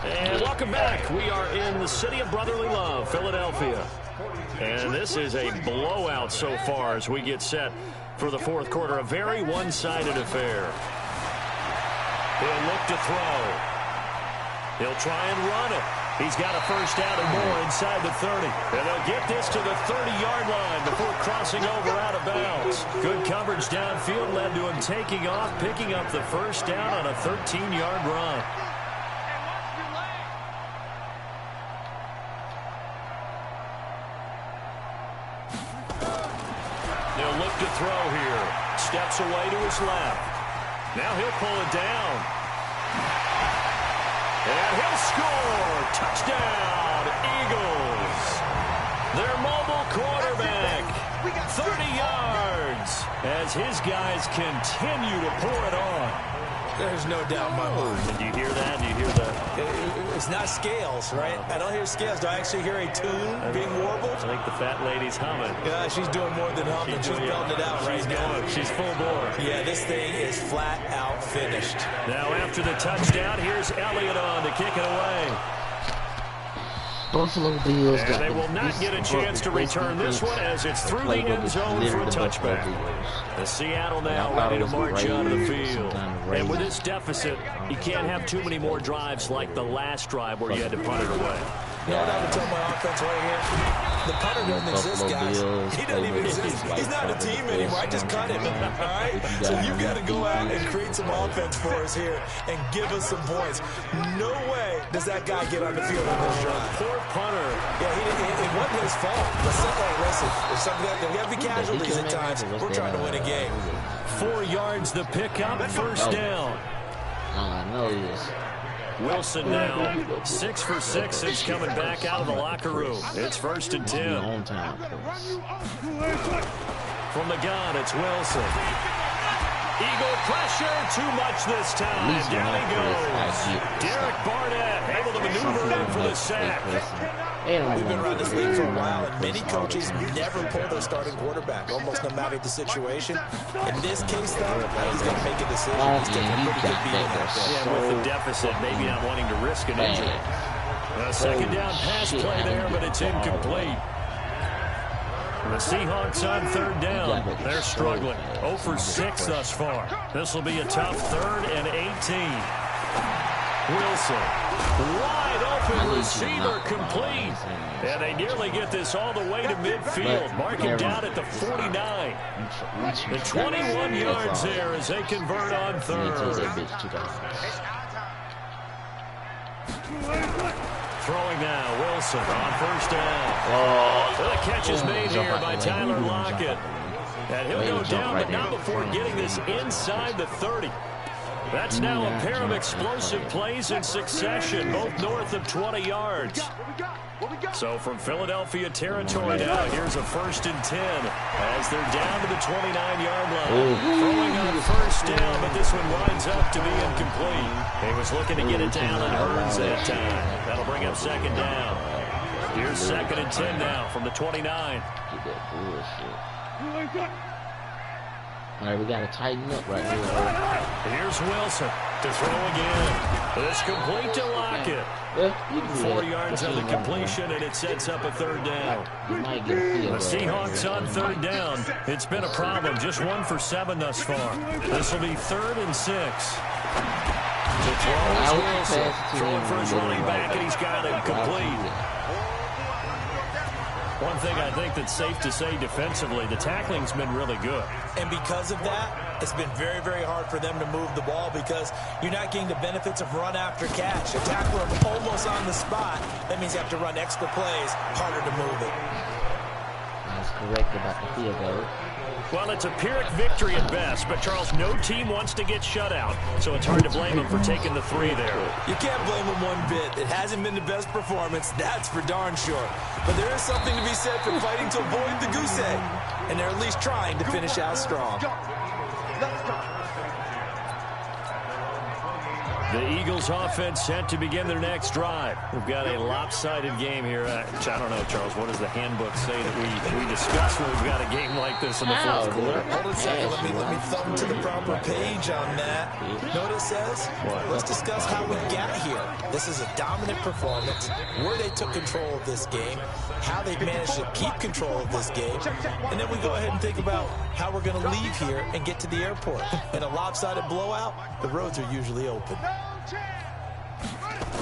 And welcome back. We are in the city of brotherly love, Philadelphia. And this is a blowout so far as we get set for the 4th quarter. A very one-sided affair. He'll look to throw. He'll try and run it. He's got a 1st down and more inside the 30. And they'll get this to the 30-yard line before crossing over out of bounds. Good coverage downfield led to him taking off, picking up the 1st down on a 13-yard run. They'll look to throw here. Steps away to his left. Now he'll pull it down. And he'll score! Touchdown, Eagles! Their mobile quarterback, 30 yards, as his guys continue to pour it on. There's no doubt in my mind. Did you hear that? Do you hear that? It's not scales, right? I don't hear scales. Do I actually hear a tune being warbled? I think the fat lady's humming. Yeah, she's doing more than humming. She's belting it out right now. She's full bore. Yeah, this thing is flat out finished. Now after the touchdown, here's Elliott on to kick it away. Buffalo Bills and they will not get a chance to return this one as it's through the end zone for a touchback. The Seattle now ready to march out of the field. And with this deficit, you can't have too many more drives like the last drive where you had to punt it away. You know what I would tell my offense right here? The punter doesn't exist, guys. He doesn't even exist. He's not a team anymore. I just cut him. All right? So you've got to go out and create some offense for us here and give us some points. No way does that guy get on the field on this drive. Poor punter. Yeah, it wasn't his fault. Listen, there's something that we have to be casualties at times. We're trying to win a game. 4 yards the pickup, 1st down. I know this. Wilson now 6 for 6 since coming back out of the locker room. It's 1st and 10. From the gun, it's Wilson. Eagle pressure, too much this time. Down he goes. Derek Barnett able to maneuver in for the sack. We've been around this league for a while, and many coaches never pull their starting quarterback, almost no matter the situation. In this case, though, he's going to make a decision. He's taking a pretty good beat out there. Yeah, with the deficit, maybe not wanting to risk an injury. A second down pass play there, but it's incomplete. The Seahawks on third down. They're struggling. 0 for 6 thus far. This will be a tough 3rd and 18. Wilson. Wide open receiver complete. And they nearly get this all the way to midfield. Mark him down at the 49. The 21 yards there as they convert on 3rd. Throwing now, Wilson on 1st down. The catch is made here by Tyler Lockett. And he'll go down, but not before getting this inside the 30. That's now a pair of explosive plays in succession, both north of 20 yards. So from Philadelphia territory now, here's a 1st and 10 as they're down to the 29-yard line. Throwing on 1st down, but this one winds up to be incomplete. He was looking to get it down and Hurns that time. That'll bring up 2nd down. Here's 2nd and 10 now from the 29. All right, we got to tighten up right here. Here's Wilson to throw again. It's complete to Lockett. 4 yards on the completion, and it sets up a 3rd down. The Seahawks on 3rd down. It's been a problem. Just 1 for 7 thus far. This will be 3rd and 6. To throw is Wilson. Throwing for his running back, and he's got it complete. One thing I think that's safe to say defensively, the tackling's been really good. And because of that, it's been very, very hard for them to move the ball because you're not getting the benefits of run after catch. A tackler almost on the spot. That means you have to run extra plays, harder to move it. That's correct about the field goal. Well, it's a Pyrrhic victory at best, but Charles, no team wants to get shut out, so it's hard to blame them for taking the 3 there. You can't blame them one bit. It hasn't been the best performance, that's for darn sure. But there is something to be said for fighting to avoid the goose egg, and they're at least trying to finish out strong. The Eagles offense set to begin their next drive. We've got a lopsided game here. I don't know, Charles, what does the handbook say that we discuss when we've got a game like this in the 4th quarter? Hold a second. Let me thumb to the proper page on that. Know what it says? Let's discuss how we got here. This is a dominant performance, where they took control of this game, how they managed to keep control of this game, and then we go ahead and think about how we're going to leave here and get to the airport. In a lopsided blowout, the roads are usually open.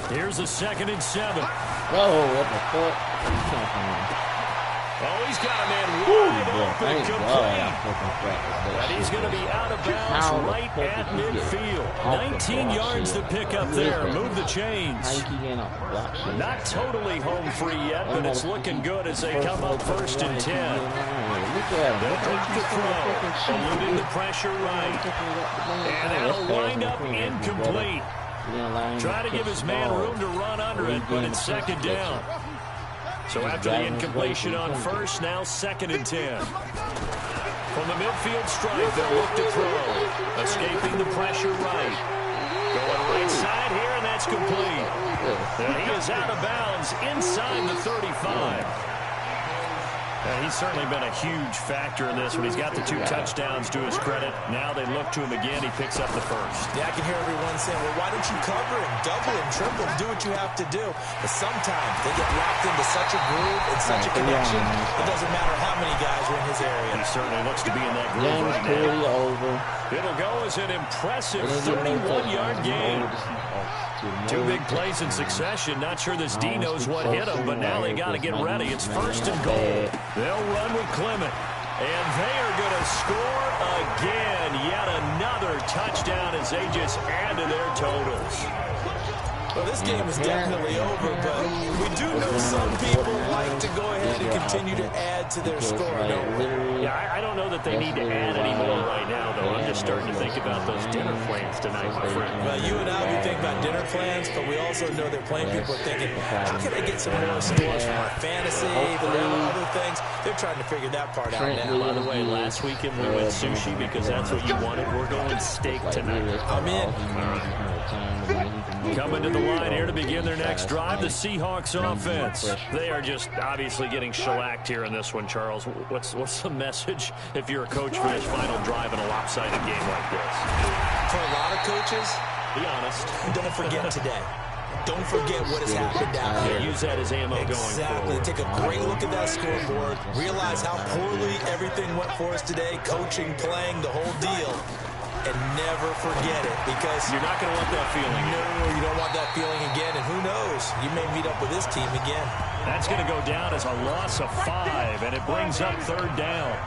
Here's a 2nd and 7. Whoa, what the fuck? Oh, he's got a man wide open, complete. And he's going to be out of bounds right at midfield. 19 yards to pick up there. Move the chains. Not totally home free yet, but it's looking good as they come up 1st and 10. They'll drop the throw, eluding the pressure right. And that'll wind up incomplete. Try to give his man room to run under it, but it's 2nd down. So after the incompletion on 1st, now 2nd and 10. From the midfield stripe, they'll look to throw. Escaping the pressure right. Going right side here, and that's complete. And he is out of bounds inside the 35. And he's certainly been a huge factor in this when he's got the 2 touchdowns to his credit. Now they look to him again. He picks up the 1st. Yeah, I can hear everyone saying, well, why don't you cover him, double him, triple him, do what you have to do. But sometimes they get locked into such a groove and such a connection, it doesn't matter how many guys are in his area. He certainly looks to be in that groove right now. It'll go as an impressive 31-yard gain. 2 big plays in succession. Not sure this D knows what hit him, but now they got to get ready. It's 1st and goal. They'll run with Clement. And they are going to score again. Yet another touchdown as they just add to their totals. Well, this game is definitely over, but we do know some people like to go ahead and continue to add to their score, don't we? Yeah, I don't know that they need to add any more right now, though. I'm just starting to think about those dinner plans tonight, my friend. Well, you and I, we think about dinner plans, but we also know they're playing people are thinking, how can I get some more scores from our fantasy, from other things? They're trying to figure that part out now. By the way, last weekend we went sushi because that's what you wanted. We're going steak tonight. I'm in. Coming to the line here to begin their next drive, the Seahawks offense. They are just obviously getting shellacked here in this one, Charles. What's the message if you're a coach for this final drive in a lopsided game like this? For a lot of coaches, be honest, don't forget today. Don't forget what has happened down here. Use that as ammo going forward. Take a great look at that scoreboard. Realize how poorly everything went for us today. Coaching, playing, the whole deal. And never forget it, because you're not going to want that feeling. No, you don't want that feeling again. And who knows? You may meet up with this team again. That's going to go down as a loss of 5, and it brings up 3rd down.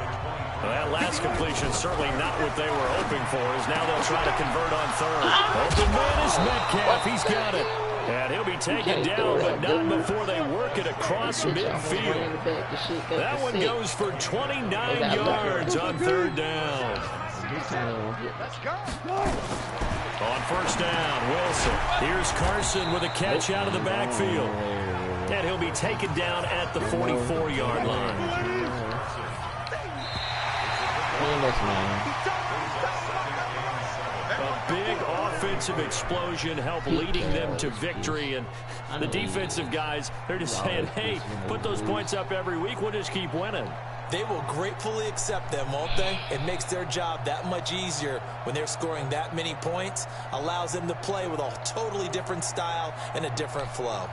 Well, that last completion certainly not what they were hoping for, as now they'll try to convert on 3rd. Open man is Metcalf. He's got it. And he'll be taken down, but not before they work it across midfield. That one goes for 29 yards on 3rd down. On 1st down, Wilson. Here's Carson with a catch out of the backfield. And he'll be taken down at the 44-yard line. A big offensive explosion helped leading them to victory. And the defensive guys, they're just saying, hey, put those points up every week. We'll just keep winning. They will gratefully accept them, won't they? It makes their job that much easier when they're scoring that many points. Allows them to play with a totally different style and a different flow.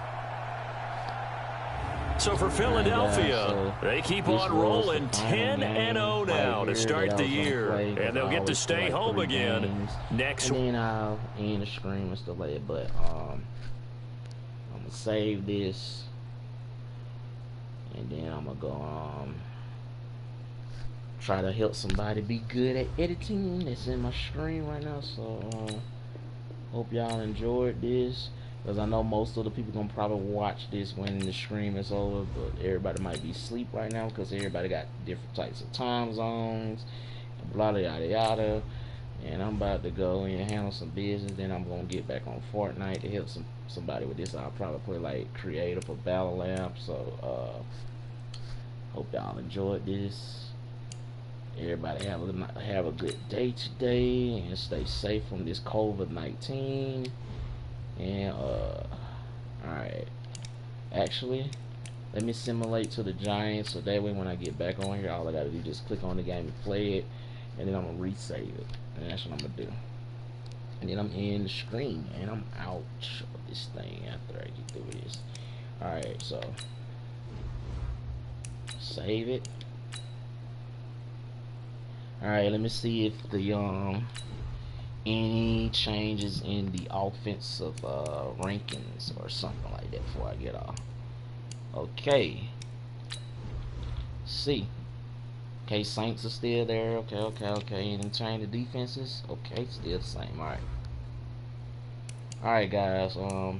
So for Philadelphia, they keep on rolling 10-0 now to start the year. And they'll get to stay home again next week. And then I'll end the screen and stuff like that. But I'm going to save this. And then I'm going to go try to help somebody be good at editing. That's in my screen right now. So hope y'all enjoyed this, because I know most of the people gonna probably watch this when the stream is over, but everybody might be asleep right now because everybody got different types of time zones and blah yada yada. And I'm about to go and handle some business. Then I'm gonna get back on Fortnite to help somebody with this. I'll probably play like creative or battle lab. So hope y'all enjoyed this. Everybody have a good day today and stay safe from this COVID-19. And alright, actually let me simulate to the Giants, so that way when I get back on here, all I gotta do is just click on the game and play it, and then I'm gonna resave it, and that's what I'm gonna do. And then I'm in the screen and I'm out of this thing after I get through this. Alright, so save it. Alright, let me see if the any changes in the offensive rankings or something like that before I get off. Okay. See. Okay, Saints are still there. Okay. And then change the defenses. Okay, still the same. Alright guys, I'll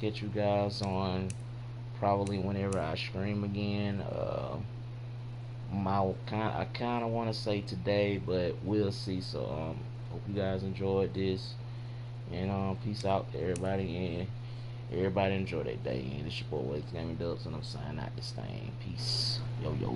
catch you guys on probably whenever I stream again. I kind of want to say today, but we'll see. So hope you guys enjoyed this, and peace out to everybody, and everybody enjoy their day. And it's your boy Wiz Gaming Dubs, and I'm signing out this thing. Peace. Yo.